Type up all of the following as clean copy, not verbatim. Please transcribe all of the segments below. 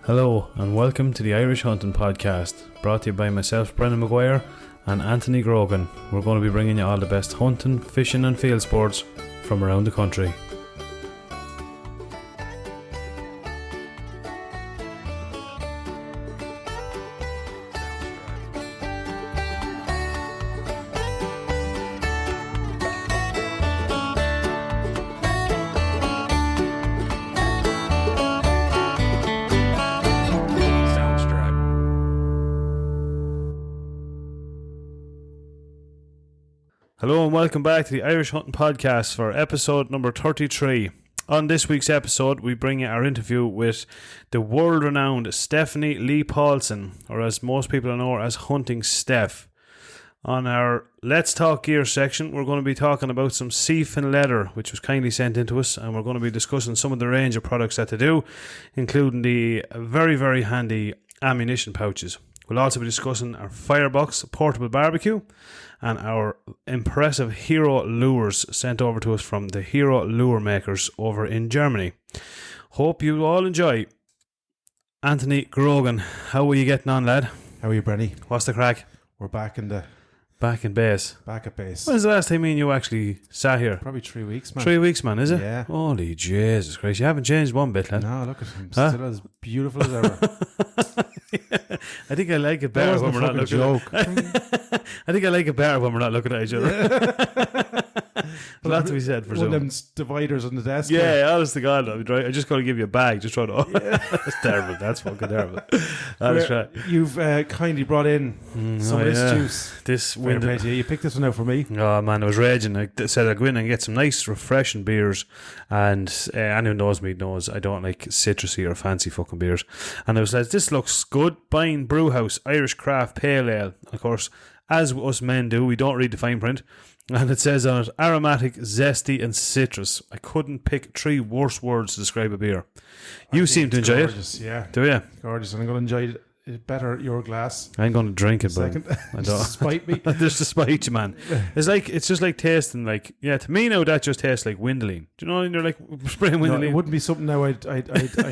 Hello and welcome to the Irish Hunting Podcast, brought to you by myself, Brendan Maguire, and Anthony Grogan. We're going to be bringing you all the best hunting, fishing and field sports from around the country. Hello and welcome back to the Irish Hunting Podcast for episode number 33. On this week's episode, we bring you our interview with the world-renowned Stefanie Lea Paulsen, or as most people know her as Hunting Steph. On our Let's Talk Gear section, we're going to be talking about some Seefin Leather, which was kindly sent into us, and we're going to be discussing some of the range of products that they do, including the very, very handy ammunition pouches. We'll also be discussing our Fireboks Portable BBQ and our impressive Hero lures sent over to us from the Hero lure makers over in Germany. Hope you all enjoy. Anthony Grogan, how are you getting on, lad? How are you, Brenny? What's the crack? We're back in base. Back at base. When's the last time me and you actually sat here? Probably 3 weeks, man. 3 weeks, man, is it? Yeah. Holy Jesus Christ, you haven't changed one bit, lad. No, look at him. Still as beautiful as ever. I think I like it better when we're not looking I think I like it better when we're not looking at each other. A lot to be said for one some. of them dividers on the desk. Yeah, honest to God, I just got to give you a bag. Just try to. That's terrible. That's fucking terrible. That's right. You've kindly brought in some of this juice. This window. You picked this one out for me. Oh man, I was raging. I said I'd go in and get some nice, refreshing beers. And anyone who knows me knows I don't like citrusy or fancy fucking beers. And I was like, this looks good. Buying Brewhouse Irish Craft Pale Ale. Of course, as us men do, we don't read the fine print. And it says on it, aromatic, zesty and citrus. I couldn't pick 3 worse words to describe a beer. You seem to enjoy gorgeous, it. Yeah. Do you? Gorgeous. And I'm going to enjoy it better your glass. I ain't going to drink it, but I don't. Despite me. Just to spite you, man. It's just like tasting to me now that just tastes like Windolene. Do you know when you're like spraying Windolene? No, it wouldn't be something now I'd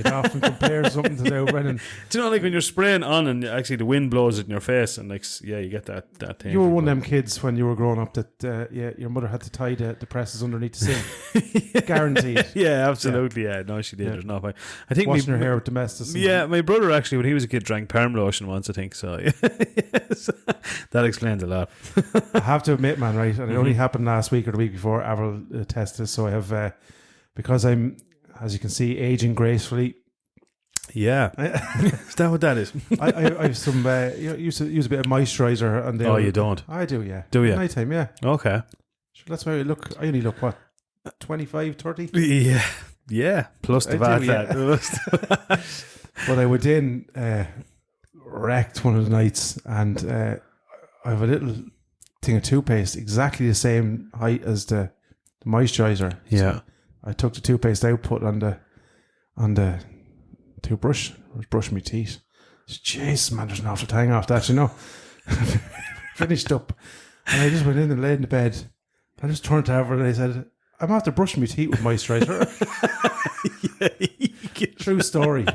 often compare something to now, Brennan. Do you know like when you're spraying on and actually the wind blows it in your face and you get that thing. You were one of them kids when you were growing up that your mother had to tie the presses underneath the sink. Guaranteed. Yeah, absolutely. Yeah, no, she did. Yeah. There's no point. I think washing her hair with domestics. Yeah, my brother actually when he was a kid drank perm lotion once, I think. So yes, that explains a lot. I have to admit, man, right? And it only happened last week or the week before. Avril tested this, so I have because I'm, as you can see, aging gracefully. Yeah, is that what that is? I have some. Used to use a bit of moisturiser, and you don't? I do, yeah. Do you? Nighttime, yeah. Okay. Sure, that's why I look. I only look what 25, 30? Yeah. Plus the VAT. But I went in. Wrecked one of the nights, and I have a little thing of toothpaste exactly the same height as the moisturiser. Yeah, so I took the toothpaste out, put it on the toothbrush. I was brushing my teeth. Jeez, man, there's an awful tang off that, you know. Finished up, and I just went in and laid in the bed. I just turned to her and I said, "I'm after brushing my teeth with moisturiser." True story.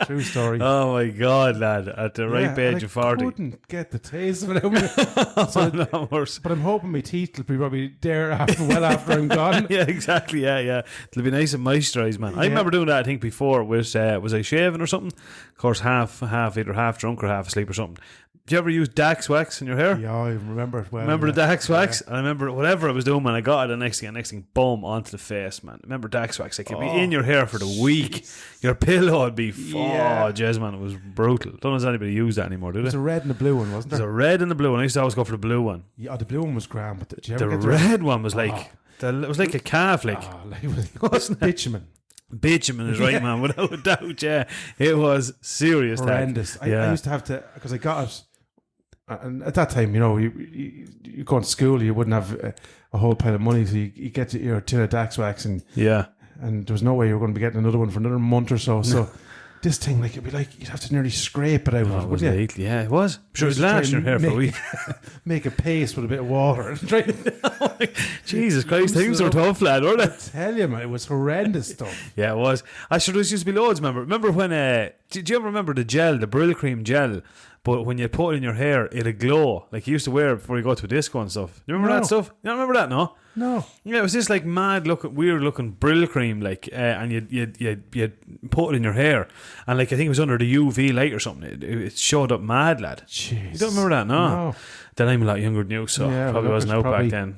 True story. Oh my God, lad! At the ripe age of 40, I couldn't get the taste of it. So worse. But I'm hoping my teeth will be probably there after I'm gone. Yeah, exactly. Yeah. It'll be nice and moisturised, man. I remember doing that. I think before was I shaving or something? Of course, half either half drunk or half asleep or something. Did you ever use Dax wax in your hair? Yeah, I remember it well. Remember the Dax wax? Yeah. I remember whatever I was doing, man. I got it. The next thing, boom, onto the face, man. Remember Dax wax? It could be in your hair for the week. Your pillow would be jazz, man. It was brutal. Don't know if anybody use that anymore, do they? There's a red and a blue one, wasn't there? There's a red and a blue one. I used to always go for the blue one. Yeah, the blue one was grand, but did you ever get the red one was like it was like a calf, wasn't it? Bitumen. Bitumen is right, man. Without a doubt, yeah. It was serious. Horrendous. I used to have to, because I got it. And at that time, you know, you go to school, you wouldn't have a whole pile of money, so you get your tin of Dax wax, and there was no way you were going to be getting another one for another month or so. So this thing, like, it'd be like you'd have to nearly scrape it out, Oh, it was wouldn't you? yeah, it was. I'm sure it was last in your hair for a week. Make a paste with a bit of water. And try Jesus Christ, things were tough, lad, weren't they? I tell you, man, it was horrendous stuff. Yeah, it was. I sure there used to be loads. Remember when? Did you ever remember the gel, the Brill Cream gel? But when you put it in your hair, it'd glow like you used to wear it before you go to a disco and stuff. You remember that stuff? You don't remember that, no? No. Yeah, it was just like weird looking Brill Cream, like, and you'd put it in your hair, and like I think it was under the UV light or something. It showed up mad, lad. Jeez. You don't remember that, no? No. Then I'm a lot younger than you, so probably wasn't out back then.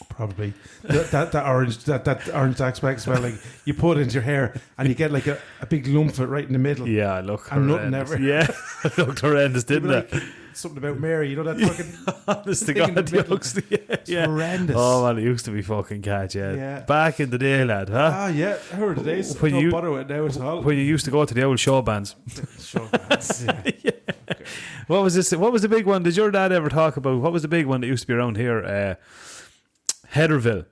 Probably that orange aspect as well. Like you put it into your hair and you get like a big lump of it right in the middle. Yeah, look, and nothing ever. Yeah, it looked horrendous, didn't it? Like, something about Mary, you know that fucking. Honest to God, it's horrendous. Oh man, it used to be fucking catch. Yeah, back in the day, lad. Huh? Ah, yeah, I heard the days. Don't bother with it now at all. When you used to go to the old show bands. Show bands. Yeah. Yeah. Okay. What was this? What was the big one? Did your dad ever talk about? What was the big one that used to be around here? Headerville,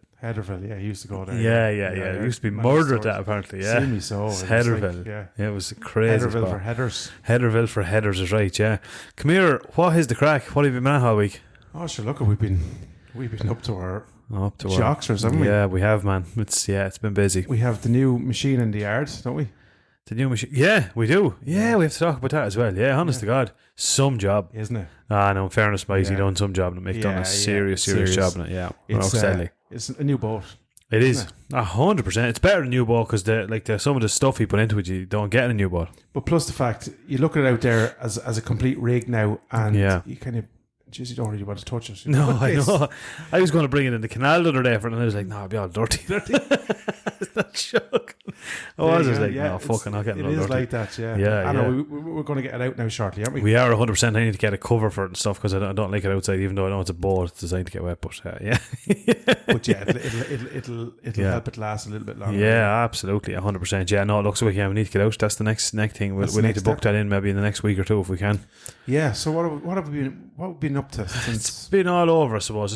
yeah, he used to go there. Yeah. It used to be murder at that, apparently. Yeah, see me so. Headerville. Like, it was crazy. Headerville for headers. Headerville for headers is right. Yeah. Come here. What is the crack? What have you been at all week? Oh, sure. Look, we've been up to our Joxers, haven't we? Yeah, we have, man. It's been busy. We have the new machine in the yard, don't we? The new machine. Yeah, we do. Yeah, we have to talk about that as well. Yeah, honest to God, some job, isn't it? No, in fairness, Maisie done some job and Mick done a serious job in it. Yeah, it's a new boat. It is 100%. It's better than new boat because some of the stuff you put into it you don't get in a new boat. But plus the fact you look at it out there as a complete rig now, and you kind of. Jeez, you don't really want to touch it. No, I know. I was going to bring it in the canal the other day, and I was like, no, it'll be all dirty. It's not shock. I was like, no, fucking, I'll get it all dirty. It is like that, yeah. Yeah, I know, we're going to get it out now shortly, aren't we? We are 100%. I need to get a cover for it and stuff because I don't like it outside, even though I know it's a boat. It's designed to get wet, but yeah. But yeah, it'll help it last a little bit longer. Yeah, absolutely, 100%. Yeah, no, it looks like we need to get out. That's the next thing. We'll need to book that in maybe in the next week or two if we can. Yeah. So what have we been up to since? It's been all over, I suppose.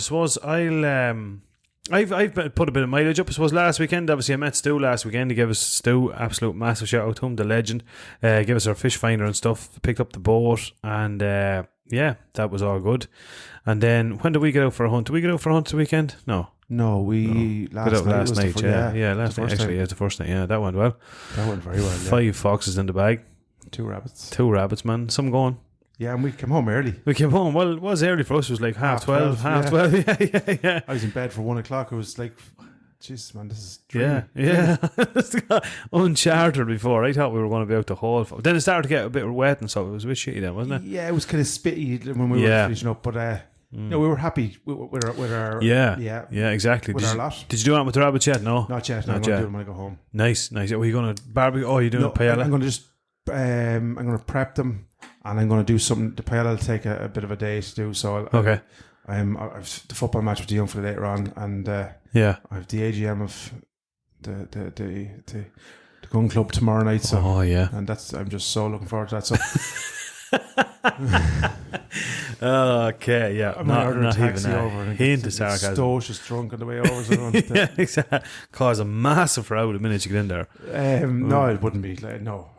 I've put a bit of mileage up. I suppose last weekend, obviously I met Stu last weekend. He gave us Stu absolute massive shout out to him, the legend. Gave us our fish finder and stuff. Picked up the boat, and that was all good. And then when did we get out for a hunt? Did we get out for a hunt the weekend? No, we last night. Last night actually. Yeah, the first night. Yeah, that went well. That went very well. Yeah. 5 foxes in the bag. 2 rabbits. 2 rabbits, man. Some going. Yeah, and we came home early. Well, it was early for us. It was like half 12. Yeah. I was in bed for 1 o'clock. It was like, Jesus, man, this is dreamy. Yeah. Uncharted before. I thought we were going to be out the whole. Then it started to get a bit wet and stuff. It was a bit shitty then, wasn't it? Yeah, it was kind of spitty when we were finishing up. But no, we were happy with our exactly. With our lot. Did you do that with the rabbits yet? No, not yet. I'm going to do it when I go home. Nice. Are you going to barbecue? Oh, you're doing paella? I'm going to just I'm going to prep them. And I'm going to do something. The paella will take a bit of a day to do. So okay. I've the football match with the young for later on, and I have the AGM of the gun club tomorrow night. So and I'm just so looking forward to that. So okay, yeah. I'm not ordering a taxi even over. Hint of sarcasm. Stosh is drunk on the way over. So yeah, exactly. Cause a massive row the minute you get in there. No, it wouldn't be. No.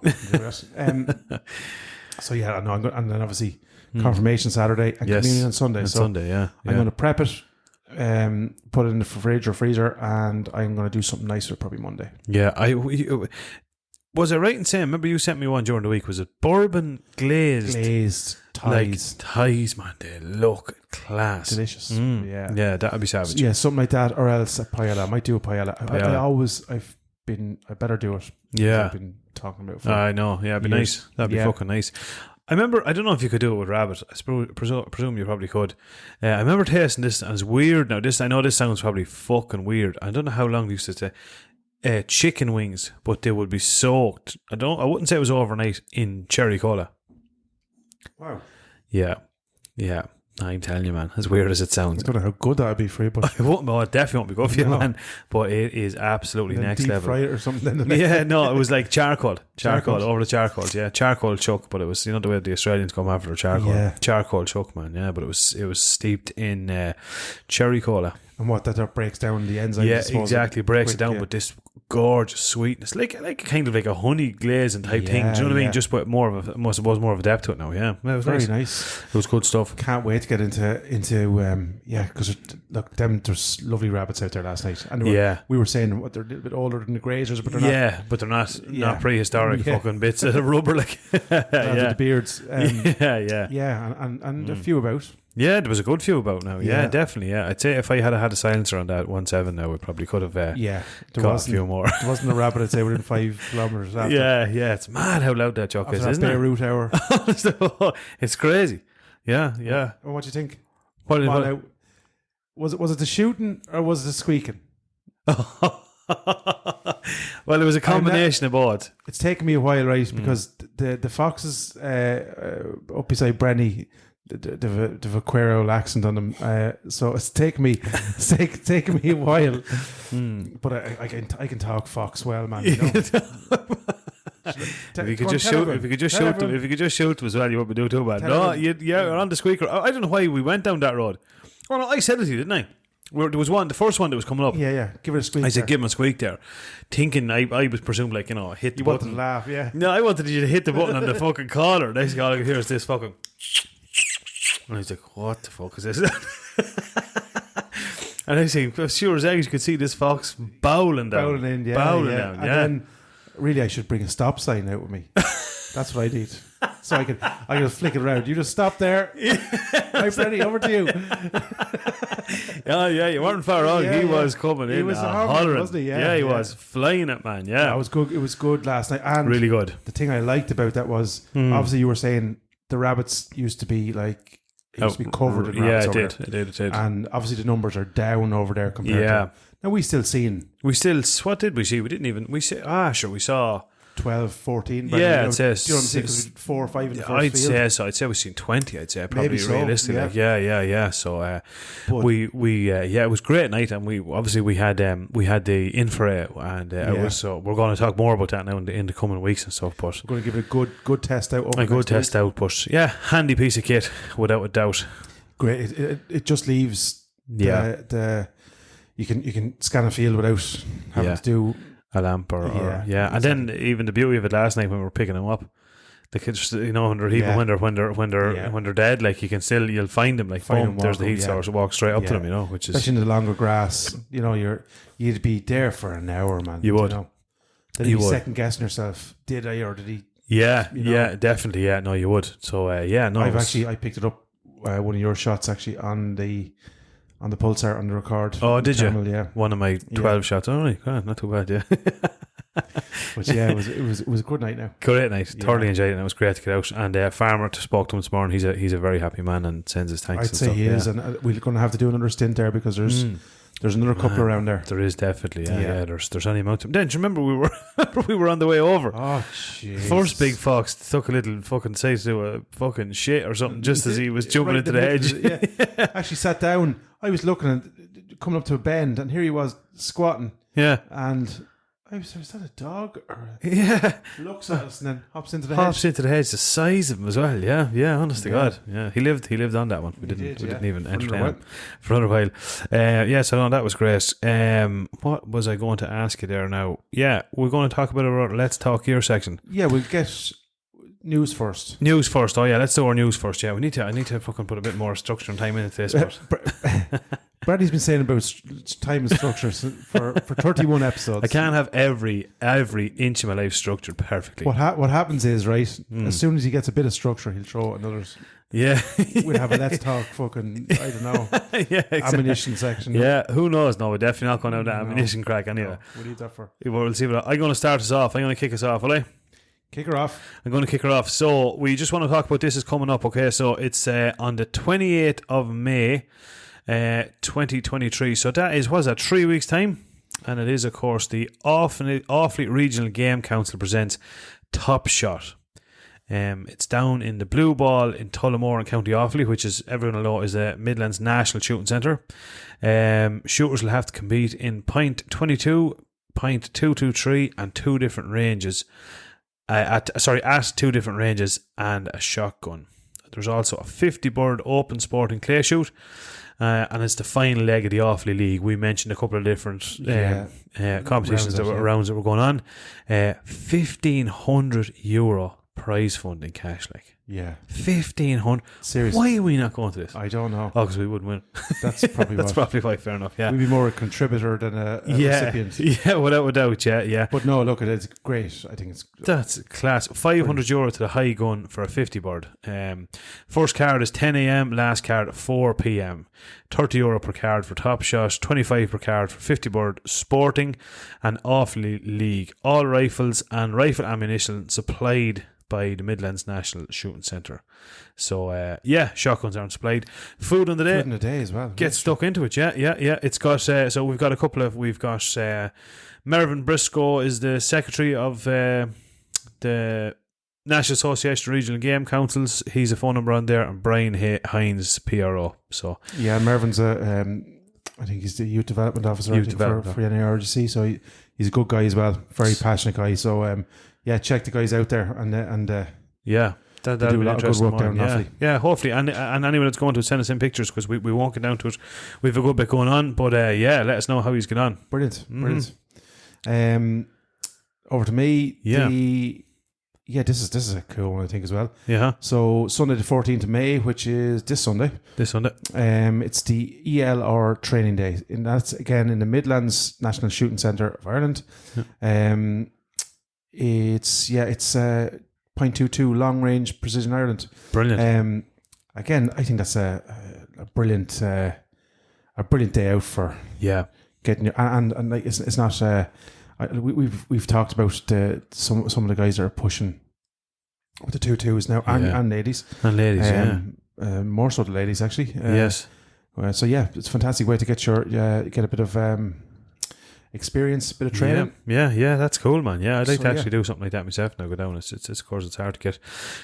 So yeah, no, and then obviously confirmation Saturday and communion on Sunday. I'm going to prep it, put it in the fridge or freezer, and I'm going to do something nicer probably Monday. Yeah, was it right in saying? Remember you sent me one during the week? Was it bourbon glazed ties? Like ties, man. They look class, delicious. Yeah, that'd be savage. Yeah, something like that, or else a paella. I might do a paella. I better do it. Yeah, I've been talking about. I know. Yeah, it'd be nice. That'd be fucking nice. I remember. I don't know if you could do it with rabbit. I presume you probably could. I remember tasting this, and it's weird. Now, I know this sounds probably fucking weird. I don't know how long they used to say chicken wings, but they would be soaked. I wouldn't say it was overnight in cherry cola. Wow. Yeah. I'm telling you, man, as weird as it sounds. I don't know how good that would be for you, but it definitely won't be good for you, man. But it is absolutely next deep level. Fry it or something. Yeah, no, it was like charcoal over the charcoals. Yeah, charcoal chuck, but it was the way the Australians come after the charcoal. Yeah. Charcoal chuck, man. Yeah, but it was steeped in cherry cola. And what that breaks down the enzymes. Yeah, I suppose, exactly. Breaks it quick, down with this gorgeous sweetness, like kind of like a honey glazing type thing. Do you know what I mean? Just with more of a, I suppose, more of a depth to it now. Yeah, it was very nice. It was good stuff. Can't wait to get into because look, there's lovely rabbits out there last night, and we were saying what they're a little bit older than the grazers, but they're not. Yeah, but they're not prehistoric fucking bits of rubber like. The beards. And a few about. Yeah, there was a good few about now. Yeah, definitely. Yeah, I'd say if I had a silencer on that 1.7 now, we probably could have got a few more. There wasn't a rabbit, I'd say, within 5 kilometres after. Yeah, it's mad how loud that jock is, isn't it? Beirut hour. It's crazy. Yeah. Well, what do you think? What? Was it the shooting or was it the squeaking? Well, it was a combination of both. It's taken me a while, right? Because the foxes up beside Brenny, they've a Quero accent on them, so it's taken me a while. But I can talk fox well, man. You know? If you could just shoot them as well, you wouldn't be doing too bad. You're on the squeaker. I don't know why we went down that road. Oh no, I said it to you, didn't I? There was the first one that was coming up. Yeah. Give it a squeak. I said, give him a squeak there. Thinking, I was presumed, like, hit the button. You wanted to laugh, yeah. No, I wanted you to hit the button on the fucking collar. Next thing all I could hear is this fucking. And I was like, what the fuck is this? And I say, as sure as eggs, you could see this fox bowling down. Bowling down, And then, really, I should bring a stop sign out with me. That's what I need. So I can flick it around. You just stop there. Hi, Freddie, over to you. You weren't far wrong. He was coming in. He was hollering, wasn't he? He was flying it, man. Yeah, it was good. It was good last night. And really good. The thing I liked about that was obviously you were saying the rabbits used to be like covered in rabbits. It did. And obviously the numbers are down over there compared to. Now we still, what did we see? We didn't even, we saw 12, 14. I'd say 4 or 5 in the first field. I'd say we've seen 20. I'd say probably Maybe so, realistically. So it was great night, and we had the infrared, and we're going to talk more about that now in the coming weeks and stuff. But we're going to give it a good test out. But handy piece of kit without a doubt. Great. It just leaves the you can scan a field without having to do a lamp and then even the beauty of it last night when we were picking them up, the kids, when they're dead, like you'll find them, like boom, there's the heat source, walk straight up to them, which is especially in the longer grass. You'd be there for an hour, man. You would. Then you'd be second guessing yourself. Did I or did he? Yeah, definitely. Yeah, no, you would. So I picked it up one of your shots actually on the pulsar on the record. Oh, did channel, you? Yeah. One of my 12 shots. Oh, God, not too bad, yeah. But it was a good night now. Great night. Thoroughly enjoyed it, and it was great to get out. And Farmer spoke to him this morning. He's a very happy man and sends his thanks. I'd say he is, and we're going to have to do another stint there because there's another couple around there. There is definitely, There's any amount of them. Then do you remember we were on the way over? Oh, jeez. First big fox took a little fucking say to a fucking shit or something just as he was jumping into the hedge. Actually sat down. I was looking at coming up to a bend, and here he was squatting. Yeah, and I was, is that a dog? Or looks at us and then hops into the hedge. The size of him as well. Yeah. Honest to God. Yeah, he lived on that one. We didn't even entertain him for another while. So no, that was great. What was I going to ask you there now? Yeah, we're going to talk about our Let's Talk Gear section. Yeah, we'll get news first. Oh yeah, let's do our news first. Yeah, I need to fucking put a bit more structure and time into this. Bradley's been saying about time and structure for 31 episodes. I can't have every inch of my life structured perfectly. What happens is, right, as soon as he gets a bit of structure, he'll throw out others. Yeah. We'll have a Let's Talk fucking, I don't know, exactly. Ammunition section. Yeah, who knows? No, we're definitely not going to have that ammunition crack anyway. No, we'll leave that for. We'll see what I'm going to start us off. I'm going to kick us off, will I? Kick her off. I'm going to kick her off. So we just want to talk about this is coming up, okay? So it's on the 28th of May, 2023. So that is, 3 weeks' time? And it is, of course, the Offaly Regional Game Council presents Top Shot. It's down in the Blue Ball in Tullamore in County Offaly, which is, everyone will know, is the Midlands National Shooting Centre. Shooters will have to compete in .22, .223 and two different ranges. At two different ranges and a shotgun. There's also a 50 bird open sporting clay shoot. And it's the final leg of the Offaly League. We mentioned a couple of different competitions rounds that were going on. €1,500 prize fund in cash, like. Yeah. 1,500. Seriously. Why are we not going to this? I don't know. Oh, because we wouldn't win. That's probably That's probably quite fair enough, yeah. We'd be more a contributor than a recipient. Yeah, without a doubt, yeah. But no, look, it's great. I think it's... That's class. €500 to the high gun for a 50 bird. First card is 10 a.m, last card at 4 p.m. €30 per card for Top Shot, 25 per card for 50 bird sporting and Offaly League. All rifles and rifle ammunition supplied by the Midlands National Shooting Centre. So, shotguns aren't supplied. Food on the day. Food in the day as well. Get stuck into it, yeah. It's got, so we've got Mervyn Briscoe is the secretary of the National Association of Regional Game Councils. He's a phone number on there, and Brian Hines, PRO. So yeah, Mervyn's I think he's the youth development officer for NARGC. So he's a good guy as well, very passionate guy. So check the guys out there and that'll do a lot of good work down in Offaly. Yeah, hopefully, and anyone that's going to send us in pictures, because we won't get down to it. We have a good bit going on, but let us know how he's getting on. Brilliant. Over to me. This is a cool one, I think, as well. Yeah. So Sunday the 14th of May, which is this Sunday. It's the ELR training day, and that's again in the Midlands National Shooting Centre of Ireland. Yeah. It's .22 long range precision Ireland. Brilliant. Again, I think that's a brilliant day out for getting your, and like it's not. We've talked about some of the guys that are pushing with the 2.2s now, and ladies, more so the ladies actually. Yes. So it's a fantastic way to get get a bit of experience, a bit of training. Yeah, that's cool, man. Yeah, I'd like to actually do something like that myself now. Go down. It's of course it's hard to get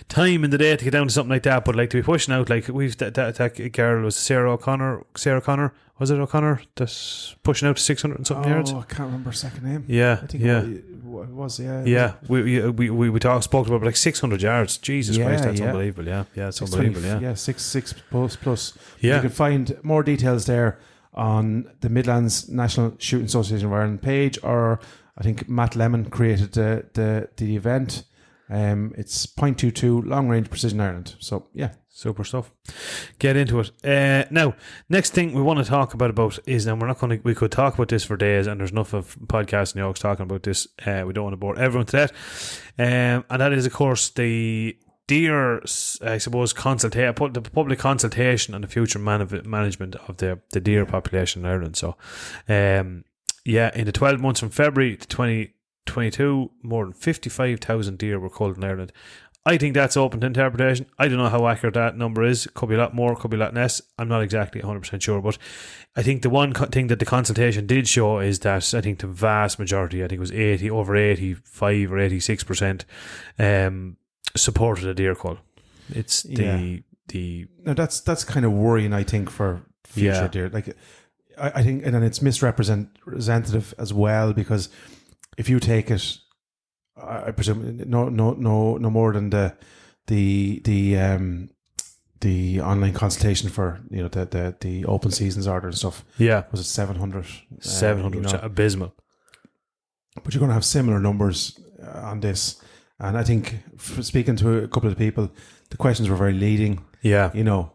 time in the day to get down to something like that, but like to be pushing out, like we've that girl was Sarah O'Connor. Was it O'Connor that's pushing out to 600 and something yards? Oh, I can't remember her second name. Yeah, I think it was. Yeah, we spoke about like 600 yards. Jesus Christ, that's unbelievable. Yeah, it's unbelievable. Yeah, 6 plus. Yeah, you can find more details there on the Midlands National Shooting Association of Ireland page, or I think Matt Lemon created the event. It's .22 long range precision Ireland. So super stuff. Get into it. Now, next thing we want to talk about is, now we could talk about this for days, and there's enough of podcasts and yokes talking about this. We don't want to bore everyone to that. And that is, of course, the deer, I suppose, the public consultation on the future management of the deer population in Ireland. So, in the 12 months from February to 2022, more than 55,000 deer were culled in Ireland. I think that's open to interpretation. I don't know how accurate that number is. Could be a lot more, could be a lot less. I'm not exactly 100% sure, but I think the one thing that the consultation did show is that I think the vast majority, I think it was over 85 or 86%, supported a deer cull. It's now that's kind of worrying, I think, for future deer. Like I think, and then it's misrepresentative as well, because if you take it, I presume no more than the online consultation for the open seasons order and stuff. Yeah, was it 700? 700, abysmal. But you're going to have similar numbers on this. And I think, speaking to a couple of people, the questions were very leading. Yeah. Do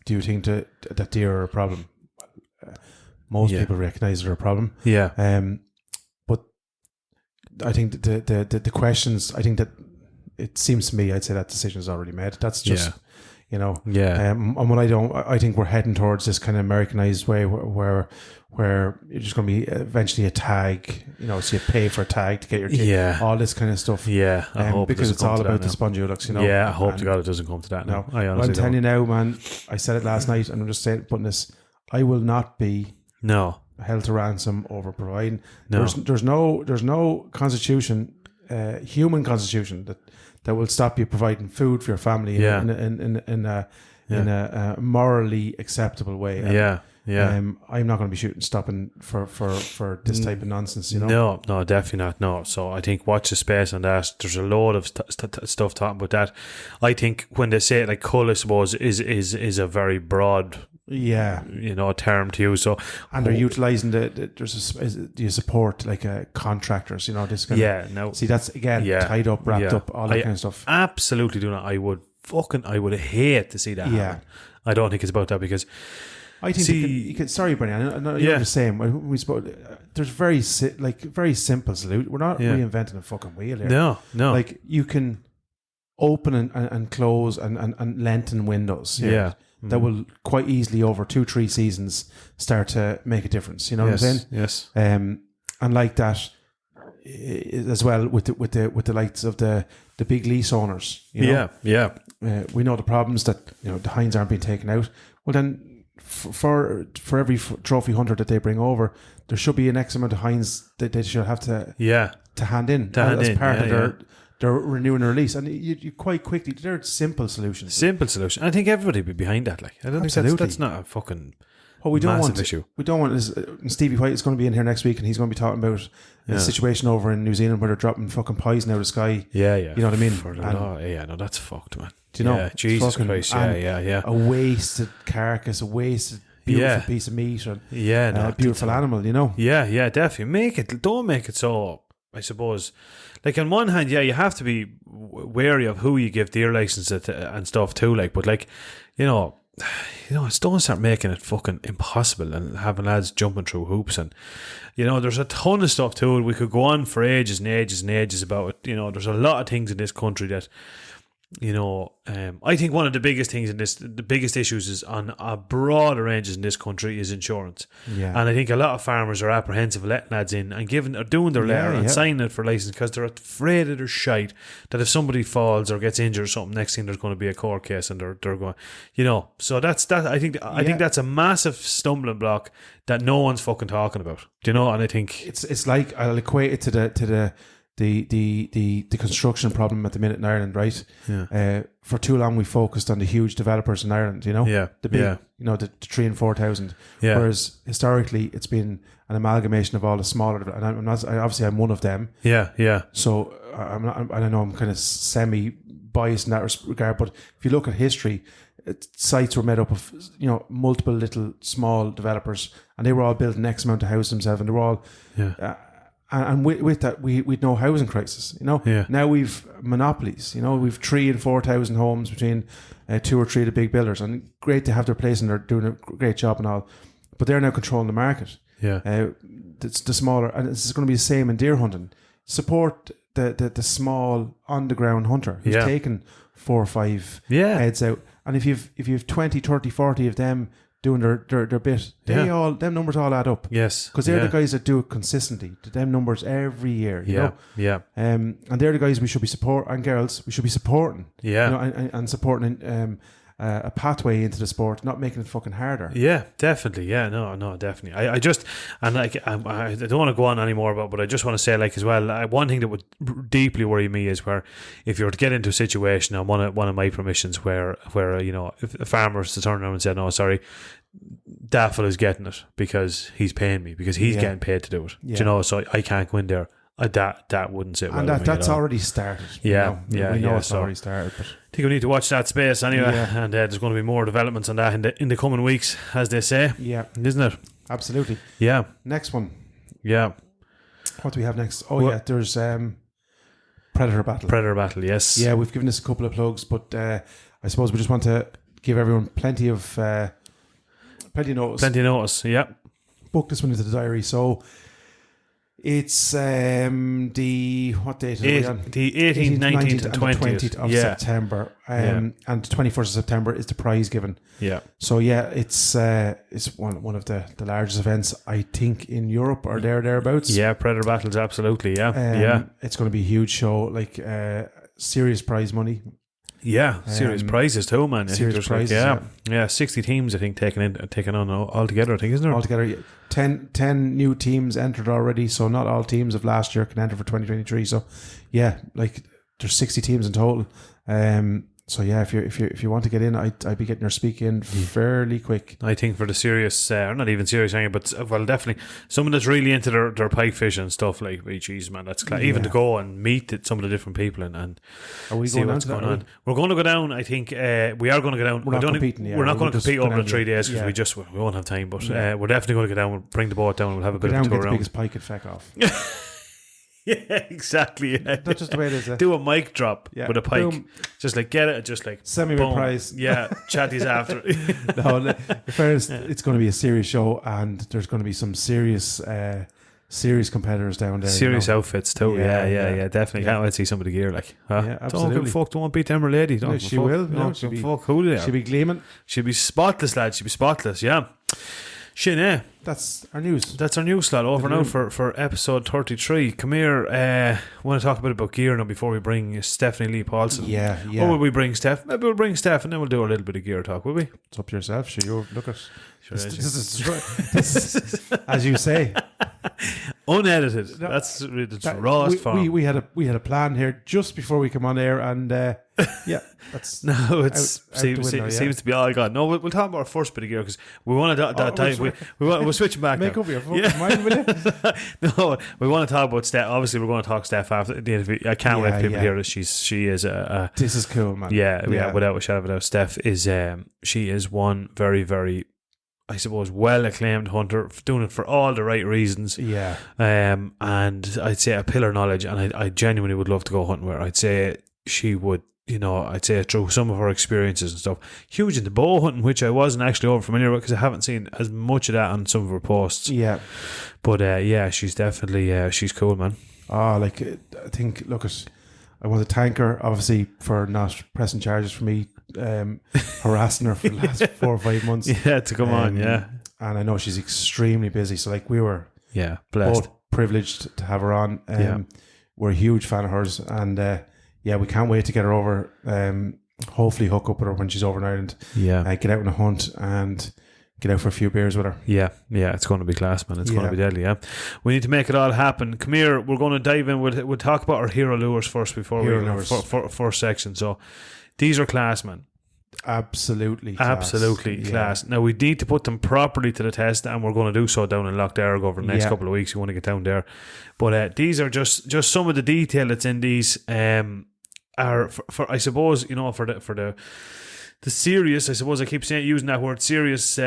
you think that deer are a problem? Most people recognise they're a problem. Yeah. But I think the questions, I think that it seems to me, I'd say that decision is already made. That's just, and what I think we're heading towards this kind of Americanized way where you're just going to be eventually a tag, so you pay for a tag to get your kid, all this kind of stuff. Yeah, I hope because it's all about the Spongiolux, Yeah, I hope to God it doesn't come to that. No, I honestly I'm telling you now, man. I said it last night, and I'm just putting this. I will not be held to ransom over providing. No. There's no constitution, human constitution that will stop you providing food for your family in a morally acceptable way. I'm not going to be stopping for this type of nonsense, you know. No, definitely not. No. So I think watch the space on that. There's a load of stuff talking about that. I think when they say it, like cull, I suppose is a very broad, term to use. So and they're utilising do you support like contractors, this kind of, see that's again tied up, wrapped up, all that kind of stuff. Absolutely do not. I would hate to see that happen. I don't think it's about that because I think you can. Sorry, Bernie. I know you're the same. We spoke. There's very simple solution. We're not reinventing a fucking wheel here. No. Like you can open and close and lengthen windows. That will quite easily over 2-3 seasons start to make a difference. You know what I'm saying? Yes. And like that as well with the likes of the big lease owners. We know the problems that the hinds aren't being taken out. Well then. For every trophy hunter that they bring over, there should be an X amount of hinds that they should have to hand in as part of their renewing their release, and you quite quickly they're simple solutions. I think everybody would be behind that. Like I don't think that's not a fucking massive issue. We don't want is Stevie White is going to be in here next week, and he's going to be talking about the situation over in New Zealand where they're dropping fucking poison out of the sky. You know what I mean? No, that's fucked, man. Do you know? Yeah, Jesus Christ, yeah. A wasted carcass, a wasted beautiful piece of meat, and a beautiful animal, Yeah, definitely. Don't make it so, I suppose. Like on one hand, you have to be wary of who you give deer license and stuff too. Like, but like, don't start making it fucking impossible and having lads jumping through hoops and there's a ton of stuff to it. We could go on for ages and ages and ages about it. There's a lot of things in this country that I think one of the biggest things the biggest issues is on a broader ranges in this country is insurance. And I think a lot of farmers are apprehensive of letting lads in and doing their letter and signing it for license because they're afraid of their shite that if somebody falls or gets injured or something, next thing there's going to be a court case and they're going, so that's that. I think that's a massive stumbling block that no one's fucking talking about. And I think it's like I'll equate it to the construction problem at the minute in Ireland, right? For too long we focused on the huge developers in Ireland, the big, the 3,000 and 4,000. Whereas historically it's been an amalgamation of all the smaller, and I'm one of them. So I know I'm kind of semi biased in that regard, but if you look at history, sites were made up of multiple little small developers, and they were all building X amount of houses themselves, and they were all. And with that, we'd no housing crisis. Now we've monopolies. We've 3,000 and 4,000 homes between 2 or 3 of the big builders, and great to have their place, and they're doing a great job and all. But they're now controlling the market. It's the smaller, and it's going to be the same in deer hunting. Support the small on the ground hunter who's taken 4 or 5 heads out, and if you've 20, 30, 40 of them doing their bit, them numbers all add up. Yes, because they're the guys that do it consistently. To them numbers every year. And they're the guys we should be supporting, and girls we should be supporting. And supporting a pathway into the sport, not making it fucking harder. Definitely. No, definitely. I just I don't want to go on anymore about, but I just want to say as well. One thing that would deeply worry me is where if you were to get into a situation on one of my permissions where if a farmer was to turn around and say, no, sorry, Daffel is getting it because he's paying me, because he's getting paid to do it. So I can't go in there. That wouldn't sit well. And that's already started. We know it's already started. But I think we need to watch that space anyway, and there's going to be more developments on that in the coming weeks, as they say. Isn't it? Absolutely. Next one. What do we have next? There's Predator Battle. Yes. We've given this a couple of plugs, but I suppose we just want to give everyone plenty of notice. Book this one into the diary. So it's the what date is it on? The 18th, 19th and 20th of September. And the 21st of September is the prize given. So it's one of the largest events, I think, in Europe or thereabouts. Predator Battles, absolutely. It's going to be a huge show, like serious prize money. Serious prizes too, man. Serious prizes, 60 teams, I think, taken on altogether, I think, isn't there? Altogether, 10 new teams entered already, so not all teams of last year can enter for 2023. So, there's 60 teams in total. So yeah, if you want to get in, I'd be getting your speak in fairly quick. I think for the serious, or not even serious hanging, but well, definitely someone that's really into their pike fishing and stuff like, geez, man, that's class. Even to go and meet some of the different people and Are we see going what's down to going that? on. We're going to go down. I think we are going to go down. We're not competing. We're not going to just compete go over down the 3 days because yeah. we won't have time. But we're definitely going to go down. We'll bring the boat down. We'll have a bit of a Get tour the around. biggest pike and feck off. Yeah, exactly. Yeah. That's just the way it is. Do a mic drop with a pike. Boom. Just like get it. Just like Semi-mid price. Yeah, chatties after. No, in fairness, it's going to be a serious show, and there's going to be some serious competitors down there. Serious outfits too. Yeah. Definitely. Yeah. Can't wait to see some of the gear. Like, Yeah, don't give a fuck. Don't beat them or lady. Don't No, give a she fuck. will. No, No, she'll be fuck. Who they are? She'll be gleaming. She'll be spotless, lad. She'll be spotless. Yeah. Shit, yeah. That's our news. That's our news slot over now for episode 33. Come here. Want to talk a bit about gear now before we bring Stefanie Lea Paulsen. Yeah. Or will we bring Steph? Maybe we'll bring Steph and then we'll do a little bit of gear talk, will we? It's up to yourself. Sure, you look at. Sure, This is, as you say, unedited. No, that's rawest form. we had a plan here just before we come on air, and yeah, that's no, it's out the window, seems to be all gone. No, we'll talk about our first bit of gear because we want to we're switching back. Make now. up your fucking mind, will you? No, we want to talk about Steph. Obviously, we're going to talk Steph after the interview. I can't wait for people to hear that she is a. This is cool, man. Yeah. Without a shadow of a doubt, Steph is she is one very, very, I suppose, well acclaimed hunter, doing it for all the right reasons. Yeah. And I'd say a pillar knowledge, and I genuinely would love to go hunting with her. I'd say she would. I'd say through some of her experiences and stuff, huge into bow hunting, which I wasn't actually over familiar with because I haven't seen as much of that on some of her posts. Yeah. But she's definitely she's cool, man. I think, I want to thank her, obviously, for not pressing charges for me, harassing her for the last 4 or 5 months. Yeah, to come on, yeah. And I know she's extremely busy, so we were blessed. both privileged to have her on. We're a huge fan of hers, and we can't wait to get her over. Hopefully hook up with her when she's over in Ireland. Yeah. Get out on a hunt and get out for a few beers with her. Yeah, it's going to be class, man. It's going to be deadly, yeah. We need to make it all happen. Come here, we're going to dive in. We'll talk about our hero lures first before first section. So these are class, man. Absolutely class. Now we need to put them properly to the test, and we're going to do so down in Lough Derg over the next couple of weeks. You want to get down there, but these are just some of the detail that's in these. Are for I suppose for the serious. I suppose I keep using that word serious.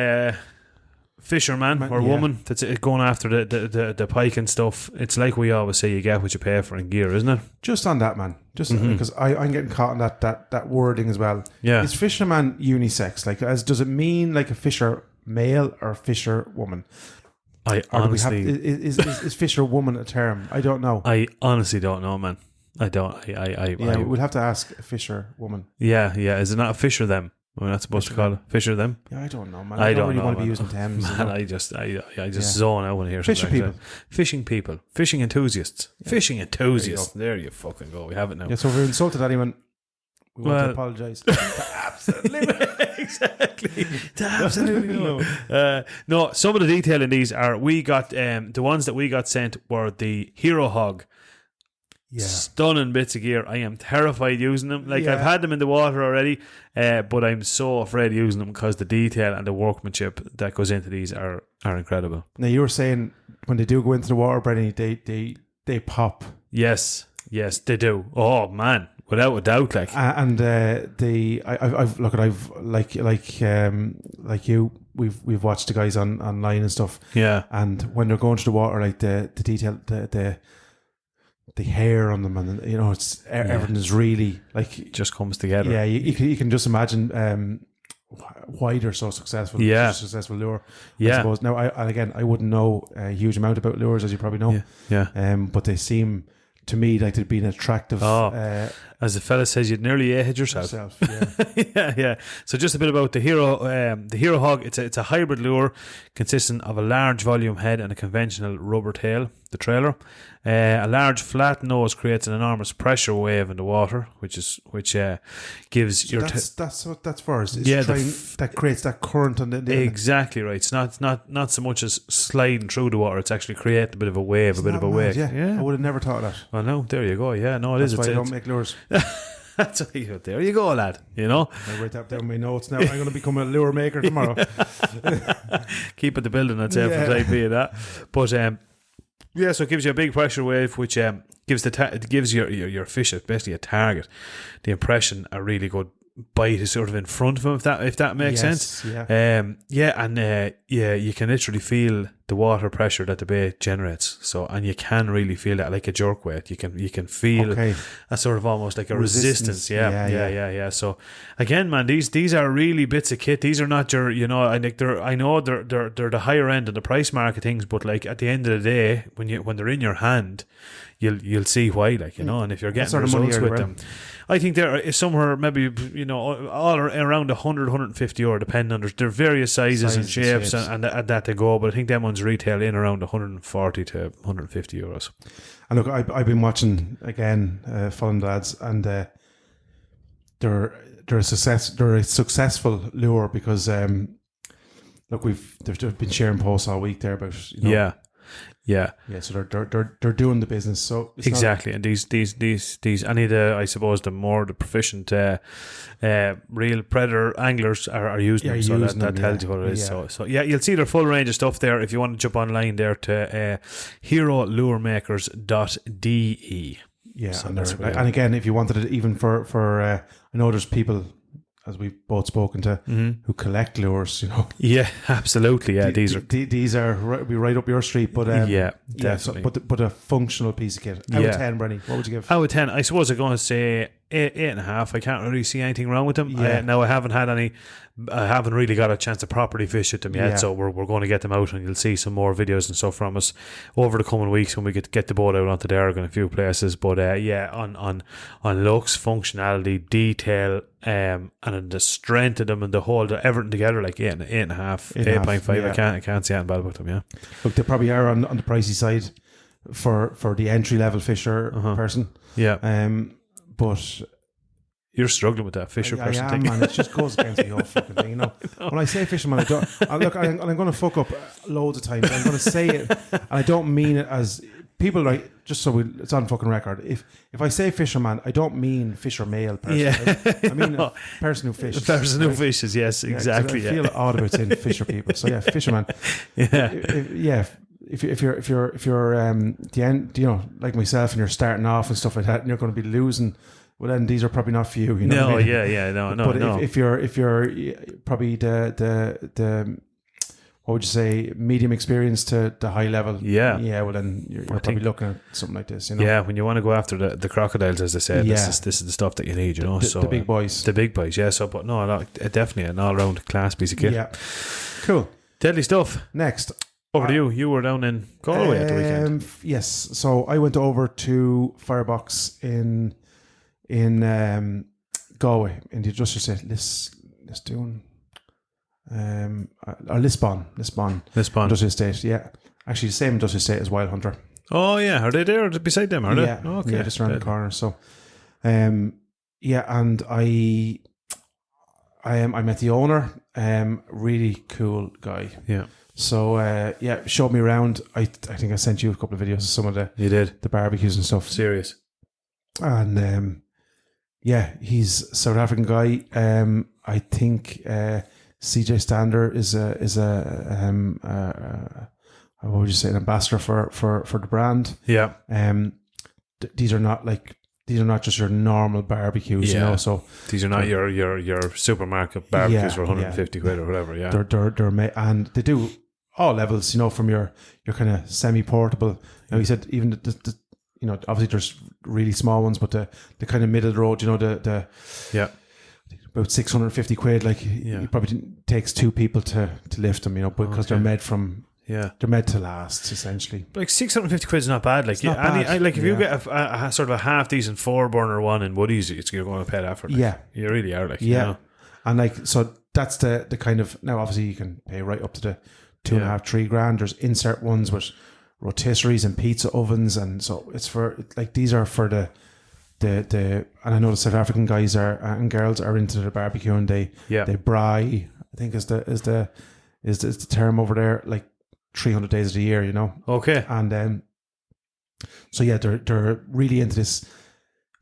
Fisherman or woman that's going after the pike and stuff. It's like we always say, you get what you pay for in gear, isn't it? Just on that, man. Just because I'm getting caught on that wording as well. Yeah. Is fisherman unisex? Does it mean like a fisher male or fisher woman? Is fisher woman a term? I don't know. I honestly don't know, man. I don't. We'll have to ask a fisher woman. Yeah. Is it not a fisher them? We're not supposed to call it fisher them. Yeah, I don't know, man. I don't really know, want to be using terms. Man, I just zone out when I hear fishing people, fishing enthusiasts, fishing enthusiasts. There you fucking go. We have it now. Yeah, so if we insulted anyone, we want to apologise. Absolutely, exactly. Absolutely no. Some of the detail in these are we got the ones that we got sent were the Hero Hog. Yeah. Stunning bits of gear. I am terrified using them. I've had them in the water already, but I'm so afraid using them because the detail and the workmanship that goes into these are incredible. Now you were saying when they do go into the water, Brenny, they pop. Yes, they do. Oh man, without a doubt. Like you, we've watched the guys online and stuff. Yeah, and when they're going to the water, like the detail, the hair on them, and it's everything is really like just comes together. Yeah, you can just imagine why they're so successful. Yeah, successful lure. Yeah. I suppose now I wouldn't know a huge amount about lures, as you probably know. Yeah. But they seem to me like they'd be an attractive. As the fella says, you'd nearly ate yourself. Yeah. yeah. So just a bit about the Hero Hog. It's a hybrid lure consisting of a large volume head and a conventional rubber tail, the trailer. A large flat nose creates an enormous pressure wave in the water, which gives so that's what that's for. That creates that current on the exactly right. It's not so much as sliding through the water. It's actually creating a bit of a wave, a bit of a wave. Yeah. I would have never thought of that. Well, no, there you go. Yeah, no, That's why I don't make lures. There you go, lad. You know, I write that down in my notes now. I'm going to become a lure maker tomorrow. keep at the building, I'd say, for the time being that. But so it gives you a big pressure wave, which gives your fish basically a target. The impression a really good bite is sort of in front of him, if that makes sense. You can literally feel the water pressure that the bait generates. So, and you can really feel that like a jerk weight. You can feel a sort of almost like a resistance. Yeah. So again, man, these are really bits of kit. These are not your, you know, I think they're the higher end of the price market things, but like at the end of the day, when they're in your hand, you'll see why, like, you know, and if you're getting results with them. I think there is somewhere maybe, you know, all around 100, 150 euro, depending on there are various sizes and shapes and that they go, but I think them ones retail in around 140 to 150 euros. And look, I've been watching again, following the lads, and they're a successful lure because look, they've been sharing posts all week there about, you know, Yeah, so they're doing the business. So it's exactly, and these any of the, I suppose, the proficient real predator anglers are using them, so that tells you what it is. So you'll see their full range of stuff there if you want to jump online there to herolurmakers.de. Yeah, so and again, if you wanted it even for I know there's people, as we've both spoken to, who collect lures, you know. Yeah, absolutely. Yeah, these are right up your street, but definitely. But a functional piece of kit. Out of 10, Brenny, what would you give? Out of 10, I suppose I'm going to say 8.5. I can't really see anything wrong with them. Now I haven't really got a chance to properly fish with them yet, so we're going to get them out, and you'll see some more videos and stuff from us over the coming weeks when we get the boat out onto Derg in a few places. But on looks, functionality, detail, and the strength of them and the whole, everything together, like 8.5, 8.5. I can't see anything bad about them. Yeah, look, they probably are on the pricey side for the entry level fisher person. Yeah, but you're struggling with that fisher person thing. Man, it just goes against the whole fucking thing, you know. When I say fisherman, I'm going to fuck up loads of times. I'm going to say it, and I don't mean it as people, like, just so it's on fucking record. If I say fisherman, I don't mean fisher male person. Yeah. I mean a person who fishes. A person who fishes, yes, exactly. I feel odd about saying fisher people. So yeah, fisherman. If you're the end, you know, like myself, and you're starting off and stuff like that, and you're going to be losing, well, then these are probably not for you. You know. No, what I mean? No. But if you're probably the what would you say, medium experience to the high level? Well, then you're probably looking at something like this. You know. Yeah, when you want to go after the crocodiles, as they say, this is the stuff that you need. You know, the big boys. The big boys. Yeah. So, but no, definitely an all round class piece of kit. Yeah. Cool. Deadly stuff. Next. Over to you. You were down in Galway at the weekend. Yes. So I went over to Fireboks in Galway in the industrial state. Lisbon industrial estate. Yeah, actually the same industrial estate as Wild Hunter. Oh yeah, are they there beside them? Are they? Yeah. Oh, okay. Yeah, just around the corner. So, and I met the owner. Really cool guy. Yeah. So showed me around. I think I sent you a couple of videos of some of the barbecues and stuff. Serious. And he's a South African guy. I think CJ Stander is what would you say, an ambassador for the brand. Yeah. These are not just your normal barbecues, you know. So these are not your supermarket barbecues for 150 quid or whatever. Yeah, they're made, and they do all levels, you know, from your kind of semi-portable. Now he said even the you know, obviously there's really small ones, but the kind of middle of the road, you know, the about 650 quid. Like it probably takes two people to lift them, you know, because they're made from. Yeah, they're meant to last, essentially. Like 650 quid is not bad. Like, not bad. If you get a sort of a half decent 4-burner one in Woodies, you're going to pay that for. Like, you really are. Like, you know? And like, so that's the kind of, now obviously you can pay right up to the 2.5-3 grand. There's insert ones with rotisseries and pizza ovens, and so it's for, like, these are for the and I know the South African guys and girls are into the barbecue, and they braai, I think is the term over there, like 300 days of the year, you know. Okay. And so they're really into this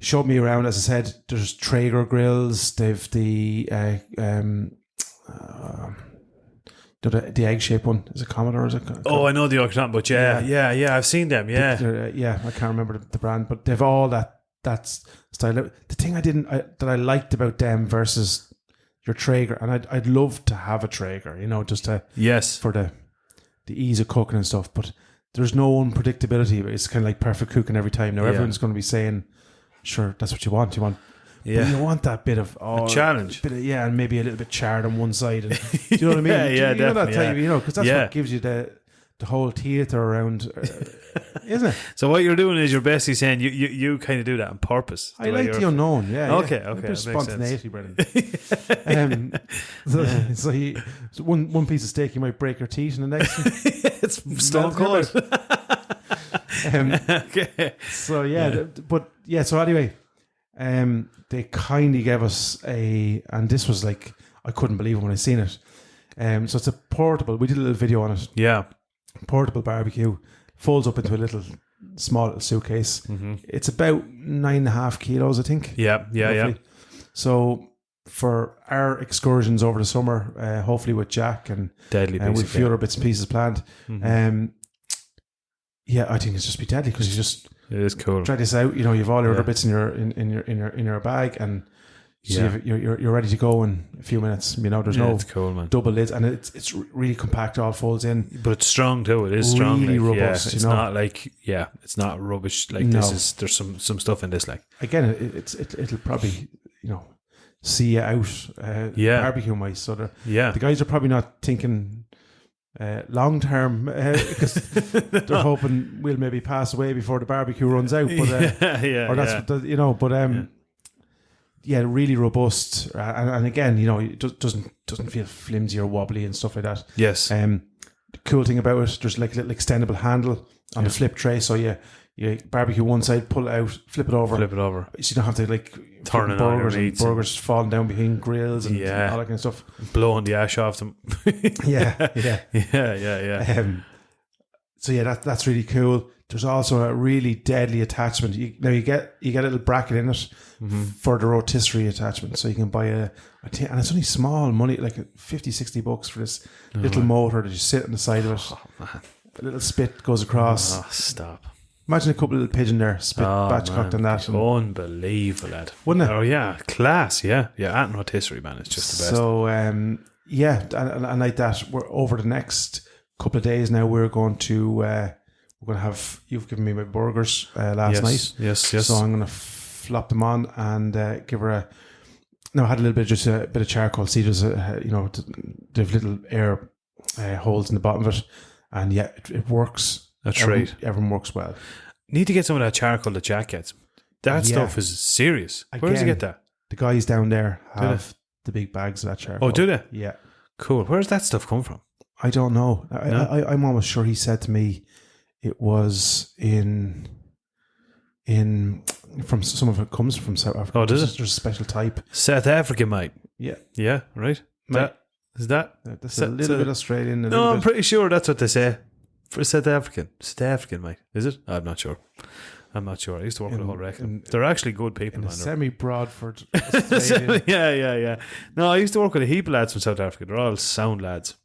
showed me around. As I said, there's Traeger grills. They've the egg shaped one. Is it Commodore? Is it? I know the Yorkshire, but yeah, I've seen them. Yeah, I can't remember the brand, but they've all that style. The thing that I liked about them versus your Traeger, and I'd love to have a Traeger, just to for the ease of cooking and stuff, but there's no unpredictability. It's kind of like perfect cooking every time. Now everyone's going to be saying, sure, that's what you want. But you want that bit of a challenge, and maybe a little bit charred on one side. And, do you know what I mean? Definitely. That type, because that's what gives you the whole theatre around, isn't it? So what you're doing is you're basically saying you kind of do that on purpose. I like the unknown. Okay. A bit of spontaneity, Brendan. So one piece of steak, you might break your teeth, and the next it's stone cold. Okay. So So anyway, they kindly gave us and this was like, I couldn't believe it when I seen it. So it's a portable. We did a little video on it. Yeah. Portable barbecue, folds up into a little small little suitcase. Mm-hmm. It's about 9.5 kilos, I think. Yeah. So for our excursions over the summer, hopefully with Jack and with a few other bits and pieces planned, I think it's just be deadly because it is cool. Try this out. You've all your other bits in your bag, and so you're ready to go in a few minutes. There's no cool, man. double lids, and it's really compact. All folds in, but it's strong too. It is strong, really robust. It's not like it's not rubbish. Like there's some stuff in this. Like again, it'll probably see you out barbecue wise. So the guys are probably not thinking long term because they're hoping we'll maybe pass away before the barbecue runs out. But really robust, and again, it doesn't feel flimsy or wobbly and stuff like that. Yes. The cool thing about it, there's like a little extendable handle on the flip tray, so you barbecue one side, pull it out, flip it over, so you don't have to like turn burgers falling down behind grills and all that kind of stuff, blowing the ash off them. yeah. That's really cool. There's also a really deadly attachment. You get a little bracket in it for the rotisserie attachment, so you can buy and it's only small money, like $50-$60 for this little motor that you sit on the side of it. Man. A little spit goes across. Oh, stop. Imagine a couple of little pigeon there, spit batch-cooked on that. Unbelievable, lad. Wouldn't it? Oh, yeah. Class, yeah. Yeah, and rotisserie, man. It's just the best. So, and like that, we're over the next couple of days now, we're going to have, you've given me my burgers last night. Yes. So I'm going to flop them on and give her I had a little bit, just a bit of charcoal. See, there's they've little air holes in the bottom of it. And it works. That's right. Everyone works well. Need to get some of that charcoal that Jack gets. That stuff is serious. Where does he get that? The guys down there have the big bags of that charcoal. Oh, do they? Yeah. Cool. Where does that stuff come from? I don't know. I'm almost sure he said to me it was from some of it comes from South Africa. Oh, does it? There's a special type. South African, mate. Yeah. Yeah, right. That's a little bit Australian. I'm pretty sure that's what they say for South African. South African, mate. Is it? I'm not sure. I used to work with a whole reckon. They're actually good people, man. Semi-Broadford. Yeah. No, I used to work with a heap of lads from South Africa. They're all sound lads.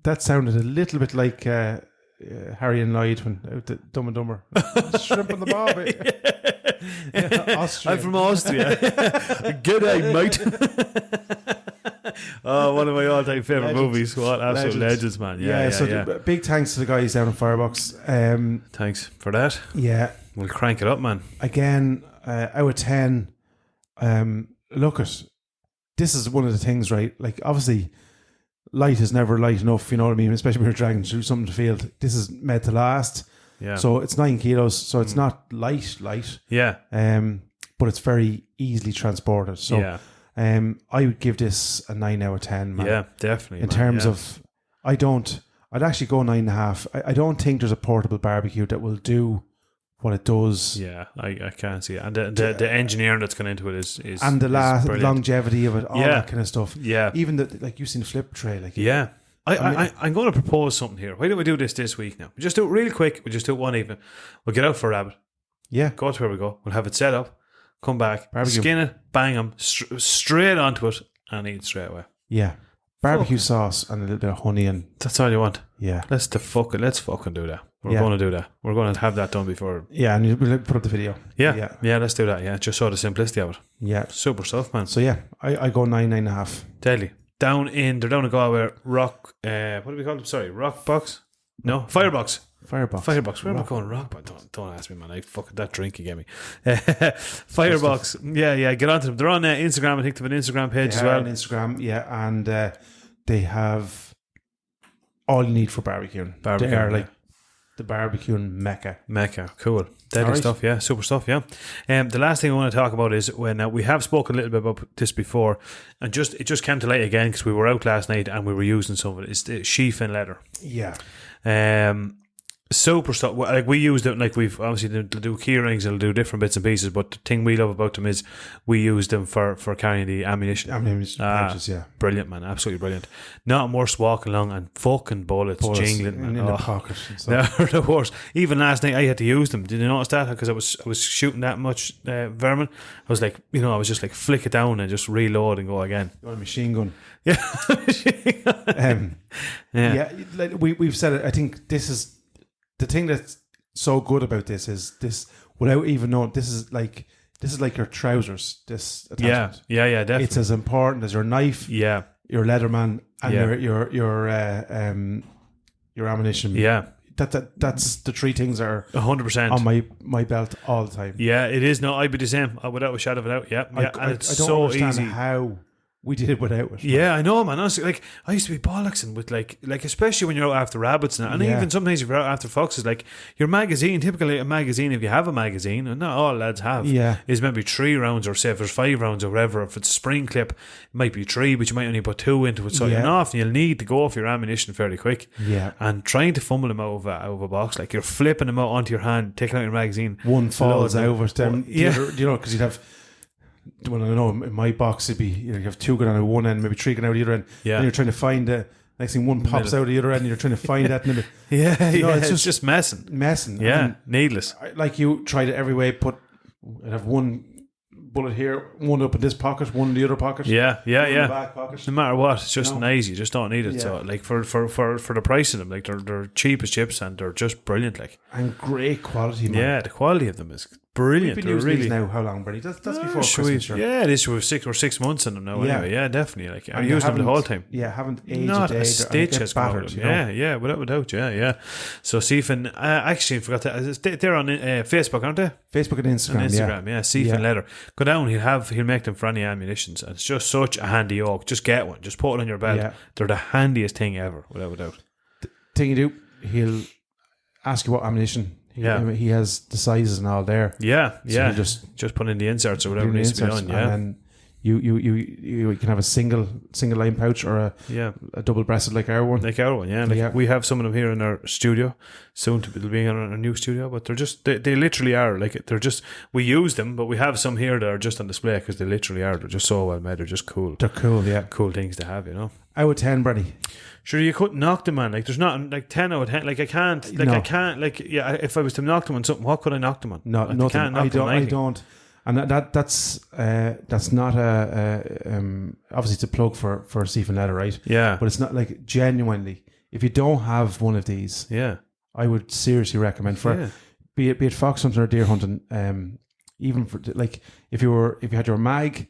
That sounded a little bit like Harry and Lloyd when out the Dumb and Dumber. Shrimp on the barbie. Austria. I'm from Austria. G'day, mate. Oh, one of my all-time favourite movies. What absolute legends, man. Yeah. Big thanks to the guys down in Fireboks. Thanks for that. Yeah. We'll crank it up, man. Again, out of 10, look at, this is one of the things, right? Like, obviously, light is never light enough, you know what I mean? Especially when you're dragging through something to field. This is meant to last. Yeah. So it's 9 kilos, so it's not light. Yeah. But it's very easily transported. So yeah. I would give this a 9 out of 10, man. Yeah, definitely. In terms of, I'd actually go 9.5. I don't think there's a portable barbecue that will do what it does. Yeah, I can't see it. And the engineering that's gone into it is and the longevity of it, all that kind of stuff. Yeah. Even like you've seen the flip tray. Like, yeah. I'm going to propose something here. Why don't we do this week now? We just do it real quick. We just do it one evening. We'll get out for a rabbit. Yeah. Go to where we go. We'll have it set up. come back, Barbecue. skin it, bang them, straight onto it, and eat straight away. Yeah. Barbecue sauce and a little bit of honey and... That's all you want. Yeah. Let's fucking do that. We're going to do that. We're going to have that done before. Yeah, and we'll put up the video. Yeah, let's do that. Yeah, just show the simplicity of it. Yeah. Super stuff, man. So yeah, I go 9.5. Deadly. They're down in Galway, Rock, what do we call them? Sorry, Rock Box? No, Fireboks. Fireboks. Where am I going? Rock Box? Don't ask me, man. I fucking that drink you gave me. Fireboks. Yeah. Get onto them. They're on Instagram. I think they have an Instagram page as well. On Instagram, yeah, and they have all you need for barbecuing. They are like the barbecuing mecca. Cool. Deadly stuff, yeah. Super stuff, yeah. The last thing I want to talk about is when we have spoken a little bit about this before, and it just came to light again because we were out last night and we were using some of it. It's the Seefin Leather. Yeah. Super stuff. Like we use them, like we've obviously they'll do key rings, they'll do different bits and pieces, but the thing we love about them is we use them for carrying the ammunition. Pouches, yeah. Brilliant, man. Absolutely brilliant. Not worse walking along and fucking bullets jingling, man. In the pocket. They're the worst. Even last night I had to use them. Did you notice that? Because I was shooting that much vermin. I was like, I was just like flick it down and just reload and go again. You want a machine gun? Yeah. Yeah. Like we've said it. I think this is the thing that's so good about this is this, without even knowing, this is like your trousers. This attachment. Yeah, definitely. It's as important as your knife. Yeah, your Leatherman and your ammunition. Yeah, that's the three things that are 100% on my belt all the time. Yeah, it is. No, I'd be the same without a shadow of a doubt. Yeah, and it's I don't so understand easy. how we did it without it. Yeah, I know, man. Honestly, like I used to be bollocksing with like especially when you're out after rabbits and even sometimes if you're out after foxes, like your magazine. Typically, a magazine, if you have a magazine, and not all lads have, is maybe 3 rounds, or say if there's 5 rounds or whatever. If it's a spring clip, it might be 3, but you might only put 2 into it. So you're off, and you'll need to go off your ammunition fairly quick. Yeah, and trying to fumble them out of a box, like you're flipping them out onto your hand, taking out your magazine. One falls over them. Because you'd have. Well, I know in my box it'd be you have 2 going out of one end, maybe 3 going out of the other end. Yeah, and you're trying to find the next thing. One pops out of the other end, and you're trying to find that. In the it's just messing. Yeah, I mean, needless. Like you tried it every way. I'd have one bullet here, one up in this pocket, one in the other pocket. Yeah. In the back pocket. No matter what, it's just nice. You just don't need it. Yeah. So, like for the price of them, like they're cheap as chips, and they're just brilliant. Like and great quality. Man. Yeah, the quality of them is brilliant. We've been using these now. How long, Bernie? That's before Christmas. Sure. Yeah, it is. We're 6 months in them now. Yeah. Anyway, yeah, definitely. Like I use them the whole time. Yeah, haven't aged not a stitch has battered. Yeah, without doubt. Yeah. So Seefin, actually forgot that they're on Facebook, aren't they? Facebook and Instagram. Yeah. Seefin Leather. Go down. He'll make them for any ammunitions, and it's just such a handy yoke. Just get one. Just put it on your belt. Yeah. They're the handiest thing ever, without doubt. The thing you do, he'll ask you what ammunition. Yeah, he has the sizes and all there. Yeah. Just put in the inserts or whatever needs to be done. Yeah, and then you can have a single line pouch or a double breasted like our one. Yeah. We have some of them here in our studio. Soon to be in our new studio, but they're just they literally are like they're just we use them, but we have some here that are just on display because they literally are. They're just so well made. They're just cool. They're cool. Yeah, cool things to have. Out of 10, Bernie. Sure, you couldn't knock them, man. Like there's not like 10 out of 10. Like I can't. Like I can't. Like if I was to knock them on something, what could I knock them on? No, nothing. I don't. And that's not obviously it's a plug for Seefin Leather, right? Yeah. But it's not like genuinely. If you don't have one of these, I would seriously recommend be it fox hunting or deer hunting. Even for like if you had your mag.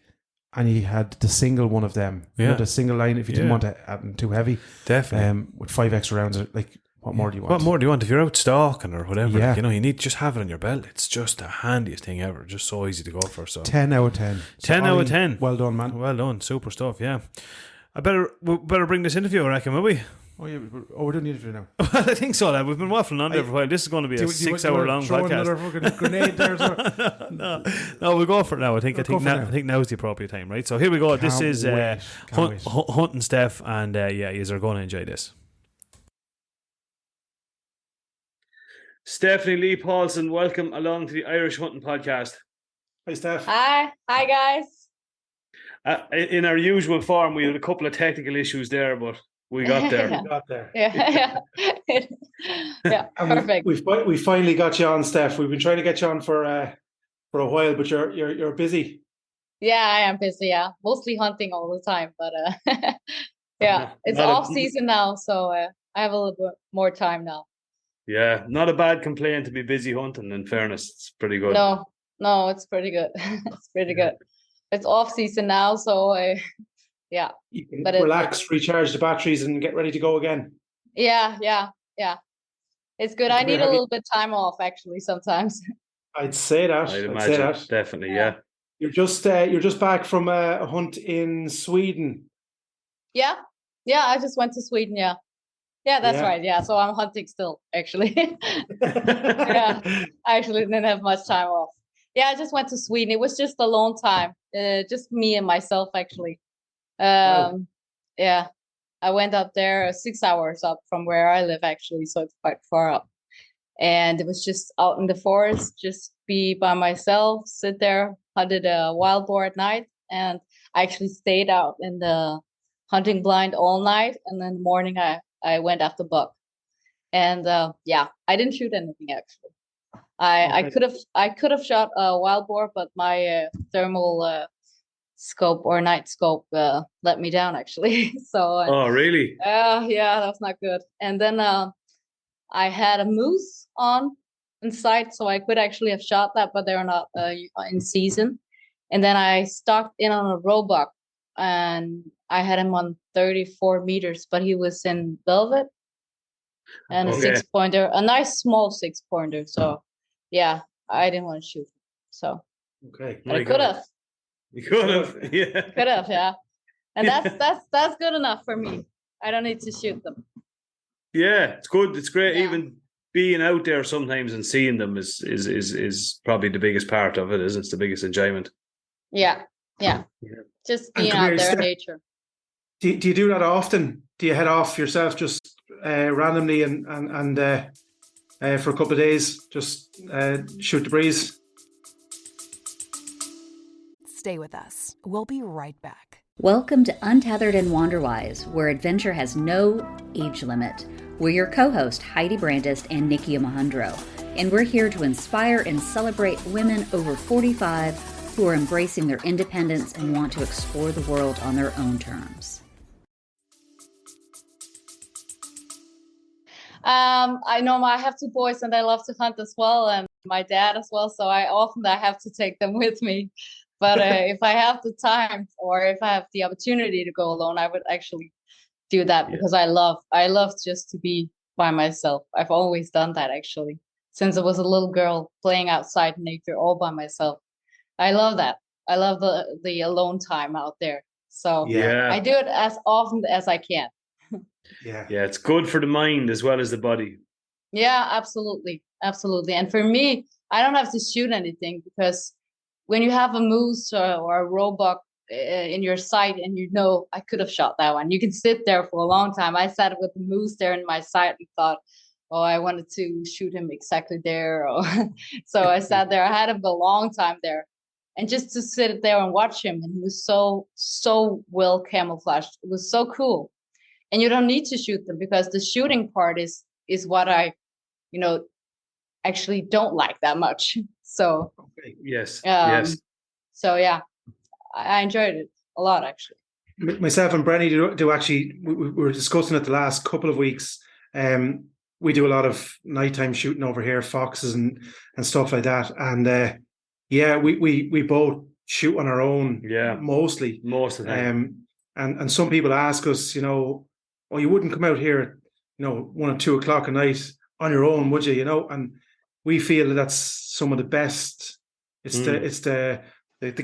And you had the single one of them. You had a single line if you didn't want to add them too heavy. Definitely. With 5 extra rounds, like what more do you want? What more do you want if you're out stalking or whatever? Like, you need to just have it on your belt. It's just the handiest thing ever. Just so easy to go for. So 10 out of 10. 10 out of 10. Well done, man. Well done. Super stuff. Yeah. We better bring this interview, I reckon, will we? Oh, yeah. We're doing the interview now. Well, I think so, lad. We've been waffling on there for a while. This is going to be a 6-hour-long podcast. Another fucking grenade there. No, we'll go for it now. I think now's the appropriate time, right? So here we go. This is Hunt and Steph, and you're going to enjoy this. Stefanie Lea Paulsen, welcome along to the Irish Hunting Podcast. Hi, Steph. Hi guys. In our usual form, we had a couple of technical issues there, but we got there. Yeah, perfect. We finally got you on, Steph. We've been trying to get you on for for a while, but you're busy. Yeah, I am busy. Yeah, mostly hunting all the time, but yeah, it's Not a, off season now, so I have a little bit more time now. yeah, not a bad complaint to be busy hunting. In fairness, it's pretty good. No, it's pretty good. It's pretty good. It's off season now, so yeah. You can But relax, recharge the batteries, and get ready to go again. Yeah. It's good. I need a little bit time off actually sometimes. I'd say that. I'd I'd say imagine, that. definitely, yeah. You're just back from a hunt in Sweden. Yeah, I just went to Sweden. Yeah, that's right. Yeah, so I'm hunting still actually. Yeah, I actually didn't have much time off. Yeah, I just went to Sweden. It was just a long time, just me and myself actually. Wow. Yeah, I went up there 6 hours up from where I live actually, so it's quite far up. And it was just out in the forest, just be by myself, sit there, hunted a wild boar at night, and I actually stayed out in the hunting blind all night, and then in the morning I went after buck. And yeah, I didn't shoot anything actually. I could have shot a wild boar, but my thermal scope or night scope let me down actually. So Oh, really? yeah, that was not good. And then I had a moose on in sight, so I could actually have shot that, but they're not in season. And then I stalked in on a roebuck, and I had him on 34 meters, but he was in velvet and a 6-pointer, a nice small 6-pointer. So yeah, I didn't want to shoot him. So I could have. You could have, yeah. Could have, yeah. And that's good enough for me. I don't need to shoot them. Yeah, it's good. It's great. Yeah. Even being out there sometimes and seeing them is probably the biggest part of it, isn't it? It's the biggest enjoyment. Yeah. Just being out there in nature. Do you do that often? Do you head off yourself just randomly and for a couple of days, just shoot the breeze? Stay with us. We'll be right back. Welcome to Untethered and Wanderwise, where adventure has no age limit. We're your co-host, Heidi Brandis and Nikki Mahundro, and we're here to inspire and celebrate women over 45 who are embracing their independence and want to explore the world on their own terms. I know I have 2 boys and they love to hunt as well, and my dad as well, so I have to take them with me. But if I have the time or if I have the opportunity to go alone, I would actually do that because I love just to be by myself. I've always done that actually since I was a little girl, playing outside in nature all by myself. I love that. I love the alone time out there. So I do it as often as I can. Yeah, it's good for the mind as well as the body. Yeah, absolutely. And for me, I don't have to shoot anything because when you have a moose or a roebuck in your sight and you know I could have shot that one, you can sit there for a long time. I sat with the moose there in my sight and thought, oh, I wanted to shoot him exactly there. So I sat there. I had him a long time there. And just to sit there and watch him, and he was so well camouflaged. It was so cool. And you don't need to shoot them because the shooting part is what I, actually don't like that much. So yes. So yeah, I enjoyed it a lot actually. Myself and Brenny do actually. We were discussing it the last couple of weeks. We do a lot of nighttime shooting over here, foxes and stuff like that. And we both shoot on our own. Yeah, most of the time. And some people ask us, oh, you wouldn't come out here, 1 or 2 o'clock at night on your own, would you? And we feel that's some of the best. It's the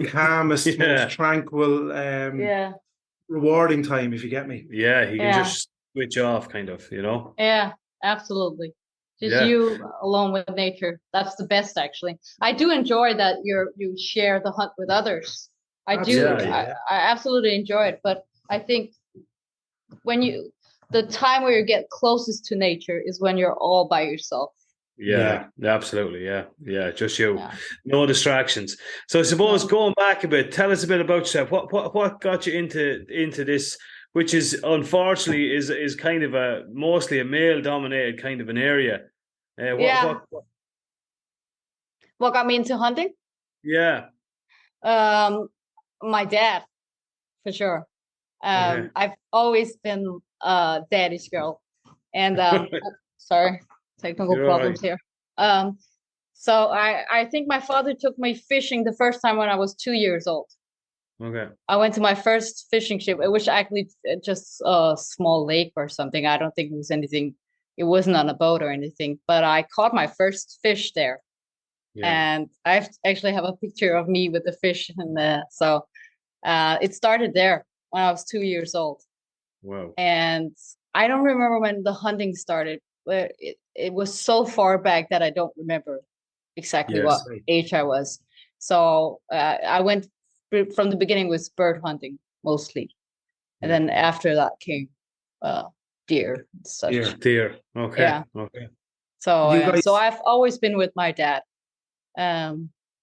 calmest, most tranquil, rewarding time, if you get me. Yeah, you can just switch off, kind of, Yeah, absolutely. Just you alone with nature. That's the best, actually. I do enjoy that you share the hunt with others. I do. I absolutely enjoy it. But I think the time where you get closest to nature is when you're all by yourself. Yeah, absolutely. Yeah. Just you, no distractions. So I suppose going back a bit, tell us a bit about yourself. What got you into this, which is unfortunately is kind of mostly a male dominated kind of an area. What got me into hunting? Yeah. My dad, for sure. Okay. I've always been a daddy's girl, and sorry, technical You're all problems right. here. So I think my father took me fishing the first time when I was 2 years old. Okay. I went to my first fishing trip, which actually just a small lake or something. I don't think it was anything. It wasn't on a boat or anything, but I caught my first fish there. Yeah. And I actually have a picture of me with the fish, and so it started there when I was 2 years old. Wow. And I don't remember when the hunting started, but it was so far back that I don't remember exactly what Yes. age I was. So I went from the beginning with bird hunting mostly, and Yeah. then after that came deer and such. Deer. Okay. Yeah. Okay. So You guys, so I've always been with my dad.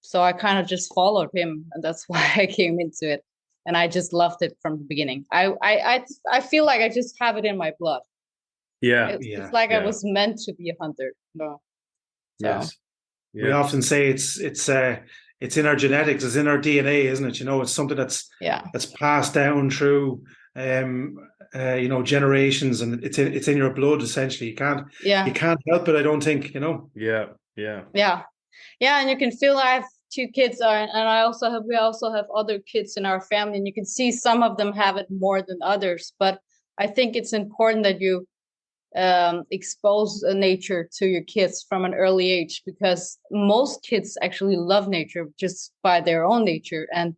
So I kind of just followed him, and that's why I came into it. And I just loved it from the beginning. I feel like I just have it in my blood. Yeah. It's like I Yeah. was meant to be a hunter. No. So Yes. we Yeah. often say it's in our genetics, it's in our DNA, isn't it? It's something that's yeah. passed down through generations, and it's in your blood essentially. You can't Yeah. help it, I don't think. Yeah. Yeah. Yeah. Yeah. And you can feel I have two kids, and we also have other kids in our family, and you can see some of them have it more than others. But I think it's important that you expose nature to your kids from an early age, because most kids actually love nature just by their own nature, and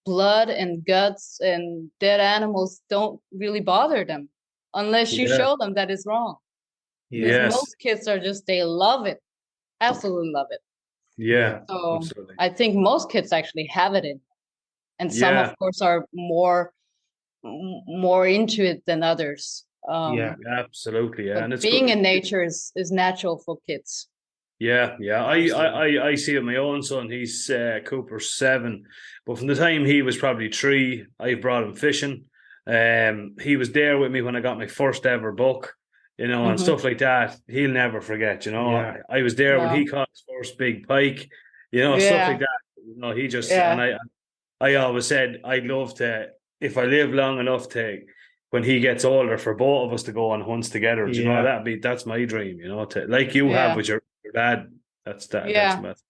blood and guts and dead animals don't really bother them unless you Yeah. show them that it's wrong. Because Yes. most kids are just, they love it, absolutely love it. Yeah. So Absolutely. I think most kids actually have it in, and some Yeah. of course are more into it than others. Absolutely. Yeah. But And it's being good. in nature is natural for kids. Yeah, yeah. I see it. My own son, he's Cooper's 7, but from the time he was probably 3, I brought him fishing. He was there with me when I got my first ever buck, and Mm-hmm. stuff like that. He'll never forget. Yeah. I was there when No. he caught his first big pike. Stuff Yeah. like that. He just Yeah. and I always said I'd love to, if I live long enough to, when he gets older, for both of us to go on hunts together. Yeah. That's my dream. To, like you have Yeah. with your dad. That's Yeah. that's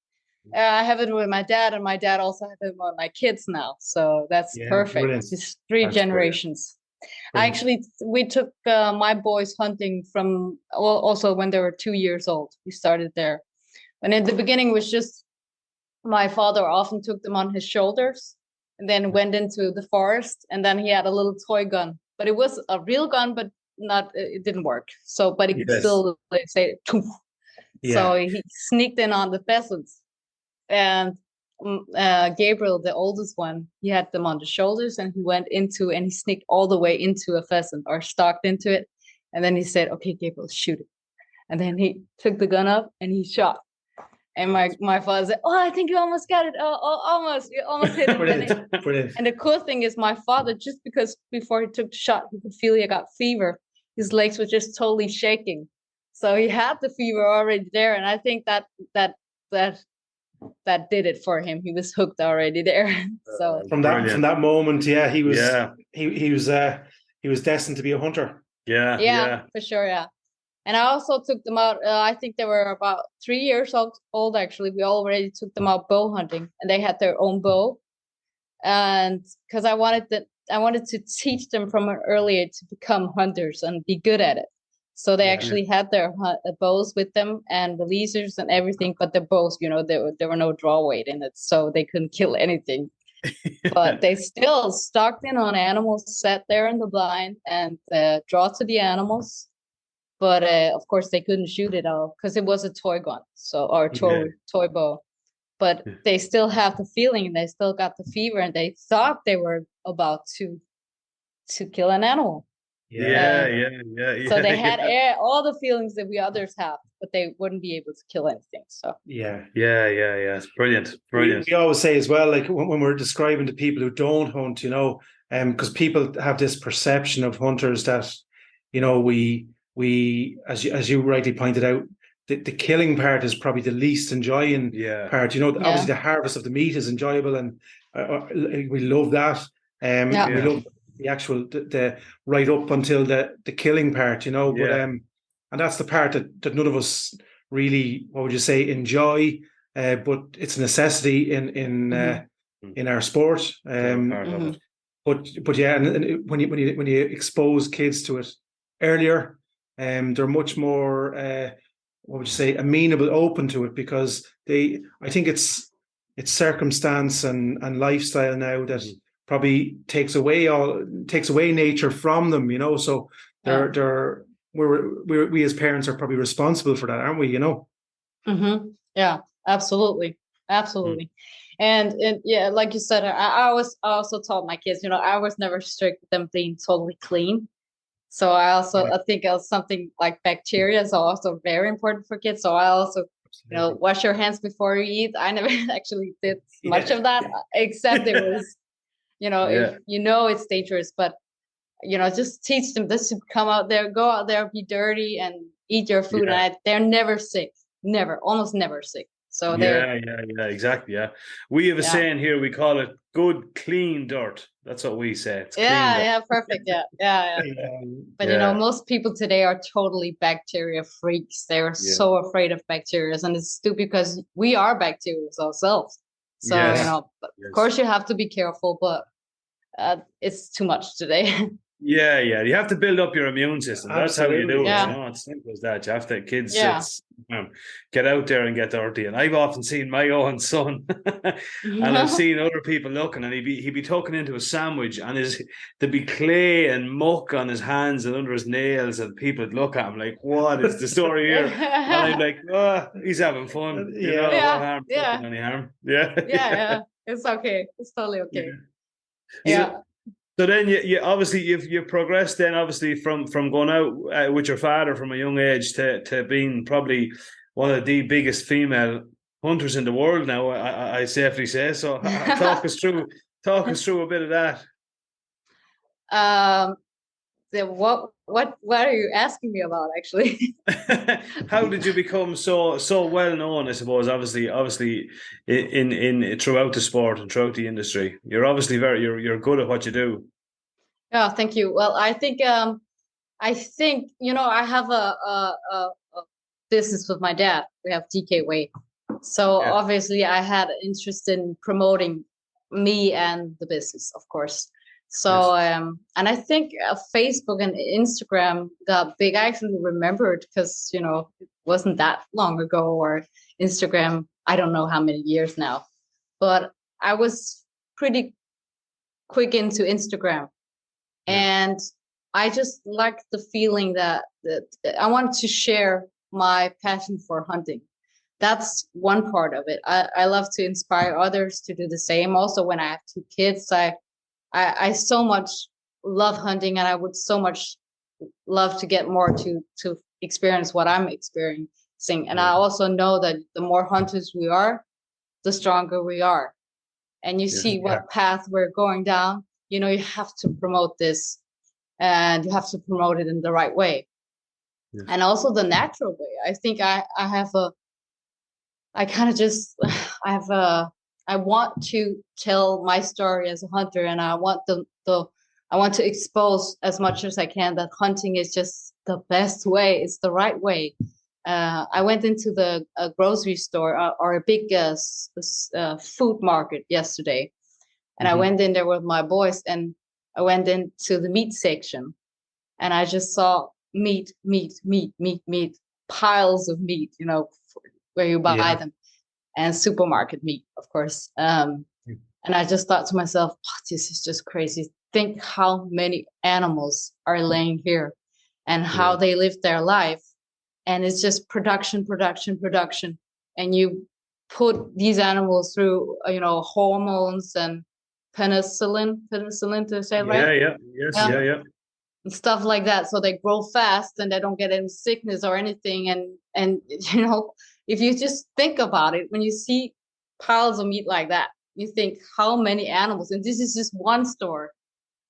I have it with my dad, and my dad also has it with my kids now. So that's Yeah, perfect. brilliant. It's 3 That's generations. Brilliant. We took my boys hunting from also when they were 2 years old. We started there. And in the beginning, it was just my father often took them on his shoulders and then went into the forest. And then he had a little toy gun, but it was a real gun, but it didn't work. So, but it could Yes. still, let's say, "Toof." So he sneaked in on the pheasants. And Gabriel, the oldest one, he had them on the shoulders, and he sneaked all the way into a pheasant, or stalked into it. And then he said, "Okay, Gabriel, shoot it." And then he took the gun up and he shot. And my father said, "Oh, I think you almost got it. Almost, you almost hit it." Brilliant. And the cool thing is, my father, just because before he took the shot, he could feel he got fever. His legs were just totally shaking. So he had the fever already there. And I think that did it for him. He was hooked already there. So From that moment, he was destined to be a hunter. Yeah. For sure. Yeah. And I also took them out. I think they were about 3 years old, actually. We already took them out bow hunting, and they had their own bow. And because I wanted to teach them from an early age to become hunters and be good at it. So they actually had their bows with them and releasers and everything, but the bows, there were no draw weight in it, so they couldn't kill anything. But they still stalked in on animals, sat there in the blind, and draw to the animals. But of course, they couldn't shoot it all because it was a toy gun, or toy bow. But they still have the feeling, and they still got the fever, and they thought they were about to kill an animal. Yeah. So they had all the feelings that we others have, but they wouldn't be able to kill anything. So yeah. It's brilliant. We always say as well, like when we're describing to people who don't hunt, because people have this perception of hunters that, we as you rightly pointed out, the killing part is probably the least enjoying part. You know, obviously the harvest of the meat is enjoyable, and we love that. We love the actual the right up until the killing part. You know, but and that's the part that none of us really, what would you say, enjoy. But it's a necessity in our sport. But yeah, and when you expose kids to it earlier, they're much more what would you say, amenable, open to it, because I think it's circumstance and lifestyle now that probably takes away nature from them, you know. So we as parents are probably responsible for that, aren't we? You know. Yeah, absolutely. And yeah, like you said, I also taught my kids, you know, I was never strict with them being totally clean. So I think something like bacteria is also very important for kids. So I also, you know, wash your hands before you eat. I never actually did much of that, except it was, you know, if you know it's dangerous, but, you know, just teach them this to go out there, be dirty and eat your food. And they're never sick, almost never sick. So exactly. Yeah, we have a saying here. We call it good, clean dirt. That's what we say. It's perfect. Yeah. But you know, most people today are totally bacteria freaks. They're so afraid of bacteria, and it's stupid because we are bacteria ourselves. So you know, of course you have to be careful, but it's too much today. Yeah. You have to build up your immune system. That's how you do it. You know, it's simple as that. You have to, kids, get out there and get dirty. And I've often seen my own son, and I've seen other people looking, and he'd be tucking into a sandwich, and there'd be clay and muck on his hands and under his nails, and people would look at him like, "What is the story here?" And I'm like, "Oh, he's having fun. You know, no harm, any harm." Yeah. It's okay. It's totally okay. Yeah. So then you obviously you've progressed then, obviously, from going out with your father from a young age to being probably one of the biggest female hunters in the world now, I safely say. So talk us through a bit of that. What are you asking me about, actually? How did you become so well known? I suppose obviously in throughout the sport and throughout the industry. You're obviously you're good at what you do. Yeah, thank you. Well, I think you know, I have a business with my dad. We have DK Way, so obviously I had an interest in promoting me and the business, of course. So and I think Facebook and Instagram got big. I actually remembered because, you know, it wasn't that long ago, or Instagram, I don't know how many years now, but I was pretty quick into Instagram, and I just liked the feeling that I wanted to share my passion for hunting. That's one part of it. I love to inspire others to do the same. Also, when I have 2 kids, I so much love hunting, and I would so much love to get more to experience what I'm experiencing. And I also know that the more hunters we are, the stronger we are. And you see what path we're going down. You know, you have to promote this, and you have to promote it in the right way. And also the natural way. I think I want to tell my story as a hunter, and I want I want to expose as much as I can that hunting is just the best way. It's the right way. I went into the grocery store or a big food market yesterday, and I went in there with my boys, and I went into the meat section, and I just saw meat, piles of meat, you know, where you buy them. And supermarket meat, of course. And I just thought to myself, this is just crazy. Think how many animals are laying here and how they live their life. And it's just production. And you put these animals through, you know, hormones and penicillin to say, right? Yeah. And stuff like that. So they grow fast and they don't get any sickness or anything. And you know, if you just think about it, when you see piles of meat like that, you think how many animals, and this is just one store,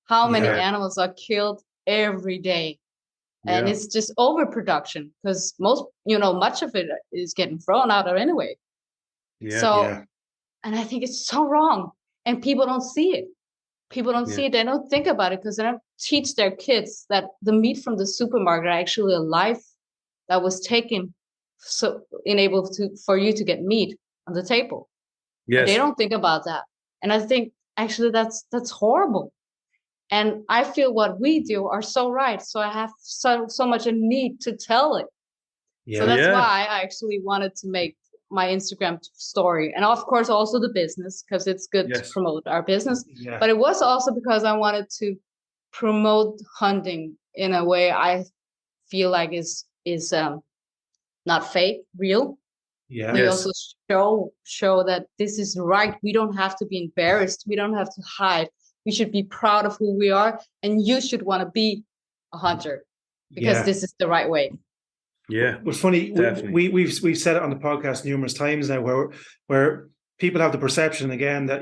how many animals are killed every day and it's just overproduction because much of it is getting thrown out anyway. And I think it's so wrong, and people don't see it. People don't see it. They don't think about it because they don't teach their kids that the meat from the supermarket are actually a life that was taken for you to get meat on the table. Yes. And they don't think about that. And I think actually that's horrible. And I feel what we do are so right. So I have so much a need to tell it. So that's why I actually wanted to make my Instagram story. And of course, also the business, because it's good to promote our business. Yeah. But it was also because I wanted to promote hunting in a way I feel like is not fake, real. Yeah. We also show that this is right. We don't have to be embarrassed. We don't have to hide. We should be proud of who we are. And you should want to be a hunter because this is the right way. Yeah, what's funny, we've said it on the podcast numerous times now, where people have the perception again that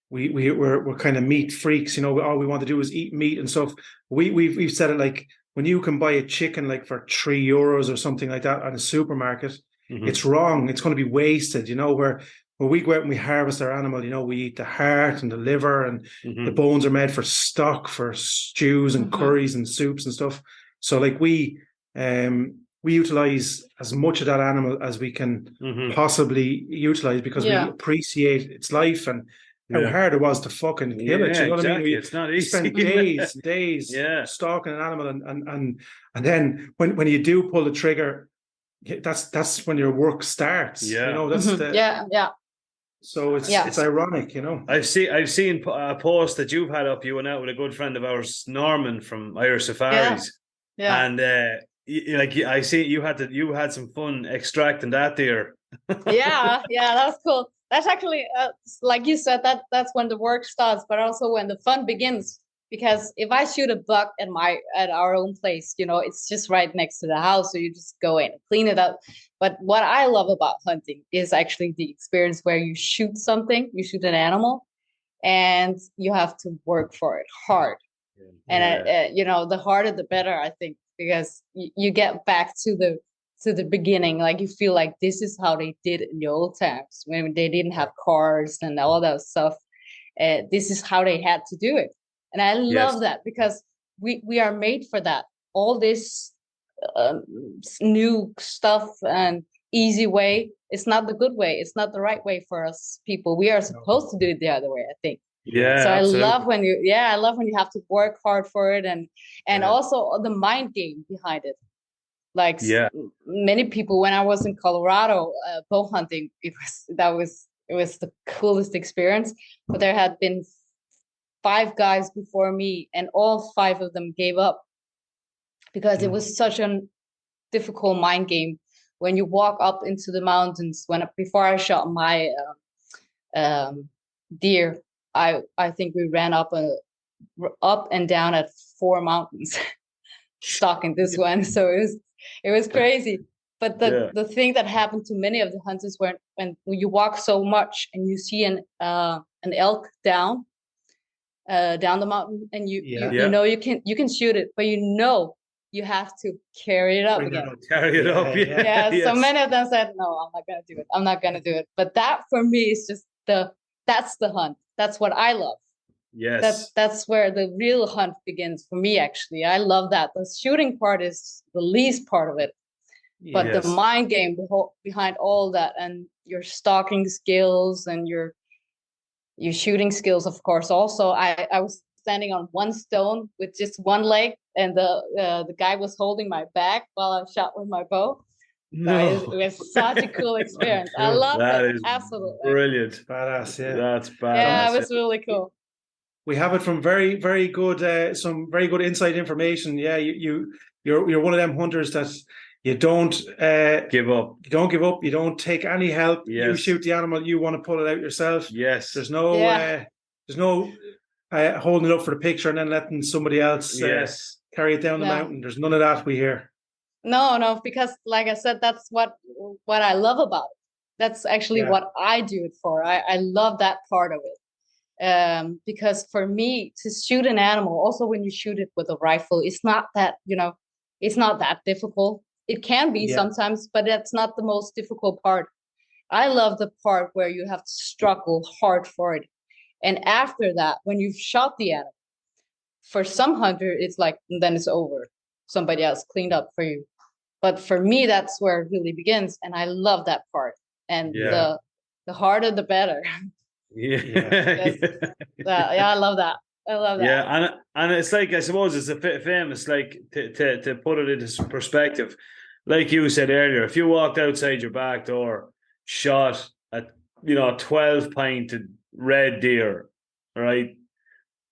we're kind of meat freaks. All we want to do is eat meat and stuff. We've said it like when you can buy a chicken like for €3 or something like that at a supermarket, it's wrong. It's going to be wasted. Where we go out and we harvest our animal, we eat the heart and the liver and the bones are made for stock, for stews and curries and soups and stuff. So like we utilize as much of that animal as we can possibly utilize because we appreciate its life and how hard it was to fucking kill it. You know what I mean? It's not easy. Spend days and days stalking an animal and then when you do pull the trigger, that's when your work starts. Yeah. That's So it's ironic, I've seen a post that you've had up. You went out with a good friend of ours, Norman from Irish Safaris. Yeah. And I see you had some fun extracting that deer. yeah, that's cool. That's actually like you said, that's when the work starts, but also when the fun begins. Because if I shoot a buck at our own place, it's just right next to the house, so you just go in and clean it up. But what I love about hunting is actually the experience where you shoot an animal, and you have to work for it hard. And the harder the better, I think, because you get back to the beginning. Like you feel like this is how they did it in the old times when they didn't have cars and all that stuff. This is how they had to do it. And I love that because we are made for that. All this new stuff and easy way, it's not the good way. It's not the right way for us people. We are supposed to do it the other way, I think. Yeah. So absolutely. I love when you have to work hard for it and also the mind game behind it. Like many people, when I was in Colorado bow hunting, it was the coolest experience. But there had been 5 guys before me, and all 5 of them gave up because it was such a difficult mind game. When you walk up into the mountains, before I shot my deer, I think we ran up and down at 4 mountains, stalking this one. So it was crazy. But the thing that happened to many of the hunters when you walk so much and you see an elk down the mountain, and you know you can shoot it, but you have to carry it up again. Carry it up. Yeah. Yes. So many of them said, "No, I'm not gonna do it." But that for me is just that's the hunt. That's what I love. Yes. That's where the real hunt begins for me. Actually, I love that. The shooting part is the least part of it, but the mind game behind all that, and your stalking skills and your shooting skills, of course. Also, I was standing on one stone with just one leg, and the guy was holding my back while I shot with my bow. No. So it was such a cool experience. I love it. Absolutely brilliant, badass. Yeah, that's badass. Yeah, it was really cool. We have it from very, very good, some very good inside information. Yeah, you're one of them hunters that you don't give up. You don't give up. You don't take any help. Yes. You shoot the animal. You want to pull it out yourself. Yes. There's no holding it up for the picture and then letting somebody else carry it down the mountain. There's none of that we hear. No, because like I said, that's what I love about it. That's actually what I do it for. I love that part of it. Because for me to shoot an animal, also when you shoot it with a rifle, it's not that, it's not that difficult. It can be sometimes, but that's not the most difficult part. I love the part where you have to struggle hard for it. And after that, when you've shot the animal, for some hunter, it's like, then it's over. Somebody else cleaned up for you. But for me, that's where it really begins. And I love that part. And the harder, the better. Yeah. I love that. I love that. Yeah, and it's like, I suppose it's a bit famous, like to put it into perspective. Like you said earlier, if you walked outside your back door, shot a 12-pointed red deer, right?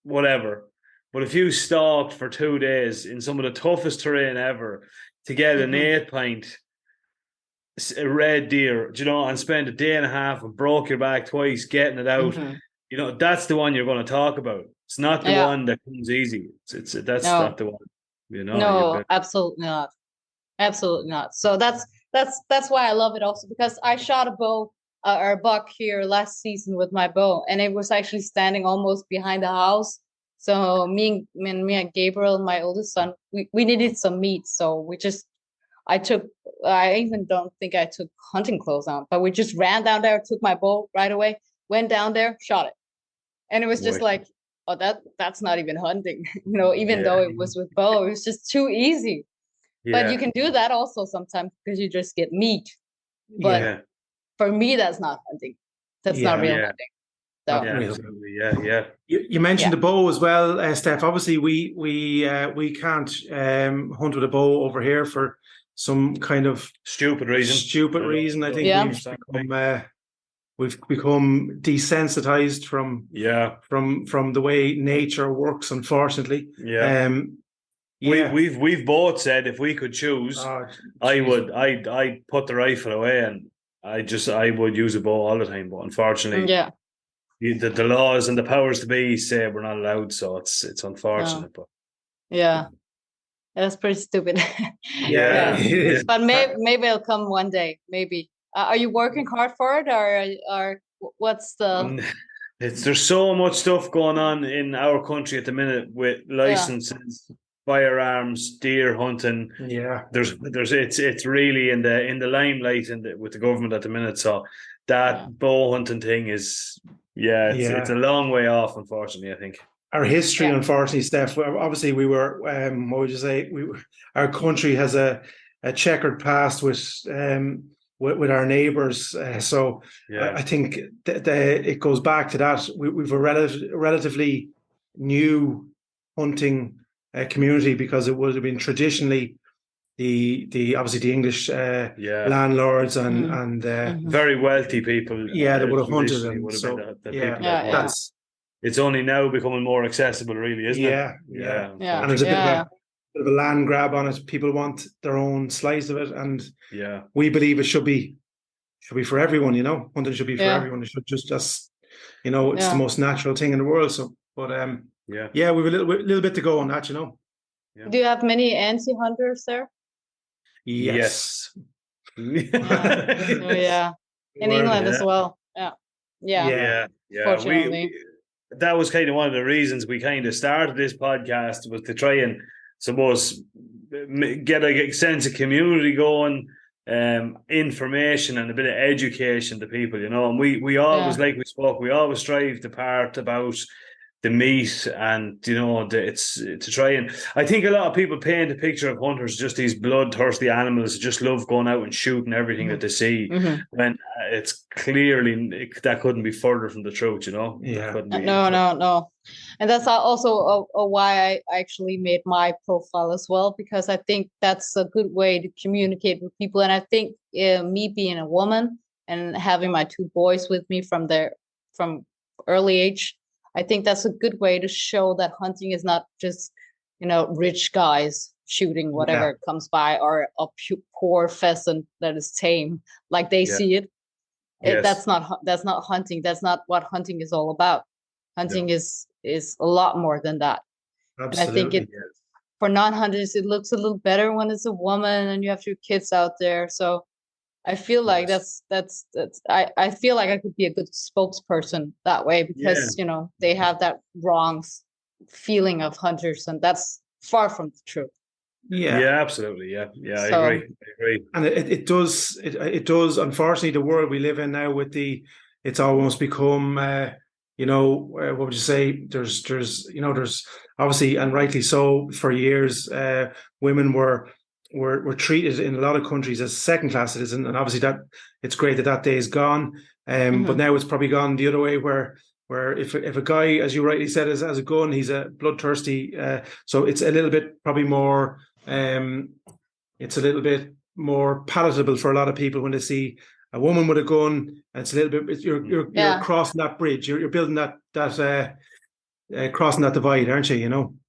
Whatever. But if you stalked for 2 days in some of the toughest terrain ever to get an 8-point red deer, and spend a day and a half and broke your back twice getting it out, that's the one you're going to talk about. It's not the one that comes easy. That's not the one. No, absolutely not. Absolutely not. So that's why I love it also, because I shot a bow or a buck here last season with my bow, and it was actually standing almost behind the house. So me and Gabriel, my oldest son, we needed some meat. So I even don't think I took hunting clothes on, but we just ran down there, took my bow right away, went down there, shot it. And it was just like, oh, that's not even hunting, even though it was with bow, it was just too easy. Yeah. But you can do that also sometimes because you just get meat. But for me, that's not hunting. That's not real hunting. So. Absolutely. Yeah. You mentioned the bow as well, Steph. Obviously, we can't hunt with a bow over here for some kind of stupid reason. I think we've become desensitized from the way nature works, unfortunately. We've both said if we could choose, I'd put the rifle away and I would use a bow all the time, but unfortunately the laws and the powers to be say we're not allowed, so it's unfortunate. But that's pretty stupid. But maybe it'll come one day. Maybe are you working hard for it, or what's the there's so much stuff going on in our country at the minute with licenses, firearms, deer hunting. There's it's really in the limelight with the government at the minute, so that bow hunting thing is it's a long way off, unfortunately. I think our history, unfortunately, Steph, obviously we were what would you say, our country has a checkered past with our neighbours, so I think it goes back to that. We've a relatively new hunting community, because it would have been traditionally the obviously the English landlords and very wealthy people. They would have hunted them. So it's only now becoming more accessible, really, isn't it? And there's a bit of a land grab on it. People want their own slice of it, and we believe it should be for everyone. Hunting should be for everyone. It should just it's the most natural thing in the world. So, but we've a little bit to go on that. Do you have many anti-hunters there? Yes. In England as well. Yeah. Fortunately. That was kind of one of the reasons we kind of started this podcast, was to try and, suppose, get a sense of community going, information and a bit of education to people, and we always, like we spoke, we always strive to part about the meat, and it's to try, and I think a lot of people paint a picture of hunters just these bloodthirsty animals who just love going out and shooting everything that they see, when it's clearly that couldn't be further from the truth. No, and that's also why I actually made my profile as well, because I think that's a good way to communicate with people. And I think me being a woman and having my 2 boys with me from early age, I think that's a good way to show that hunting is not just, rich guys shooting whatever comes by, or a poor pheasant that is tame, like they see it. That's not hunting. That's not what hunting is all about. Hunting is a lot more than that. Absolutely. And I think for non-hunters, it looks a little better when it's a woman and you have your kids out there. So I feel like I feel like I could be a good spokesperson that way, because they have that wrong feeling of hunters, and that's far from the truth. Yeah, absolutely. Yeah, I So- agree. And it does. Unfortunately, the world we live in now, it's almost become, what would you say? There's obviously, and rightly so, for years, women were treated in a lot of countries as second class citizens, and obviously that it's great that day is gone. But now it's probably gone the other way, where if a guy, as you rightly said, has a gun, he's a bloodthirsty. So it's a little bit probably more. It's a little bit more palatable for a lot of people when they see a woman with a gun. And it's a little bit. You're crossing that bridge. You're building that crossing that divide, aren't you?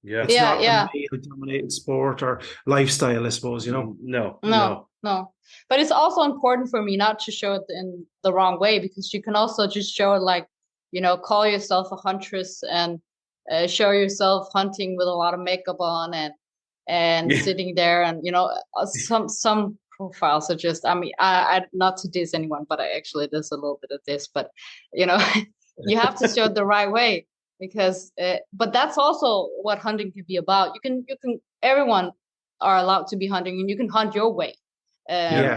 Yeah. It's not a male-dominated sport or lifestyle, I suppose. No. But it's also important for me not to show it in the wrong way, because you can also just show it like, call yourself a huntress and show yourself hunting with a lot of makeup on and sitting there, and some profiles are just, I not to diss anyone, but I actually does a little bit of this, but you have to show it the right way, because but that's also what hunting can be about. You can everyone are allowed to be hunting, and you can hunt your way.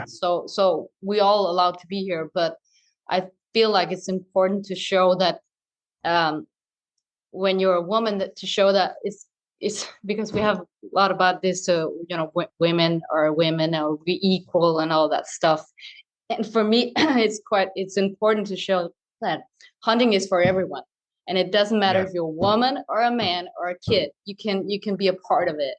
So we all allowed to be here, but I feel like it's important to show that when you're a woman, to show that it's because we have a lot about this, women or we equal and all that stuff. And for me, it's important to show that hunting is for everyone, and it doesn't matter if you're a woman or a man or a kid. You can be a part of it,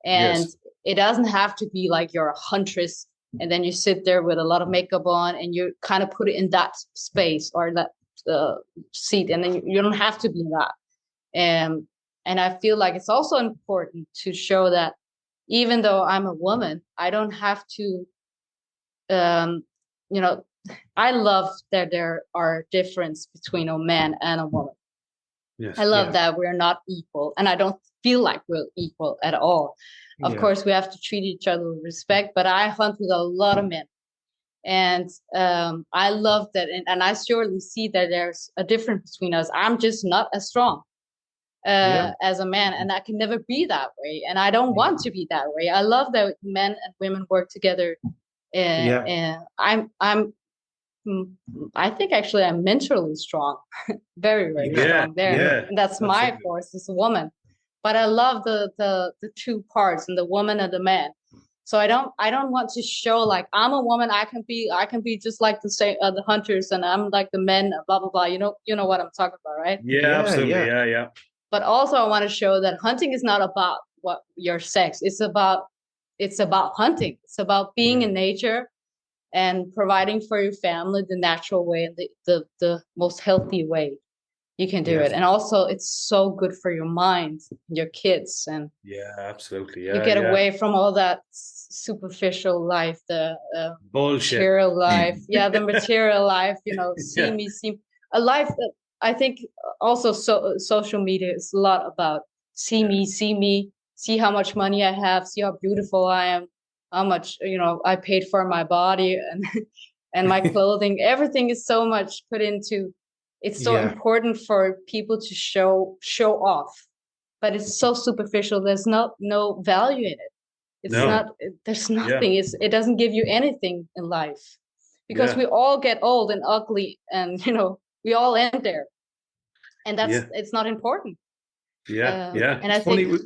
and it doesn't have to be like you're a huntress and then you sit there with a lot of makeup on and you kind of put it in that space or that seat, and then you don't have to be that. And I feel like it's also important to show that even though I'm a woman, I don't have to, I love that there are difference between a man and a woman. Yes, I love that we're not equal, and I don't feel like we're equal at all. Of course, we have to treat each other with respect, but I hunt with a lot of men. And I love that. And I surely see that there's a difference between us. I'm just not as strong as a man, and I can never be that way. And I don't want to be that way. I love that men and women work together. And I think actually I'm mentally strong, very, very strong there. Yeah, and that's my force as a woman. But I love the two parts, and the woman and the man. So I don't want to show like I'm a woman. I can be just like the hunters, and I'm like the men. Blah blah blah. You know what I'm talking about, right? Yeah, absolutely. Yeah. But also I want to show that hunting is not about what your sex. It's about hunting. It's about being in nature and providing for your family the natural way and the most healthy way you can do it. And also it's so good for your mind, your kids, and absolutely. You get away from all that superficial life, the bullshit material life. The material life, see a life that I think also social media is a lot about see me, see how much money I have, see how beautiful I am, how much I paid for my body and my clothing. Everything is so much put into. It's so important for people to show off, but it's so superficial. There's no value in it. There's nothing. It doesn't give you anything in life, because we all get old and ugly, and we all end there, and it's not important. And I think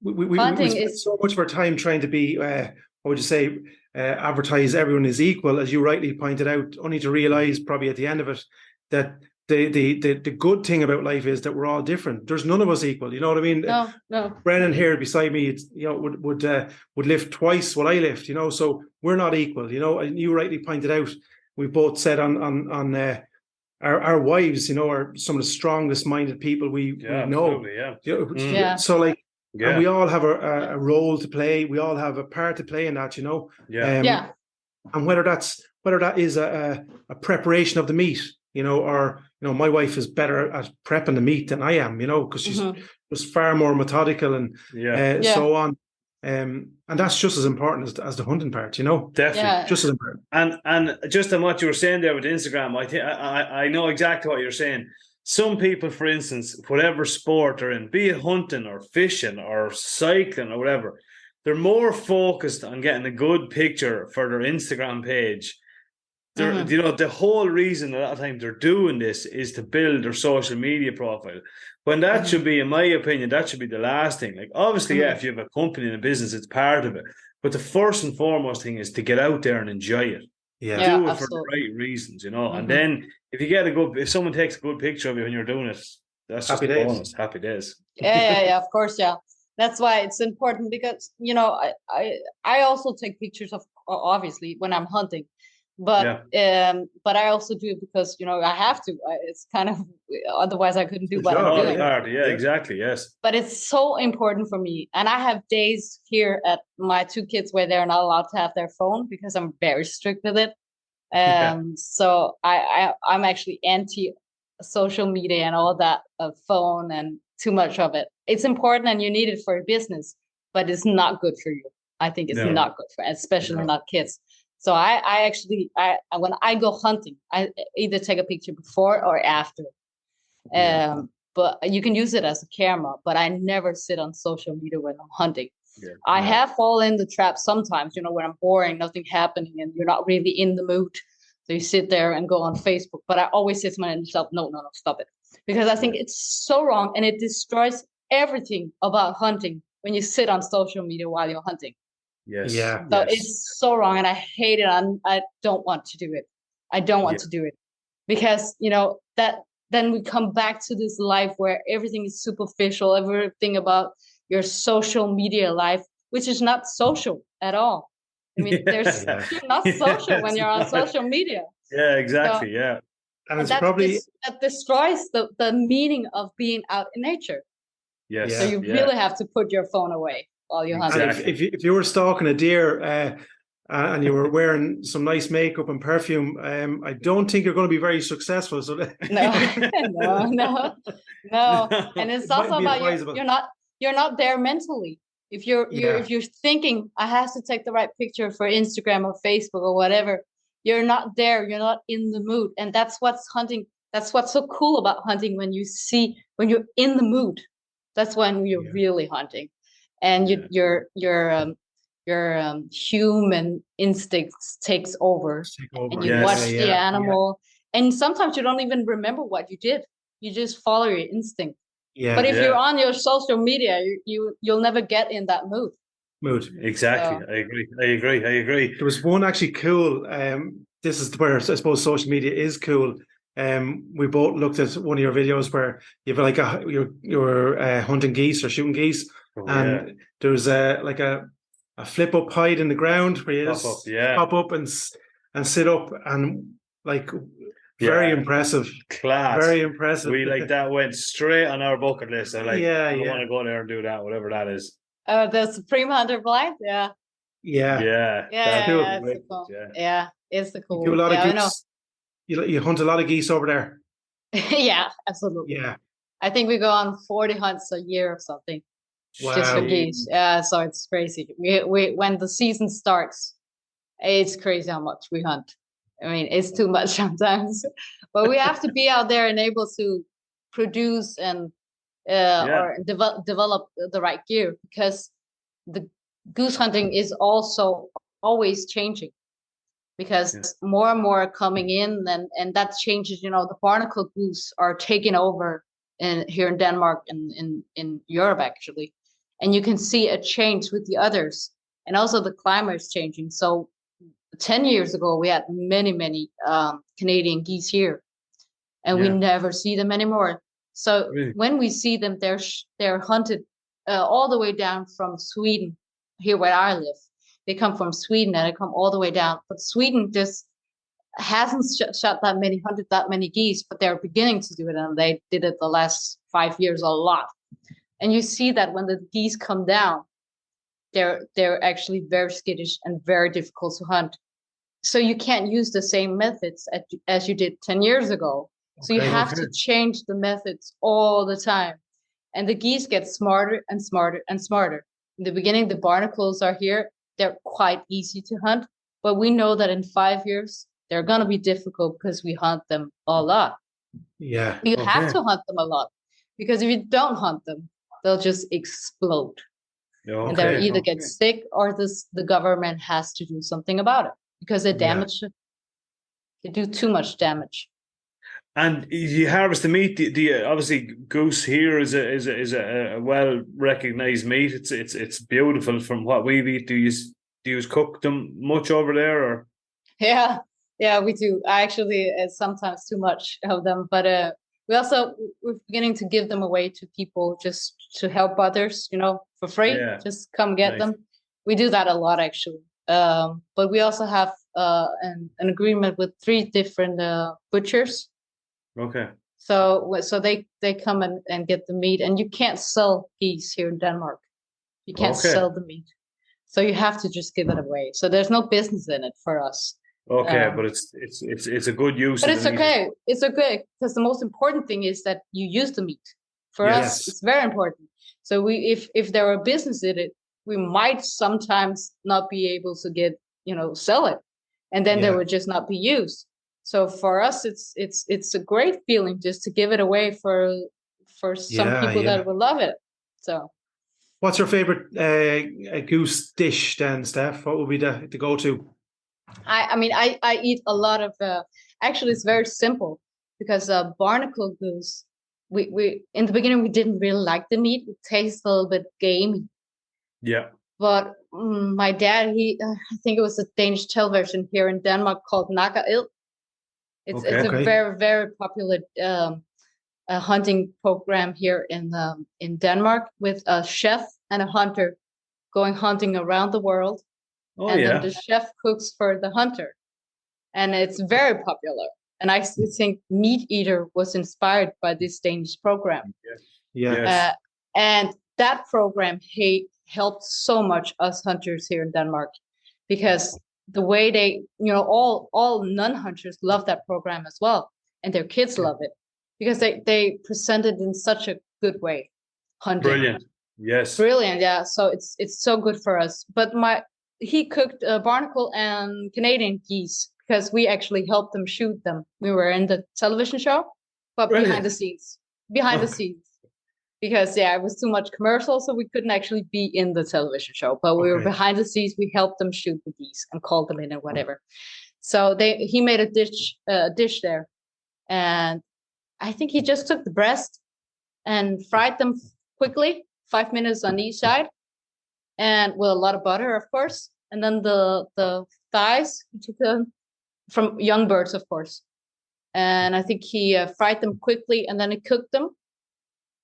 we spend so much of our time trying to be what would you say, advertise everyone is equal, as you rightly pointed out, only to realize probably at the end of it that the good thing about life is that we're all different. There's none of us equal. You know what I mean? No. Brennan here beside me, would lift twice what I lift. So we're not equal. And you rightly pointed out, we both said on our wives, are some of the strongest minded people we know. So like, and we all have a role to play. We all have a part to play in that. And whether that is a preparation of the meat, or my wife is better at prepping the meat than I am, because she's just far more methodical and so on. And that's just as important as the hunting part, Definitely, just as important. And just on what you were saying there with Instagram, I think I know exactly what you're saying. Some people, for instance, whatever sport they're in, be it hunting or fishing or cycling or whatever, they're more focused on getting a good picture for their Instagram page. You know, the whole reason a lot of times they're doing this is to build their social media profile. When that should be, in my opinion, that should be the last thing. Like, obviously, yeah, if you have a company and a business, it's part of it. But the first and foremost thing is to get out there and enjoy it. Yeah, Do it absolutely. for the right reasons, you know. And then if someone takes a good picture of you when you're doing it, that's just a bonus. Happy days. Yeah, of course, yeah. That's why it's important, because, you know, I also take pictures of, obviously, when I'm hunting. But I also do it because, you know, I have to. It's kind of, otherwise I couldn't do what I'm doing. Yeah, exactly. Yes. But it's so important for me. And I have days here at my 2 kids where they're not allowed to have their phone because I'm very strict with it. So I'm actually anti social media and all that, phone and too much of it. It's important and you need it for your business, but it's not good for you. I think it's not good for, especially not kids. So I actually, when I go hunting, I either take a picture before or after. But you can use it as a camera, but I never sit on social media when I'm hunting. I have fallen in the trap sometimes, you know, when I'm boring, nothing happening, and you're not really in the mood. So you sit there and go on Facebook. But I always say to myself, no, stop it. Because I think it's so wrong, and it destroys everything about hunting when you sit on social media while you're hunting. Yes. Yeah. So it's so wrong, and I hate it. I don't want to do it. I don't want to do it, because, you know, that then we come back to this life where everything is superficial, everything about your social media life, which is not social at all. I mean, you're not social when you're on social media. Yeah, exactly. So, and that destroys the meaning of being out in nature. Yes. So you really have to put your phone away while you're hunting. Exactly. If you were stalking a deer and you were wearing some nice makeup and perfume, I don't think you're going to be very successful. So no. And it's also about you're not there mentally. If you're thinking, I have to take the right picture for Instagram or Facebook or whatever, you're not there. You're not in the mood, and that's what's hunting. That's what's so cool about hunting. When you're in the mood, that's when you're really hunting, and your human instincts takes over, and you watch the animal, and sometimes you don't even remember what you did. You just follow your instinct. But if you're on your social media, you'll never get in that mood. Exactly. So. I agree. There was one actually cool. This is where I suppose social media is cool. We both looked at one of your videos where you've like you're hunting geese or shooting geese, and there's a flip up hide in the ground where you just pop up and sit up, and like very impressive. Class. Very impressive. We like that went straight on our bucket list. I want to go there and do that, whatever that is. The Supreme Hunter blind, Yeah, it's cool. Yeah, it's the cool. You do a lot of geese. You hunt a lot of geese over there. Yeah, absolutely. Yeah, I think we go on 40 hunts a year or something. Wow. Just for geese. Yeah, so it's crazy. We when the season starts, it's crazy how much we hunt. I mean, it's too much sometimes, but we have to be out there and able to produce and or develop the right gear, because the goose hunting is also always changing, because more and more are coming in, and that changes. You know, the barnacle goose are taking over here in Denmark and in Europe actually, and you can see a change with the others, and also the climate is changing. So 10 years ago, we had many Canadian geese here, and we never see them anymore. So when we see them, they're hunted all the way down from Sweden, here where I live. They come from Sweden and they come all the way down. But Sweden just hasn't hunted that many geese, but they're beginning to do it, and they did it the last 5 years a lot. And you see that when the geese come down, they're actually very skittish and very difficult to hunt. So you can't use the same methods as you did 10 years ago. So you have to change the methods all the time. And the geese get smarter and smarter and smarter. In the beginning, the barnacles are here. They're quite easy to hunt. But we know that in 5 years, they're going to be difficult because we hunt them a lot. Yeah. You have to hunt them a lot, because if you don't hunt them, they'll just explode. And they Okay. either get sick or the government has to do something about it because they do too much damage. And you harvest the meat. Obviously goose here is a well recognized meat. It's beautiful from what we've eat. Do you cook them much over there or? Yeah, we do. I actually sometimes too much of them, but we're beginning to give them away to people just to help others, for free. Yeah. Just come get them. We do that a lot actually. But we also have an agreement with 3 different butchers. Okay. So they come and get the meat, and you can't sell geese here in Denmark. You can't sell the meat, so you have to just give it away. So there's no business in it for us. Okay, but it's a good use. But it's okay. It's okay because the most important thing is that you use the meat. For us, it's very important. So if there were business in it, we might sometimes not be able to get sell it, and then there would just not be used. So for us, it's a great feeling just to give it away for some people that will love it. So, what's your favorite goose dish then, Steph? What would be the go-to? I eat a lot of. Actually, it's very simple because barnacle goose. We in the beginning we didn't really like the meat. It tastes a little bit gamey. Yeah. But my dad, I think it was a Danish television here in Denmark called Nakker Ed. It's a very, very popular hunting program here in Denmark with a chef and a hunter going hunting around the world. Then the chef cooks for the hunter. And it's very popular. And I think Meat Eater was inspired by this Danish program. Yes. And that program helped so much us hunters here in Denmark because the way they, all non-hunters love that program as well. And their kids love it because they present it in such a good way. Hunting. Brilliant. Yes. Brilliant. Yeah. So it's so good for us. But he cooked barnacle and Canadian geese because we actually helped them shoot them. We were in the television show, but behind the scenes. Because it was too much commercial, so we couldn't actually be in the television show. But we were behind the scenes. We helped them shoot the geese and called them in and whatever. So he made a dish there, and I think he just took the breast and fried them quickly, 5 minutes on each side, and with a lot of butter, of course. And then the thighs, he took them from young birds, of course. And I think he fried them quickly, and then he cooked them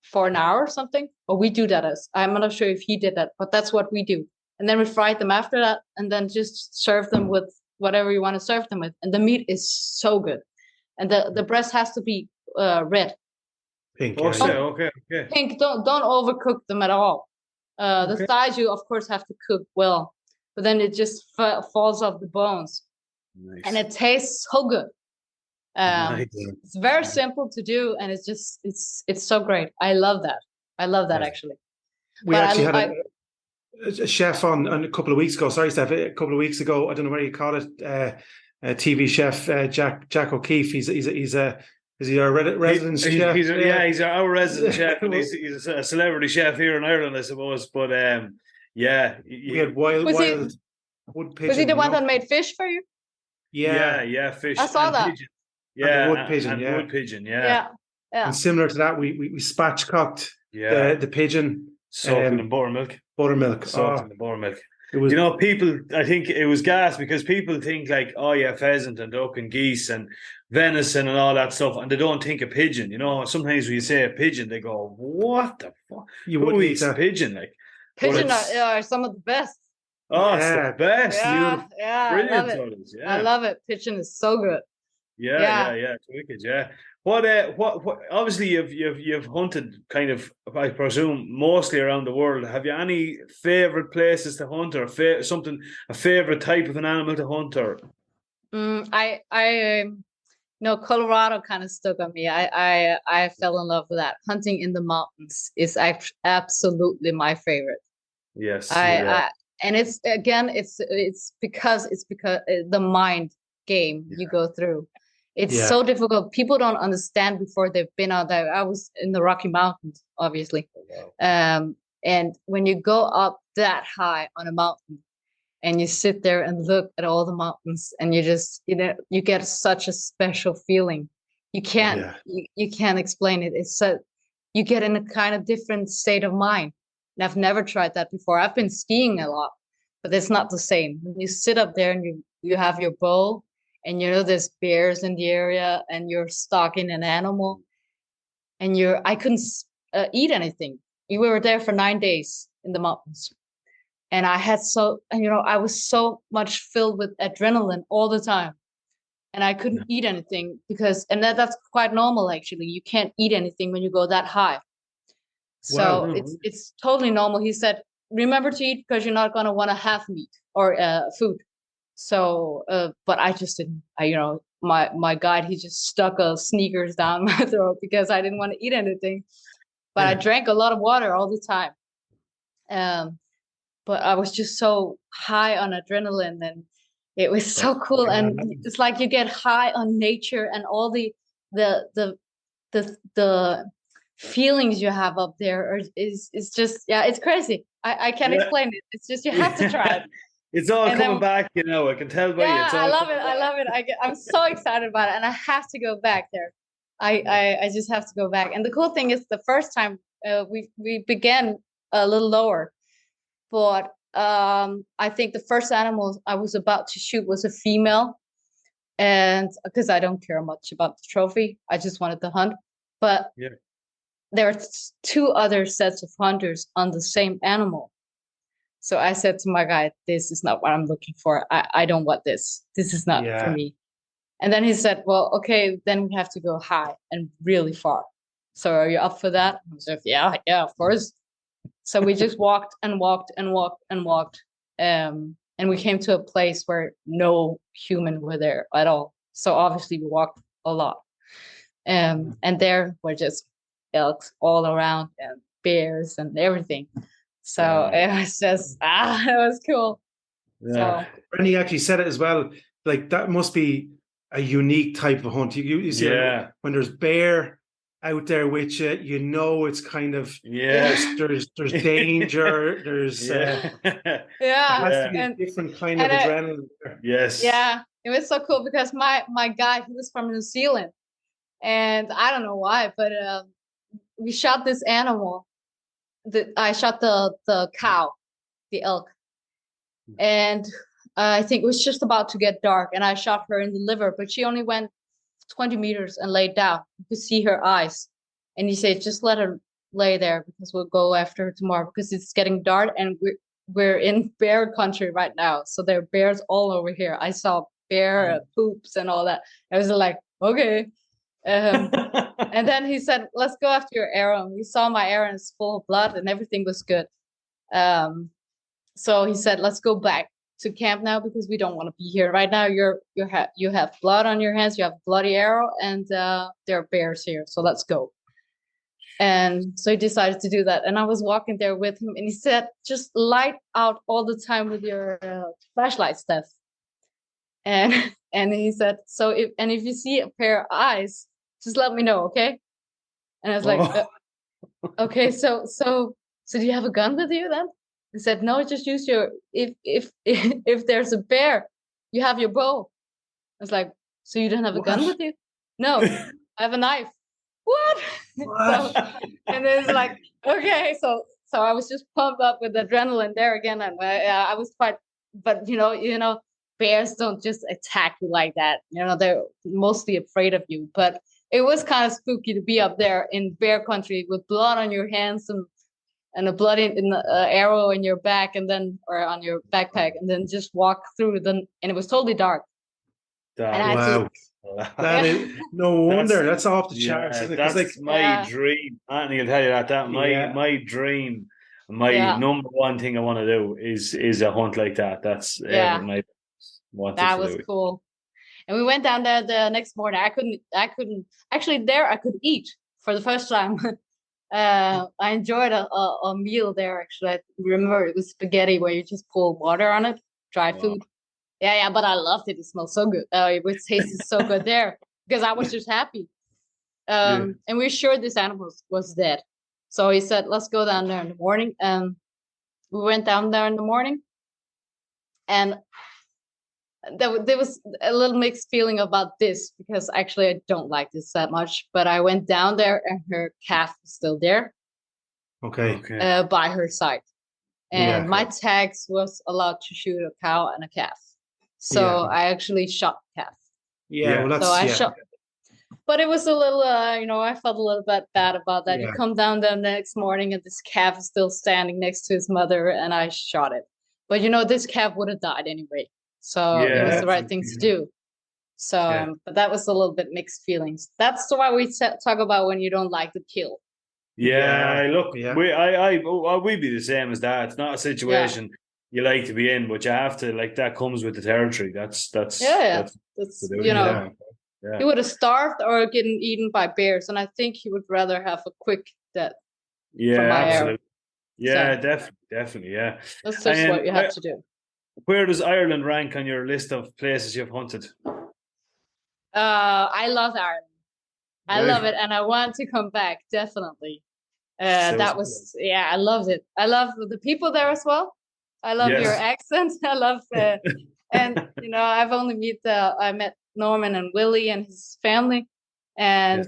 for an hour or something. Or we do that I'm not sure if he did that, but that's what we do. And then we fried them after that, and then just serve them with whatever you want to serve them with. And the meat is so good. And the breast has to be red. Pink. Okay. Pink. Don't overcook them at all. The thighs you of course have to cook well, but then it just falls off the bones. Nice. And it tastes so good. It's very simple to do, and it's so great. I love that actually. We actually had a chef on a couple of weeks ago. Sorry, Steph. A couple of weeks ago, I don't know what you call it. A TV chef, Jack O'Keefe. Is he our resident chef? He's our resident chef. And he's a celebrity chef here in Ireland, I suppose. But we had wild wood pigeon. Was he the one that made fish for you? Yeah, fish. I saw that. Pigeon. Yeah, wood pigeon. Wood pigeon. Yeah. Yeah. And similar to that, we spatchcocked the pigeon, soaked in buttermilk. Soaked in the buttermilk. It was, people. I think it was gas because people think like, pheasant and duck and geese and venison and all that stuff, and they don't think of pigeon. Sometimes when you say a pigeon, they go, "What the fuck? Who eats a pigeon?" Like pigeon are some of the best. Oh, it's the best. Yeah, brilliant. I love it. Pigeon is so good. Yeah. It's wicked. Yeah. What? Obviously, you've hunted kind of, I presume, mostly around the world. Have you any favorite places to hunt, or a favorite type of an animal to hunt? Or Colorado kind of stuck on me. I fell in love with that. Hunting in the mountains is absolutely my favorite. Yes. And it's because the mind game you go through. It's so difficult. People don't understand before they've been out there. I was in the Rocky Mountains, obviously. And And when you go up that high on a mountain and you sit there and look at all the mountains and you just, you get such a special feeling. You can't, you can't explain it. It's so, you get in a kind of different state of mind. And I've never tried that before. I've been skiing a lot, but it's not the same. When you sit up there and you have your bow and there's bears in the area and you're stalking an animal and I couldn't eat anything. We were there for 9 days in the mountains. And I was so much filled with adrenaline all the time. And I couldn't eat anything that's quite normal, actually. You can't eat anything when you go that high. So it's totally normal. He said, remember to eat because you're not going to want to have meat or food. So, but I just didn't, my guide, he just stuck a Snickers down my throat because I didn't want to eat anything. But I drank a lot of water all the time. But I was just so high on adrenaline and it was so cool. And it's like you get high on nature and all the feelings you have up there is just, it's crazy. I can't explain it. It's just, you have to try it. It's all coming back, I can tell by you. I love it. I'm so excited about it. And I have to go back there. I just have to go back. And the cool thing is the first time we began a little lower, but I think the first animal I was about to shoot was a female, and because I don't care much about the trophy, I just wanted to hunt. But there are 2 other sets of hunters on the same animal. So I said to my guy, this is not what I'm looking for. I don't want this. This is not for me. And then he said, well, okay, then we have to go high and really far. So are you up for that? I said, yeah, of course. So we just walked and walked and walked and walked. And we came to a place where no human were there at all. So obviously we walked a lot. And there were just elks all around and bears and everything. So it was just, it was cool. Yeah. So. And he actually said it as well. Like that must be a unique type of hunt. You see when there's bear out there with you, it's kind of there's danger. There's has to be a different kind of adrenaline. Yes. Yeah, it was so cool because my guy, he was from New Zealand, and I don't know why, but we shot this animal. I shot the cow, the elk, and I think it was just about to get dark, and I shot her in the liver, but she only went 20 meters and laid down. You could see her eyes, and he said, just let her lay there because we'll go after her tomorrow because it's getting dark and we're in bear country right now, so there are bears all over here. I saw bear poops and all that. I was like, okay. And then he said, let's go after your arrow. And we saw my arrow is full of blood and everything was good. So he said, let's go back to camp now because we don't want to be here right now. You have blood on your hands, you have a bloody arrow, and there are bears here, so let's go. And so he decided to do that, and I was walking there with him, and he said, just light out all the time with your flashlight, Steph. And he said, so if you see a pair of eyes, just let me know, okay? And I was like, okay, so do you have a gun with you then? He said, no, just use your, if there's a bear, you have your bow. I was like, so you don't have a gun with you? No, I have a knife. What? And then it's like, okay, so I was just pumped up with adrenaline there again, and I was quite, but bears don't just attack you like that. They're mostly afraid of you, but it was kind of spooky to be up there in bear country with blood on your hands and a blood in the arrow in your back or on your backpack, and then just walk through and it was totally dark. Wow. That is no wonder. That's off the charts. That's like my dream. Anthony will tell you that my dream, my number one thing I want to do is a hunt like that. That's my that was cool. And we went down there the next morning. I couldn't actually there. I could eat for the first time. I enjoyed a meal there. Actually, I remember it was spaghetti where you just pour water on it, dry food. Yeah, but I loved it. It smelled so good. It tasted so good there because I was just happy. And we're sure this animal was dead. So he said, let's go down there in the morning. And we went down there in the morning. And there was a little mixed feeling about this, because actually I don't like this that much. But I went down there and her calf was still there. Okay. By her side. And my tags was allowed to shoot a cow and a calf. So I actually shot the calf. Well, that's, so I shot. But it was a little, I felt a little bit bad about that. You come down the next morning and this calf is still standing next to his mother, and I shot it. But, this calf would have died anyway. So it was the right thing to do. So, but that was a little bit mixed feelings. That's why we talk about when you don't like the kill. Look, we'd be the same as that. It's not a situation you like to be in, but you have to, like, that comes with the territory. That's he would have starved or getting eaten by bears, and I think he would rather have a quick death. Absolutely. Definitely. That's just what you have to do. Where does Ireland rank on your list of places you've hunted? I love Ireland. I love it, and I want to come back, definitely. I loved it. I love the people there as well. I love your accent. I love, and I've only I met Norman and Willie and his family, and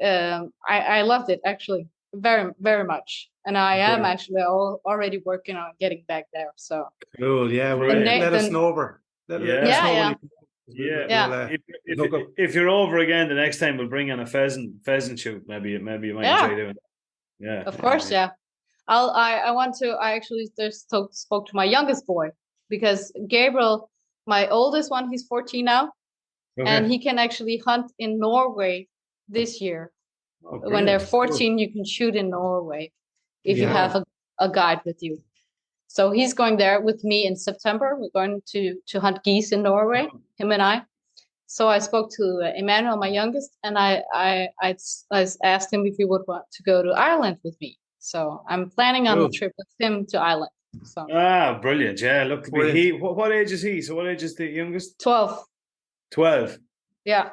I loved it actually very, very much. And I am actually already working on getting back there. So cool, let us know over. If you're over again the next time, we'll bring in a pheasant shoot. Maybe you might enjoy doing it. Of course. I actually just spoke to my youngest boy, because Gabriel, my oldest one, he's 14 now, and he can actually hunt in Norway this year. When they're 14, you can shoot in Norway if you have a guide with you. So he's going there with me in September. We're going to hunt geese in Norway, him and I. So I spoke to Emmanuel, my youngest, and I asked him if he would want to go to Ireland with me. So I'm planning on a trip with him to Ireland. So. Brilliant. Yeah, look, what age is he? So what age is the youngest? 12. 12? Yeah.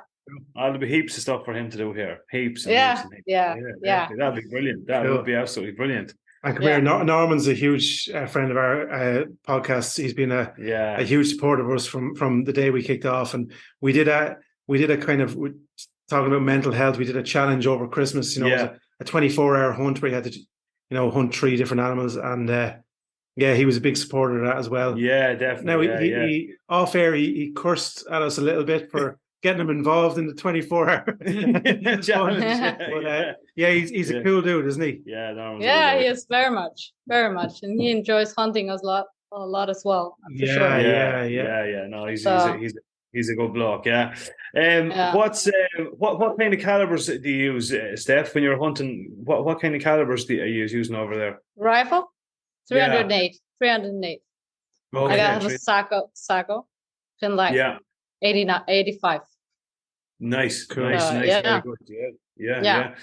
There'll be heaps of stuff for him to do here. Heaps. Yeah. That'd be brilliant. That would be absolutely brilliant. And come here, Norman's a huge friend of our podcast. He's been a huge supporter of us from the day we kicked off, and we did a kind of, talking about mental health. We did a challenge over Christmas. It was a 24-hour hunt where you had to, hunt 3 different animals, and he was a big supporter of that as well. Yeah, definitely. Now he off air he cursed at us a little bit for getting him involved in the 24-hour challenge. He's a cool dude, isn't he? Yeah, he is very much, and he enjoys hunting a lot as well. For sure. No, he's a good bloke. What kind of calibers do you use, Steph, when you're hunting? What kind of calibers are you using over there? Rifle, 308. Okay, I have a Sako, been like 85. Nice, cool. Nice. Very good. Yeah.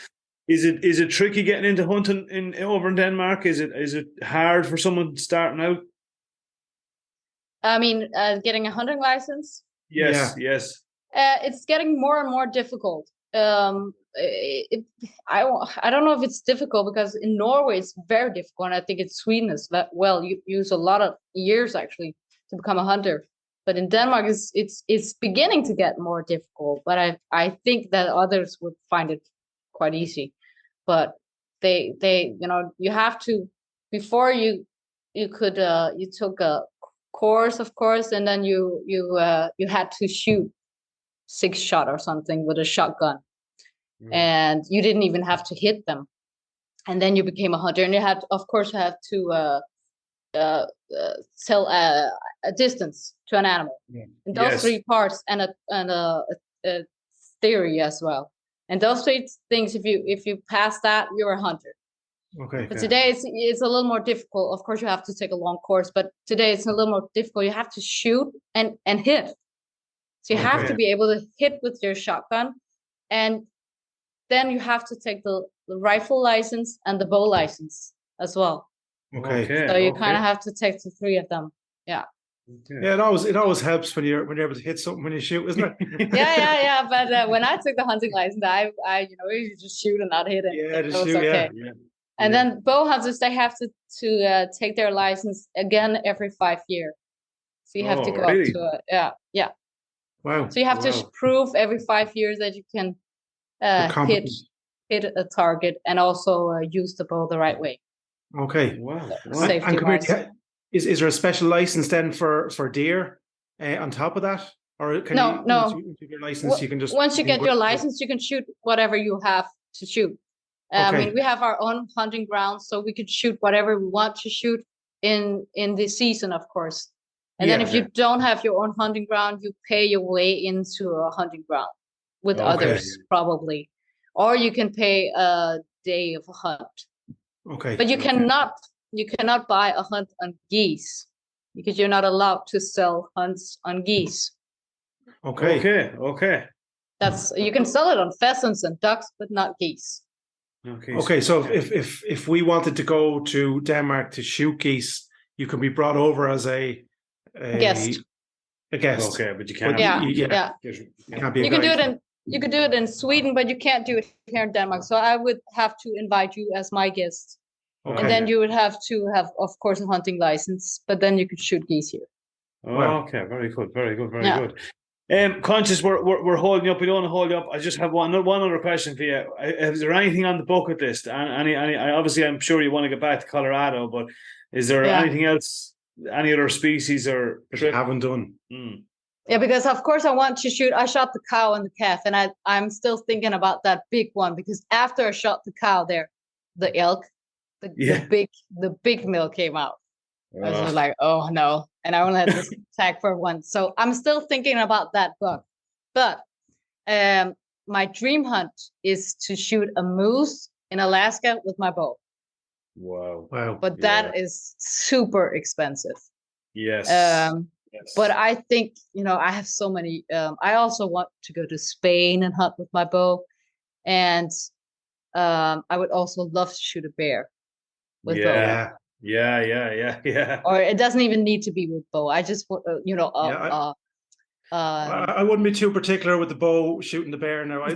Is it tricky getting into hunting over in Denmark? Is it hard for someone starting out? I mean, getting a hunting license. Yes. It's getting more and more difficult. I don't know if it's difficult, because in Norway it's very difficult, and I think in Sweden as well. You use a lot of years actually to become a hunter. But in Denmark, it's beginning to get more difficult. But I think that others would find it quite easy. But they you have to, before you took a course, of course, and then you had to shoot 6-shot or something with a shotgun, and you didn't even have to hit them, and then you became a hunter, and you had, of course, you have to tell a distance to an animal, and those 3 parts, and a theory as well. And those 3 things, if you pass that, you're a hunter. Okay. But today it's a little more difficult. Of course, you have to take a long course, but today it's a little more difficult. You have to shoot and hit. So you have to be able to hit with your shotgun, and then you have to take the rifle license and the bow license as well. Okay. So you kind of have to take the 3 of them. Yeah. Okay. Yeah, it always helps when you're able to hit something when you shoot, isn't it? yeah. But when I took the hunting license, I you just shoot and not hit it. Yeah, just so shoot. okay. And then bow hunters, they have to take their license again every 5 years. So you have to go up to yeah. Wow. So you have to prove every 5 years that you can hit a target and also use the bow the right way. Okay. Wow. Safety wise. Is there a special license then for deer on top of that? Or can No. once you get your license, you can just... Once you get your license, you can shoot whatever you have to shoot. I mean, we have our own hunting grounds, so we could shoot whatever we want to shoot in the season, of course. And then if you don't have your own hunting ground, you pay your way into a hunting ground with others, probably. Or you can pay a day of a hunt. Okay. But you cannot buy a hunt on geese because you're not allowed to sell hunts on geese. Okay. You can sell it on pheasants and ducks, but not geese. Okay. So if we wanted to go to Denmark to shoot geese, you can be brought over as a guest. A guest. Okay, but you can't. You can't be. You can do it you could do it in Sweden, but you can't do it here in Denmark. So I would have to invite you as my guest. Okay. And then you would have to have, of course, a hunting license, but then you could shoot geese here. Okay, very good, very good. Conscious, we're holding you up. We don't want to hold you up. I just have one other question for you. Is there anything on the bucket list? Any obviously, I'm sure you want to get back to Colorado, but is there anything else? Any other species or you haven't done? Yeah, because of course I want to shoot. I shot the cow and the calf, and I'm still thinking about that big one because after I shot the cow there, the elk, the big male came out. I was like, oh no, and I only had this tag for one. So I'm still thinking about that buck. But my dream hunt is to shoot a moose in Alaska with my bow. Wow. But that is super expensive. Yes. But I think, I have so many. I also want to go to Spain and hunt with my bow. And I would also love to shoot a bear with bow. Yeah. Or it doesn't even need to be with bow. I just, I wouldn't be too particular with the bow shooting the bear now. I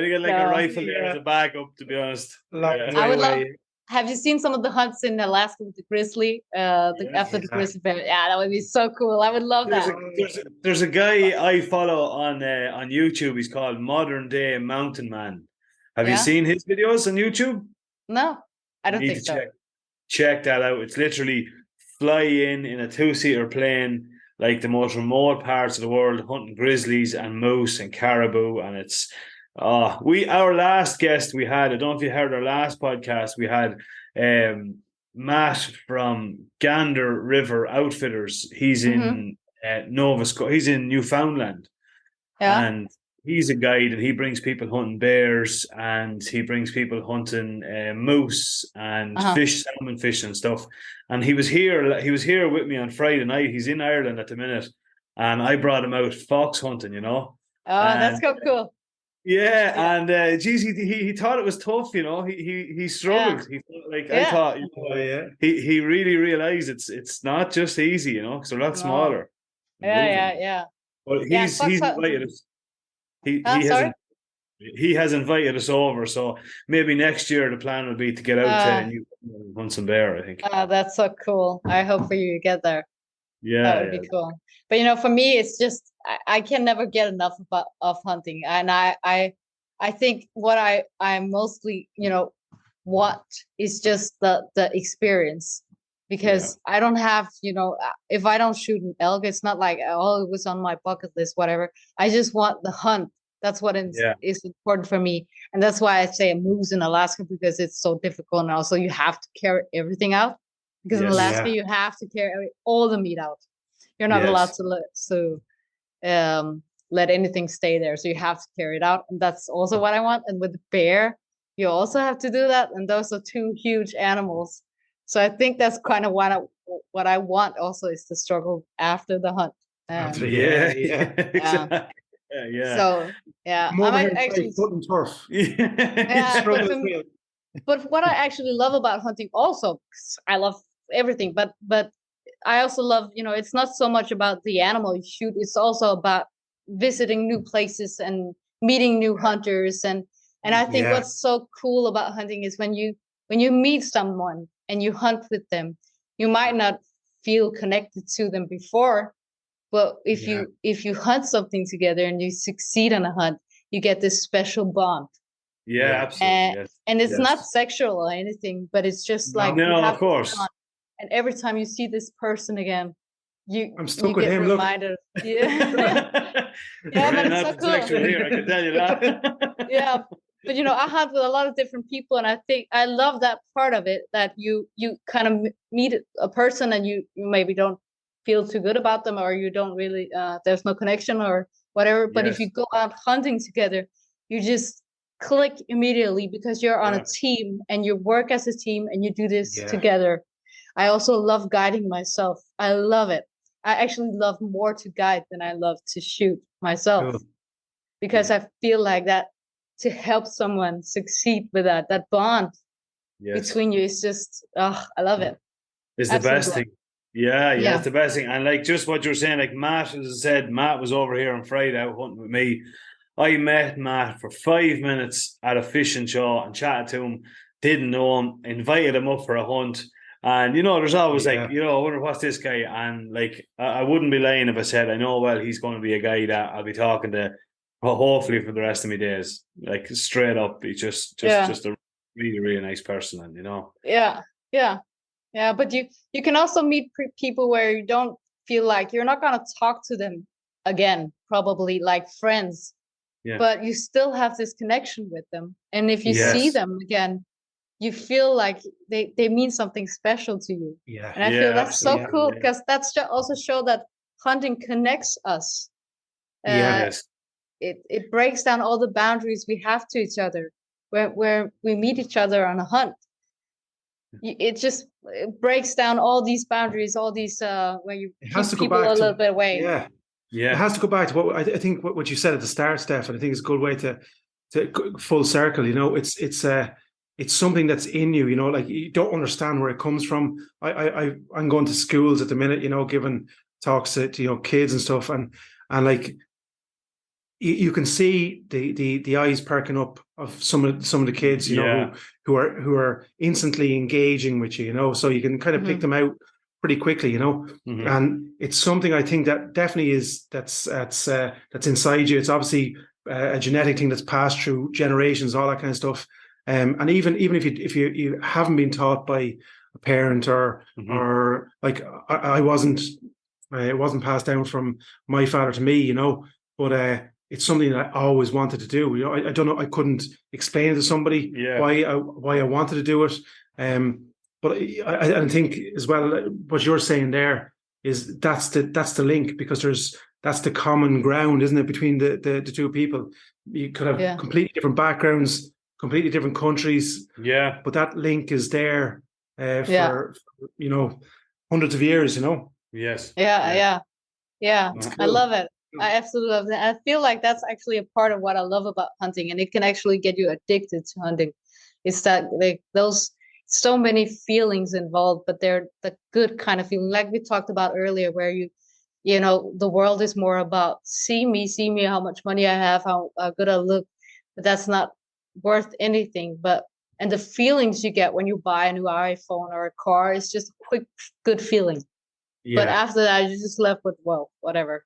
think I'd like a rifle there as a backup, to be honest. I would love. Have you seen some of the hunts in Alaska with the grizzly? After the grizzly bear, that would be so cool. I would love that. There's a guy I follow on YouTube. He's called Modern Day Mountain Man. Have you seen his videos on YouTube? No, I don't think so. Check that out. It's literally fly in a 2-seater plane, like the most remote parts of the world, hunting grizzlies and moose and caribou, and it's. Our last guest we had, I don't know if you heard our last podcast, we had Matt from Gander River Outfitters. He's in Nova Scotia, he's in Newfoundland. And he's a guide, and he brings people hunting bears, and he brings people hunting moose and salmon fish and stuff. And he was here with me on Friday night. He's in Ireland at the minute, and I brought him out fox hunting, that's so cool. Yeah, and he thought it was tough, he struggled. He thought, I thought, he really realized it's not just easy, because they're a lot smaller. Yeah. But he's invited us. He has invited us over, so maybe next year the plan would be to get out to hunt some bear, I think. That's so cool. I hope for you to get there. Yeah, that would be cool. But for me, it's just I can never get enough of hunting, and I think what I mostly want is just the experience, because I don't have if I don't shoot an elk, it's not like it was on my bucket list, whatever. I just want the hunt. That's what is important for me, and that's why I say a moose in Alaska, because it's so difficult, and also you have to carry everything out. Because in Alaska, you have to carry all the meat out. You're not allowed to let anything stay there. So you have to carry it out. And that's also what I want. And with the bear, you also have to do that. And those are two huge animals. So I think that's kind of what I want also, is the struggle after the hunt. Exactly. So, More I'm actually foot and turf. But what I actually love about hunting also, 'cause I love everything, but I also love, it's not so much about the animal you shoot, it's also about visiting new places and meeting new hunters and And I think Yeah. what's so cool about hunting is when you meet someone and you hunt with them, you might not feel connected to them before, but if you hunt something together and you succeed on a hunt, you get this special bond. Yeah, absolutely. Yes. And it's not Yes. sexual or anything, but it's just like No, you have of course. fun. And every time you see this person again, I'm you stuck with get him. Look. reminded. Yeah. Yeah, but it's so Nothing cool. sexual here, I can tell you that. Yeah, but I hunt with a lot of different people, and I think I love that part of it, that you kind of meet a person and you maybe don't feel too good about them, or you don't really there's no connection or whatever. But if Yes. you go out hunting together, you just click immediately because you're on Yeah. a team and you work as a team and you do this Yeah. together. I also love guiding myself. I love it. I actually love more to guide than I love to shoot myself, Cool. because I feel like that to help someone succeed with that bond Yes. between you is just, I love it. It's the Absolutely best love thing. Yeah, Yeah. it's the best thing. And like just what you're saying, like Matt, as I said, Matt was over here on Friday out hunting with me. I met Matt for 5 minutes at a fishing show and chatted to him, didn't know him, invited him up for a hunt. And there's always Yeah. like, I wonder what's this guy. And like I wouldn't be lying if I said I know well he's going to be a guy that I'll be talking to hopefully for the rest of my days. Like straight up, he's just a really, really nice person, and Yeah, but you can also meet people where you don't feel like you're not going to talk to them again, probably like friends, Yeah. but you still have this connection with them. And if you see Yes. them again, you feel like they mean something special to you. Yeah. And I feel that's so absolutely. cool, Yeah. because that's also show that hunting connects us. Yeah. Yes. It breaks down all the boundaries we have to each other where we meet each other on a hunt. It breaks down all these boundaries, all these where you It has keep to go people back a to little bit away. Yeah. It Yeah. has to go back to what I think what you said at the start, Steph, and I think it's a good way to full circle. It's something that's in you. Like you don't understand where it comes from. I'm going to schools at the minute. giving talks to kids and stuff, and like you can see the eyes perking up of some of the kids. Who are instantly engaging with you. So you can kind of pick them out pretty quickly. Mhm. And it's something I think that definitely is that's inside you. It's obviously a genetic thing that's passed through generations, all that kind of stuff. And even if you haven't been taught by a parent or like I wasn't, it wasn't passed down from my father to me, but it's something that I always wanted to do. I don't know, I couldn't explain it to somebody why I wanted to do it. But I think as well what you're saying there is that's the link, because that's the common ground, isn't it, between the two people. You could have completely different backgrounds, completely different countries, but that link is there for hundreds of years. Yes. Yeah. Cool. I love it. I absolutely love it. I feel like that's actually a part of what I love about hunting, and it can actually get you addicted to hunting. It's that like those so many feelings involved, but they're the good kind of feeling, like we talked about earlier, where the world is more about see me, how much money I have, how good I look, but that's not worth anything. And the feelings you get when you buy a new iPhone or a car is just a quick, good feeling. But after that, you're just left with, well, whatever.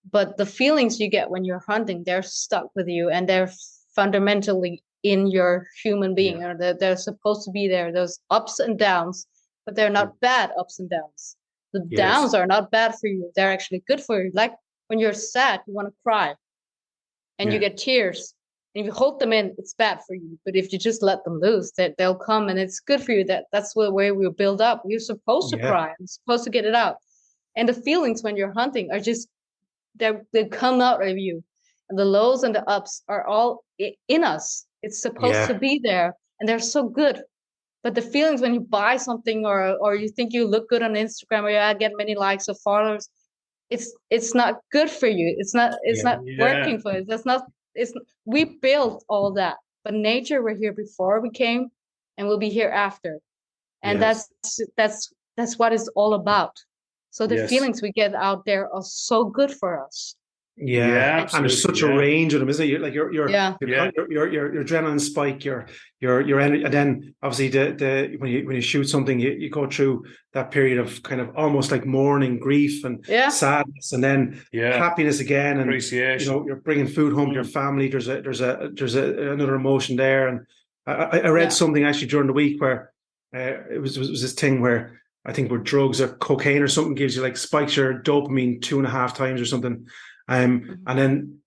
But the feelings you get when you're hunting, they're stuck with you, and they're fundamentally in your human being, or they're supposed to be there. Those ups and downs, but they're not bad ups and downs. The downs are not bad for you. They're actually good for you. Like when you're sad, you want to cry and you get tears. And if you hold them in, it's bad for you. But if you just let them loose, they'll come, and it's good for you. That's the way we build up. You're supposed to cry. You're supposed to get it out. And the feelings when you're hunting are just, they come out of you. And the lows and the ups are all in us. It's supposed to be there. And they're so good. But the feelings when you buy something or you think you look good on Instagram, or you get many likes or followers, it's not good for you. It's not working for you. We built all that. But nature were here before we came, and we'll be here after. And that's what it's all about. So the feelings we get out there are so good for us. Yeah, and there's such a range of them, isn't it? You're, like your adrenaline spike, your energy, and then obviously the when you shoot something, you go through that period of kind of almost like mourning, grief, and sadness, and then happiness again, and appreciation. You're bringing food home to your family. There's another emotion there, and I read something actually during the week where it was this thing where I think where drugs or cocaine or something gives you like spikes your dopamine 2.5 times or something. And then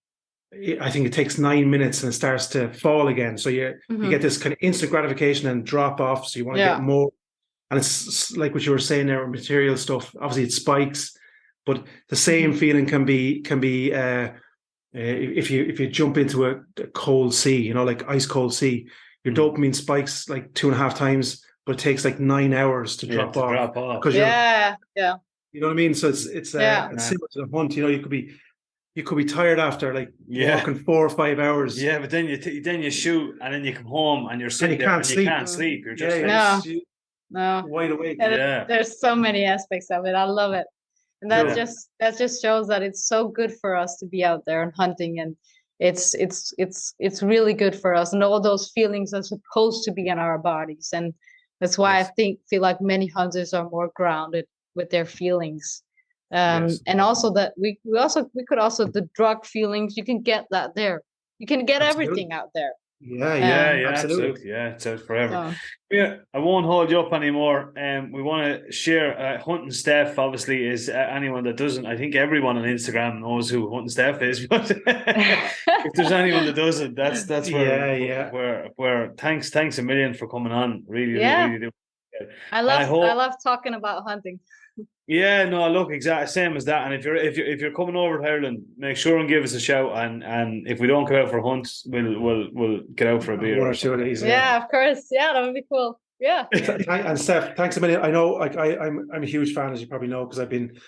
I think it takes 9 minutes and it starts to fall again. So you get this kind of instant gratification and drop off. So you want to get more. And it's like what you were saying there, material stuff. Obviously it spikes, but the same feeling can be if you jump into a cold sea, like ice cold sea, your dopamine spikes like 2.5 times, but it takes like 9 hours to drop off. Because you know what I mean? So it's similar to the hunt. You could be tired after like walking 4 or 5 hours. Yeah, but then you shoot and then you come home and you're sitting there and you can't sleep. You're just wide awake. There's so many aspects of it. I love it, and that just shows that it's so good for us to be out there and hunting, and it's really good for us. And all those feelings are supposed to be in our bodies, and that's why I feel like many hunters are more grounded with their feelings. And also that we could also the drug feelings, you can get that there. You can get everything out there. Absolutely. Yeah, it's out forever. I won't hold you up anymore. We want to share Hunting Steph. Obviously, is anyone that doesn't. I think everyone on Instagram knows who Hunting Steph is. But if there's anyone that doesn't, that's where thanks a million for coming on. Really do. I love talking about hunting. Yeah, no, look, exactly same as that. And if you're coming over to Ireland, make sure and give us a shout. And if we don't go out for hunts, we'll get out for a beer. Of course. Yeah, that would be cool. Yeah. And Steph, thanks a million. I know, like I'm a huge fan, as you probably know, because I've been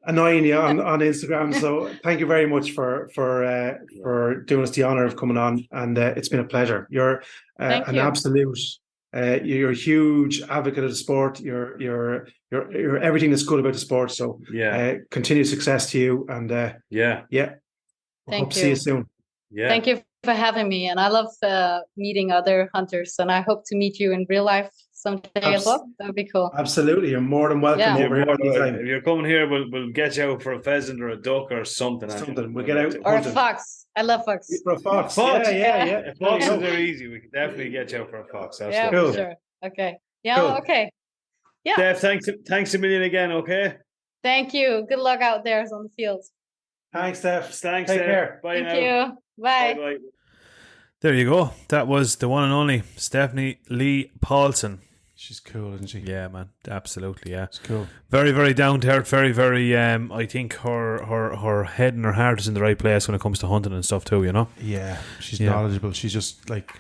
annoying you on Instagram. So thank you very much for doing us the honor of coming on, and it's been a pleasure. You're an absolute. You're a huge advocate of the sport. You're everything that's good about the sport. So continued success to you. And hope to see you soon. Yeah. Thank you for having me. And I love meeting other hunters. And I hope to meet you in real life someday as well. That would be cool. Absolutely. You're more than welcome over here anytime. If you're coming here, we'll get you out for a pheasant or a duck or something. We'll get out. Or a fox. I love fox. For a fox. Yeah. Foxes are easy. We can definitely get you out for a fox. Absolutely. Yeah, for sure. Okay. Yeah, cool. Okay. Yeah. Steph, thanks a million again, okay? Thank you. Good luck out there on the fields. Thanks, Steph. Thanks, Take care. Bye Thank you. Bye. Bye. There you go. That was the one and only Stefanie Lea Paulsen. She's cool, isn't she? Yeah, man. Absolutely, yeah. It's cool. Very, very down to earth. Very, very. I think her head and her heart is in the right place when it comes to hunting and stuff too. Yeah, she's knowledgeable. She's just like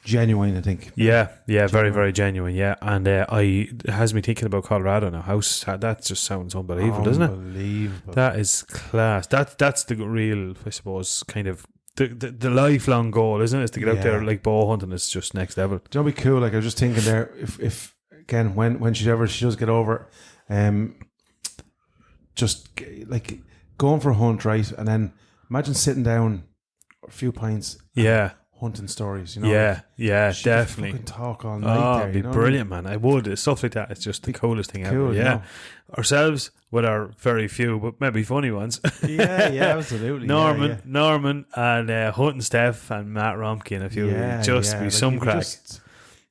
genuine, I think. Yeah, very, very genuine. Yeah, and it has me thinking about Colorado now. That just sounds unbelievable, doesn't it? Unbelievable. That is class. That's the real, I suppose, kind of. The lifelong goal, isn't it? Is to get out there like bow hunting. Is just next level. Don't be cool. Like I was just thinking there, if again when she does get over, just like going for a hunt, right? And then imagine sitting down a few pints. Hunting stories, Yeah, definitely. Fucking talk all night. It'd be brilliant, man. I would. Stuff like that. It's just the coolest thing ever. Yeah, ourselves with our very few, but maybe funny ones. Yeah, absolutely. Norman, and Hunting Steph and Matt Romke and a few. Just be some crack.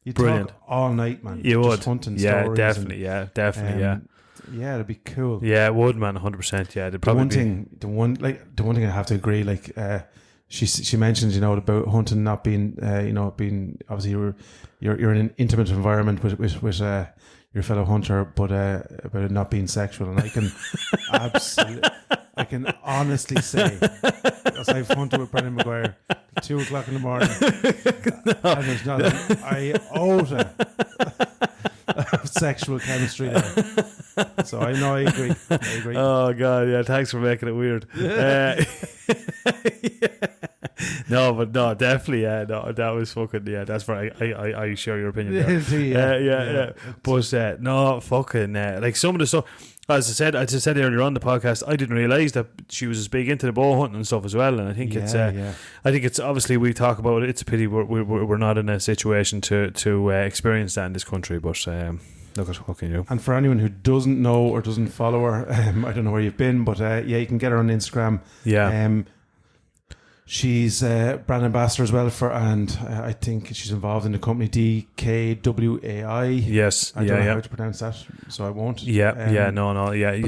You'd brilliant talk all night, man. You would. Just hunting stories. Definitely. Yeah, it'd be cool. Yeah, it would, man. 100%. Yeah, the one thing I have to agree, like. She mentions about hunting not being being obviously you're in an intimate environment with your fellow hunter, but about it not being sexual, and I can I can honestly say, because I've hunted with Brendan Maguire at 2 o'clock in the morning, and there's not an iota of sexual chemistry there. So I know I agree. Oh god, yeah. Thanks for making it weird. No, definitely, no, that was fucking, that's right. I share your opinion there. Yeah. But no, fucking, like some of the stuff, As I said earlier on the podcast, I didn't realise that she was as big into the bow hunting and stuff as well. And I think I think it's obviously we talk about it. It's a pity we're not in a situation to experience that in this country. But look at what can you do. And for anyone who doesn't know or doesn't follow her, I don't know where you've been, but you can get her on Instagram. Yeah. She's brand ambassador as well and I think she's involved in the company DKWAI. Yes, I don't know how to pronounce that, so I won't. You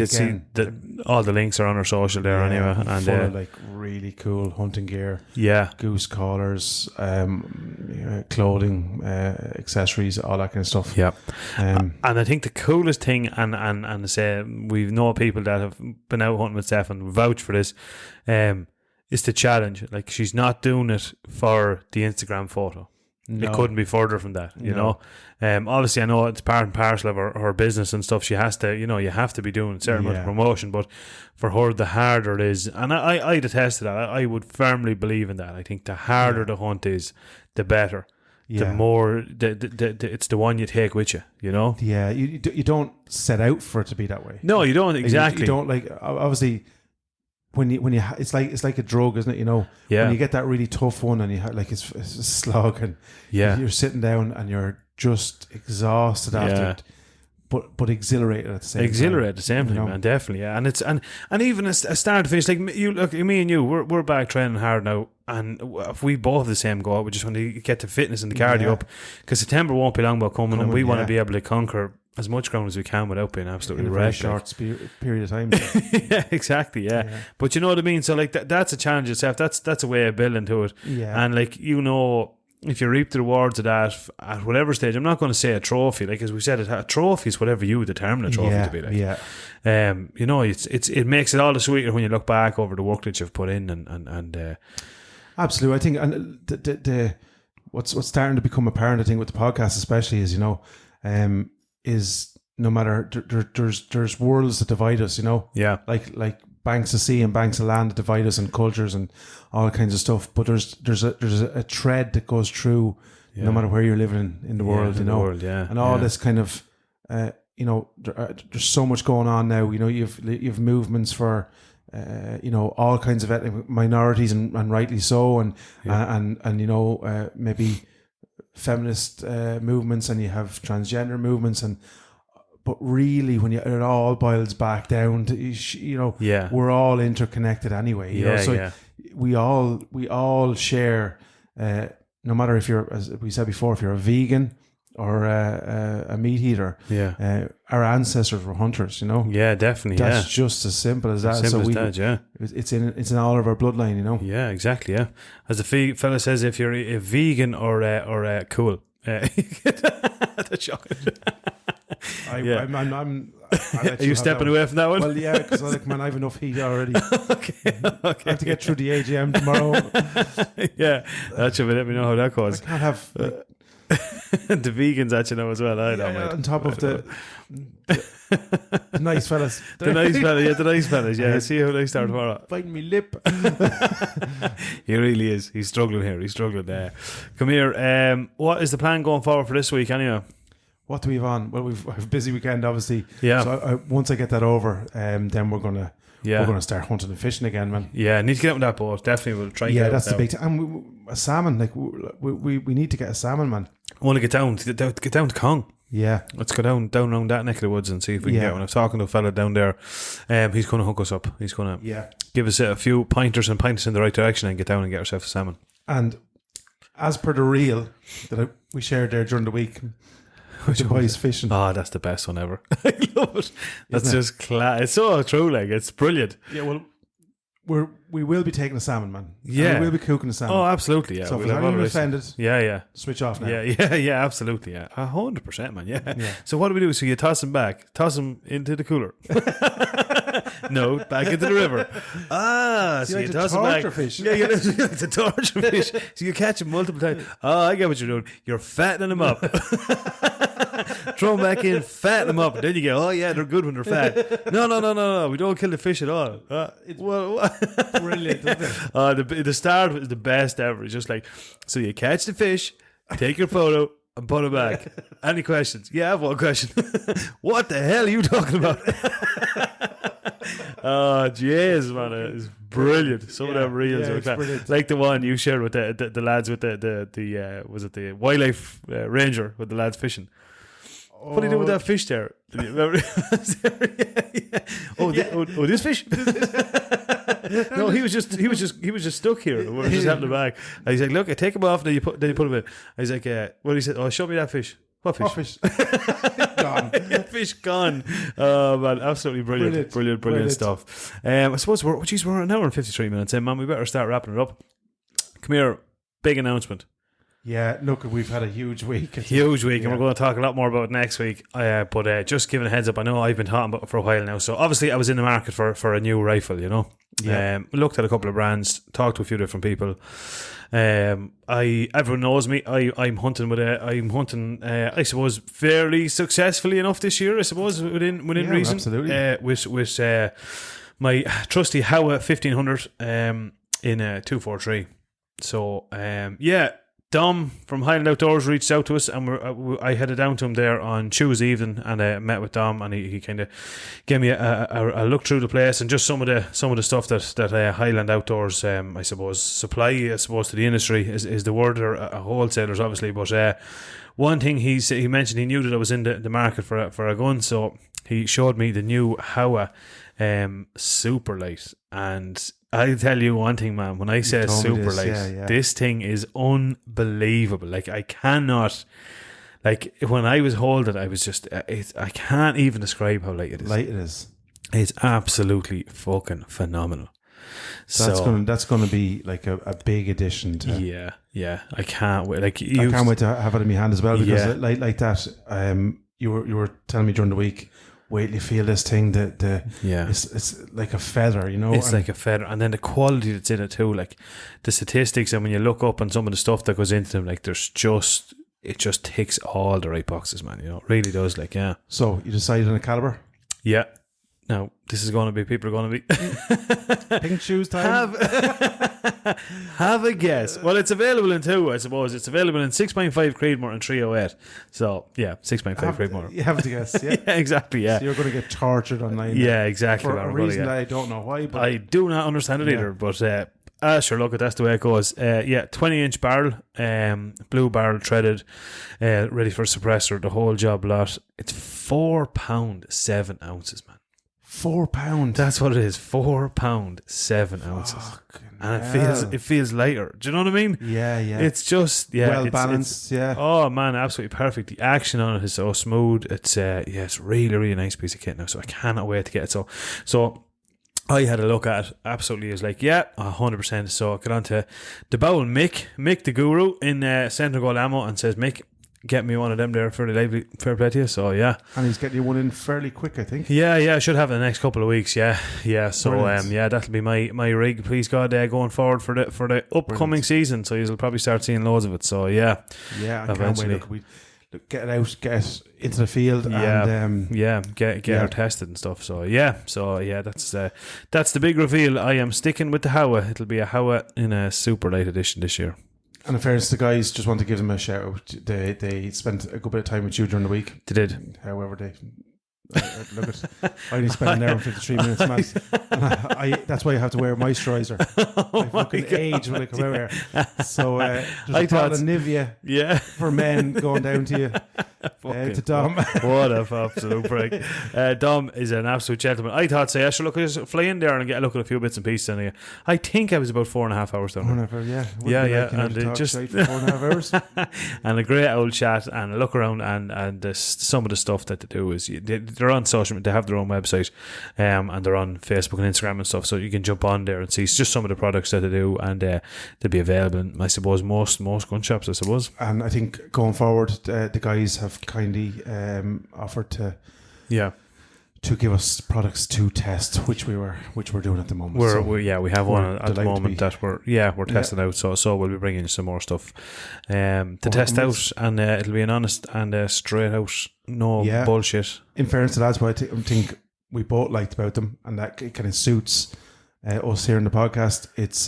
see that all the links are on her social there anyway, and full of like really cool hunting gear. Yeah, goose collars, clothing, accessories, all that kind of stuff. Yeah, and I think the coolest thing, and say we know people that have been out hunting with Steph and vouch for this. Is the challenge. Like, she's not doing it for the Instagram photo. No. It couldn't be further from that, you know. Obviously, I know it's part and parcel of her business and stuff. She has to, you have to be doing a certain amount of promotion. But for her, the harder it is, and I detest that. I would firmly believe in that. I think the harder the hunt is, the better. Yeah. The more it's the one you take with you, you know. Yeah, you don't set out for it to be that way. No, you don't exactly. You don't obviously. When you it's like a drug, isn't it? You know, when you get that really tough one and you like it's a slog and you're sitting down and you're just exhausted after it, but exhilarated at the same time, man, definitely, yeah. And it's and even a start to finish, like you look, me and you, we're back training hard now, and if we both have the same goal, we just want to get the fitness and the cardio up, because September won't be long about coming and we want to be able to conquer as much ground as we can without being absolutely wrecked. In a very short period of time. Yeah, exactly. Yeah, but you know what I mean. So like that's a challenge itself. That's a way of building to it. Yeah, and like if you reap the rewards of that at whatever stage, I'm not going to say a trophy. Like as we said, a trophy is whatever you determine a trophy to be. Like, it makes it all the sweeter when you look back over the work that you've put in and. Absolutely, I think, and the what's starting to become apparent, I think, with the podcast especially is is no matter there's worlds that divide us, like banks of sea and banks of land that divide us, and cultures and all kinds of stuff. But there's a thread that goes through no matter where you're living in the world, and all this kind of there's so much going on now. You've movements for all kinds of ethnic minorities and rightly so, and maybe feminist movements, and you have transgender movements, but really when it all boils back down to we're all interconnected anyway. We all share, no matter if you're, as we said before, if you're a vegan or a meat eater, our ancestors were hunters, definitely. That's just as simple as that. It's in all of our bloodline, Yeah, exactly. Yeah, as the fella says, if you're a vegan or cool, that's shocking. Are you stepping away from that one? Well, yeah, because I have enough heat already. Okay. I have to get through the AGM tomorrow. Yeah, that should let me know how that goes. I can't have. The vegans that you know as well. On top of the nice fellas. The nice fellas. Yeah, see how they start tomorrow. Biting me lip. He really is. He's struggling here. He's struggling there. Come here. What is the plan going forward for this week anyway? What do we have on? Well, we've a busy weekend, obviously. Yeah. So once I get that over, then we're gonna start hunting and fishing again, man. Yeah, I need to get on that boat. Definitely, we'll try. Yeah, that's the big thing. And a salmon, like we need to get a salmon, man. I want to get down to Kong. Yeah, let's go down around that neck of the woods and see if we can get one. I was talking to a fella down there. He's going to hook us up. He's going to give us a few pointers and point us in the right direction and get down and get ourselves a salmon. And as per the reel that we shared there during the week, which boys fishing. Oh, that's the best one ever. I love it. That's just class. It's so true, like it's brilliant. Yeah, well, we will be taking a salmon, man. Yeah, and we will be cooking a salmon. Oh, absolutely. Yeah. So if you're offended, switch off now. Yeah, absolutely. Yeah, 100%, man. Yeah. So what do we do? So you toss them into the cooler. No, back into the river. So you toss them back. Fish. Yeah, you like to torture fish. So you catch them multiple times. Oh, I get what you're doing. You're fattening them up. Throw them back in, fatten them up, and then you go, oh yeah, they're good when they're fat. No, we don't kill the fish at all. It's brilliant, isn't it? The start is the best ever. It's just like, so you catch the fish, take your photo, and put it back. Any questions? Yeah, I have one question. What the hell are you talking about? Oh, jeez, man, it's brilliant. Some of them reels are like the one you shared with the lads with the was it the wildlife ranger with the lads fishing. What did he do with that fish there? Did you remember? Oh, this fish? No, he was just stuck here. We were just having him back. And he's like, look, I take him off, then you put him in. He's like, what he said? Oh, show me that fish. What fish? Gone. Yeah, fish gone. Oh man, absolutely brilliant stuff. I suppose we're an hour and 53 minutes in, man. We better start wrapping it up. Come here, big announcement. Yeah, look, we've had a huge week. And we're going to talk a lot more about it next week. But just giving a heads up, I know I've been talking about it for a while now. So obviously I was in the market for a new rifle, you know. Yeah. Looked at a couple of brands, talked to a few different people. Everyone knows me. I'm hunting I suppose fairly successfully enough this year, I suppose, within reason. Absolutely. With my trusty Howa 1500 in 243. So Dom from Highland Outdoors reached out to us, and I headed down to him there on Tuesday evening, and met with Dom, and he kind of gave me a look through the place and just some of the stuff that Highland Outdoors I suppose supply to the industry is the word, or wholesalers obviously, but one thing he mentioned, he knew that I was in the market for a gun, so he showed me the new Howa Super Light, and I tell you one thing, man, when I say super light, this thing is unbelievable. Like, I cannot, like, when I was holding it, I was just, I can't even describe how light it is. It's absolutely fucking phenomenal. So that's gonna be like a big addition to. Yeah. I can't wait. Like, I can't wait to have it in my hand as well, because like that. You were telling me during the week. Wait till you feel this thing. It's like a feather, you know. It's like a feather, and then the quality that's in it too. Like the statistics, and when you look up on some of the stuff that goes into them, like it just ticks all the right boxes, man. You know, it really does. Like, yeah. So you decided on a caliber? Yeah. Now this is going to be. People are going to be pink shoes time. Have a guess. Well, it's available in two, I suppose. It's available in 6.5 Creedmoor and 308. So, yeah, 6.5 Creedmoor. You have to guess, yeah? Yeah, exactly, yeah. So you're going to get tortured online. Yeah, exactly. For a reason that I don't know why. But I do not understand it either, but sure, look, that's the way it goes. 20-inch barrel, blue barrel threaded, ready for a suppressor, the whole job lot. It's £4 7 ounces, man. £4. That's what it is. £4 7 ounces. And it feels lighter. Do you know what I mean? Yeah. It's just well balanced. Oh man, absolutely perfect. The action on it is so smooth. It's it's really, really nice piece of kit now. So I cannot wait to get it. So I had a look at it. Absolutely, is like 100%. So I got on to the bowl. Mick the guru in Central Gold Ammo, and says, Mick, get me one of them there, fairly lively, fair play to you. So and he's getting you one in fairly quick, I think. I should have it in the next couple of weeks. So that'll be my rig, please God, going forward for the upcoming season. So you'll probably start seeing loads of it. So I can't wait. Get it out, get it into the field, and get it tested and stuff. So that's the big reveal. I am sticking with the Howa. It'll be a Howa in a super light edition this year. And in fairness, the guys, just want to give them a shout out. They spent a good bit of time with you during the week. They did. However, look at, I only spent an hour and 53 minutes max. And that's why you have to wear moisturiser. I fucking age when I come out here. So there's a bottle of Nivea for men going down to you. To Dom. What a absolute break. Dom is an absolute gentleman. I thought, I should just fly in there and get a look at a few bits and pieces. And I think I was about 4.5 hours down there. 4.5 hours, and just for 4.5 hours. And a great old chat and a look around, and some of the stuff that they do is they're on social media. They have their own website, and they're on Facebook and Instagram and stuff. So you can jump on there and see just some of the products that they do, and they'll be available in, I suppose, most gun shops, I suppose. And I think going forward, the guys have kindly offered to give us products to test, which we're doing at the moment. We have one at the moment that we're testing out. So we'll be bringing some more stuff to test out, and it'll be an honest and straight out, no bullshit. In fairness to lads, what I think we both liked about them, and that it kind of suits us here in the podcast. It's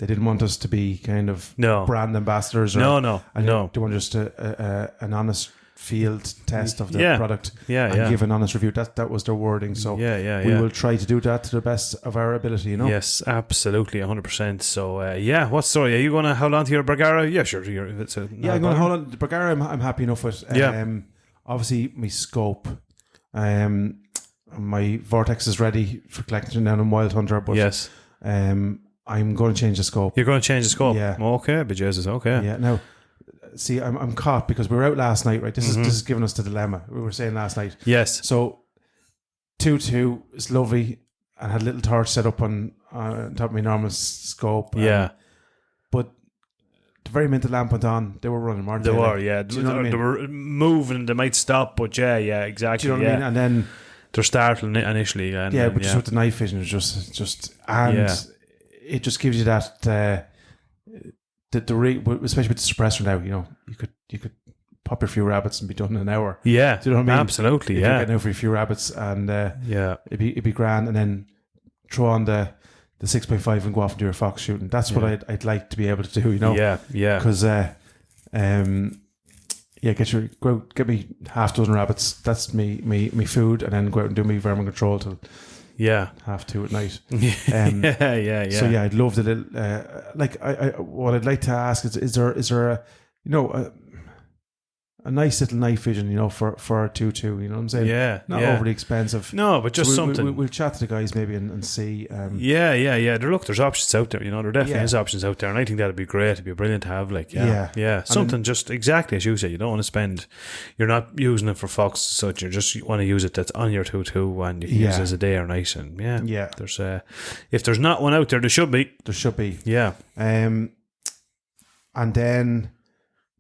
They didn't want us to be kind of No. brand ambassadors. Or, No. They wanted just an honest field test of the product and give an honest review. That was their wording. So we will try to do that to the best of our ability, you know? Yes, absolutely, 100%. So, what story? Are you going to hold on to your Bergara? Yeah, sure. I'm going to hold on. The Bergara, I'm happy enough with. Obviously, my scope. My Vortex is ready for collecting down on Wild Hunter, but yes. I'm going to change the scope. You're going to change the scope? Yeah. Okay, but Jesus, okay. Yeah, now, see, I'm caught because we were out last night, right? This is giving us the dilemma. We were saying last night. Yes. So, 2.2 is lovely, and had a little torch set up on top of my normal scope. Yeah. But the very minute the lamp went on, they were running, weren't they? They were, yeah. Do you know what I mean? They were moving, they might stop, but yeah, exactly. Do you know what I mean? And then they're startling initially. And but just with the night vision, it's just it just gives you that especially with the suppressor now, you know, you could pop your few rabbits and be done in an hour. Yeah, do you know what I mean? Absolutely, if you're getting over a few rabbits, and it'd be grand, and then throw on the 6.5 and go off and do your fox shooting. That's what I'd like to be able to do, you know. Yeah. Because get me half dozen rabbits. That's me food, and then go out and do me vermin control till 2:30 at night. So I'd love the little what I'd like to ask is there a, you know, a nice little night vision, you know, for a 2.2, you know what I'm saying? Yeah. Not overly expensive. No, but just something. We'll chat to the guys maybe and see. There's options out there, you know, there definitely is options out there, and I think that'd be great. It'd be brilliant to have, like, something just exactly as you say. You don't want to spend, you're not using it for fox as such, you just want to use it that's on your 2.2 and you can use it as a day or night. And there's if there's not one out there, there should be. Yeah. And then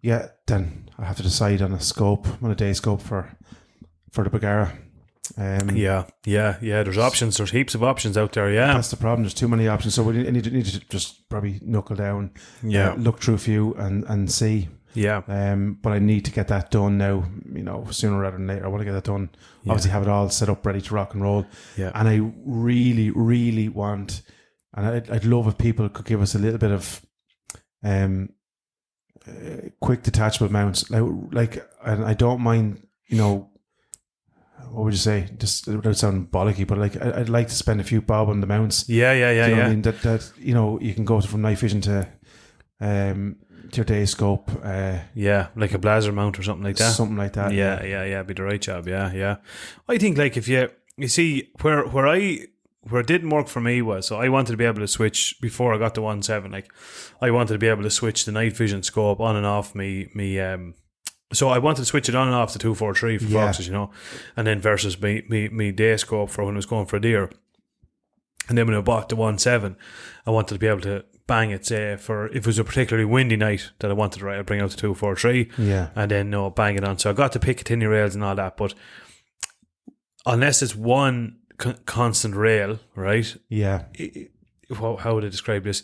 I have to decide on a day scope for the Bergara. There's options. There's heaps of options out there. Yeah, that's the problem. There's too many options, so we need to just probably knuckle down. Look through a few and see. Yeah. But I need to get that done now. You know, sooner rather than later. I want to get that done. Yeah. Obviously, have it all set up, ready to rock and roll. Yeah. And I really, really want, and I'd love if people could give us a little bit of, quick detachable mounts, like, and I don't mind, you know, what would you say, just without sounding bollocky, but like I'd like to spend a few bob on the mounts. Do you know what I mean, that you know, you can go from night vision to your day scope, like a blazer mount or something like that. Yeah, be the right job. I think, like, if you see where it didn't work for me was, so I wanted to be able to switch before I got to 1.7. Like, I wanted to be able to switch the night vision scope on and off so I wanted to switch it on and off the 243 for foxes, you know, and then versus me day scope for when I was going for a deer. And then when I bought the 1.7, I wanted to be able to bang it, say, for if it was a particularly windy night that I wanted to I'd bring out the 243, and then bang it on. So I got to pick tinny rails and all that, but unless it's one constant rail, right? Yeah. How would I describe this?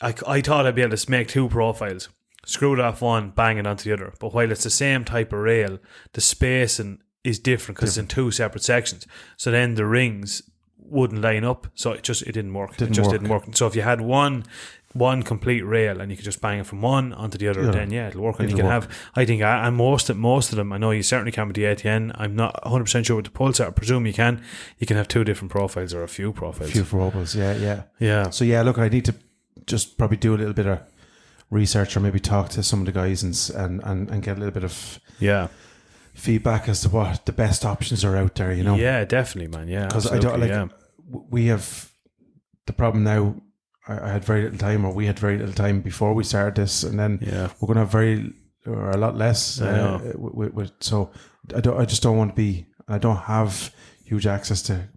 I thought I'd be able to make two profiles, screw it off one, bang it onto the other. But while it's the same type of rail, the spacing is different because it's in two separate sections. So then the rings wouldn't line up. So it didn't work. Didn't work. So if you had one complete rail and you could just bang it from one onto the other, then it'll work. And you can have, I think, and most of them, I know you certainly can with the ATN. I'm not 100% sure with the Pulsar. I presume you can have two different profiles or a few profiles. Yeah. So look, I need to just probably do a little bit of research or maybe talk to some of the guys and get a little bit of feedback as to what the best options are out there, you know. Yeah, definitely, man. Yeah, because I don't we have the problem now. I had very little time, or we had very little time before we started this, and then we're going to have a lot less. So I just don't want to be. I don't have huge access to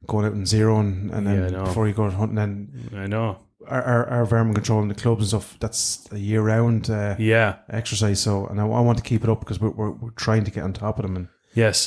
going out and zeroing, and then before you go hunting. Then I know our vermin control and the clubs and stuff. That's a year round exercise. So, and I want to keep it up because we're trying to get on top of them and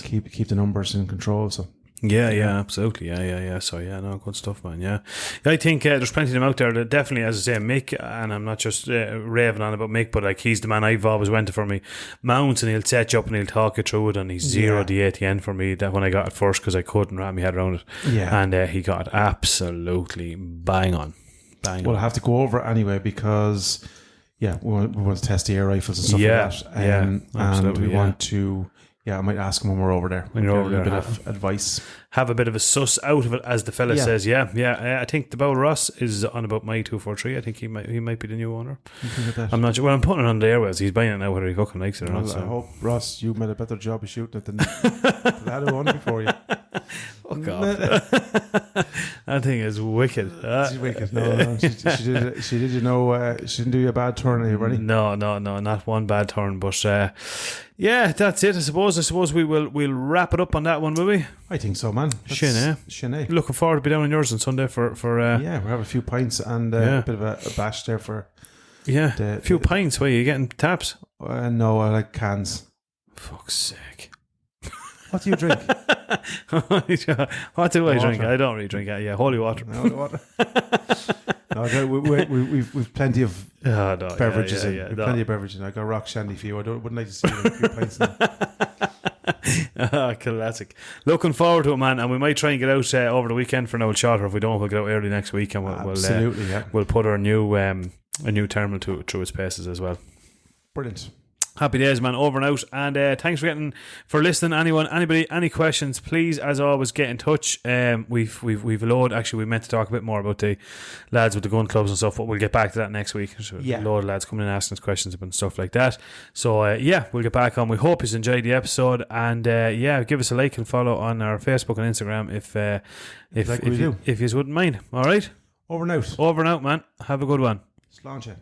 keep the numbers in control. So. Yeah, absolutely. Yeah. So, good stuff, man. Yeah. I think there's plenty of them out there that definitely, as I say, Mick, and I'm not just raving on about Mick, but like he's the man I've always went to for me mounts, and he'll set you up and he'll talk you through it, and he zeroed the ATN for me that when I got it first because I couldn't wrap my head around it. Yeah. And he got it absolutely bang on. bang. We'll have to go over it anyway because, we want to test the air rifles and stuff like that. And we want to, I might ask him when we're over there. When you're over there, a bit of advice. Have a bit of a suss out of it, as the fella says. I think the Bow Ross is on about my 243. I think he might be the new owner. I'm not sure. Well, I'm putting it on the airways. He's buying it now, whether he fucking likes it or not. So. I hope, Ross, you made a better job of shooting it than the lad who won before you. Oh God, that thing is wicked. She's wicked. No, she did. She didn't do you a bad turn. Are you ready? No, not one bad turn. But that's it. I suppose we'll wrap it up on that one, will we? I think so, man. Shin. Looking forward to be down on yours on Sunday for we'll have a few pints and a bit of a bash there for a few pints. Why are you getting taps? No, I like cans. Fuck's sake. What do you drink? What do I drink? I don't really drink it. Yeah, holy water. Holy water. No, we've plenty of beverages. Plenty of beverages. I got rock shandy for you. I wouldn't like to see you in a few pints now. Classic. Looking forward to it, man. And we might try and get out over the weekend for an old shot, or if we don't, we'll get out early next week, and we'll put our new terminal through its paces as well. Brilliant. Happy days, man. Over and out. And thanks for listening. Anybody, any questions, please, as always, get in touch. We've a load. Actually, we meant to talk a bit more about the lads with the gun clubs and stuff, but we'll get back to that next week. So a load of lads coming in asking us questions and stuff like that. So we'll get back on. We hope you enjoyed the episode, and give us a like and follow on our Facebook and Instagram if you wouldn't mind. All right. Over and out. Over and out, man. Have a good one. Sláinte.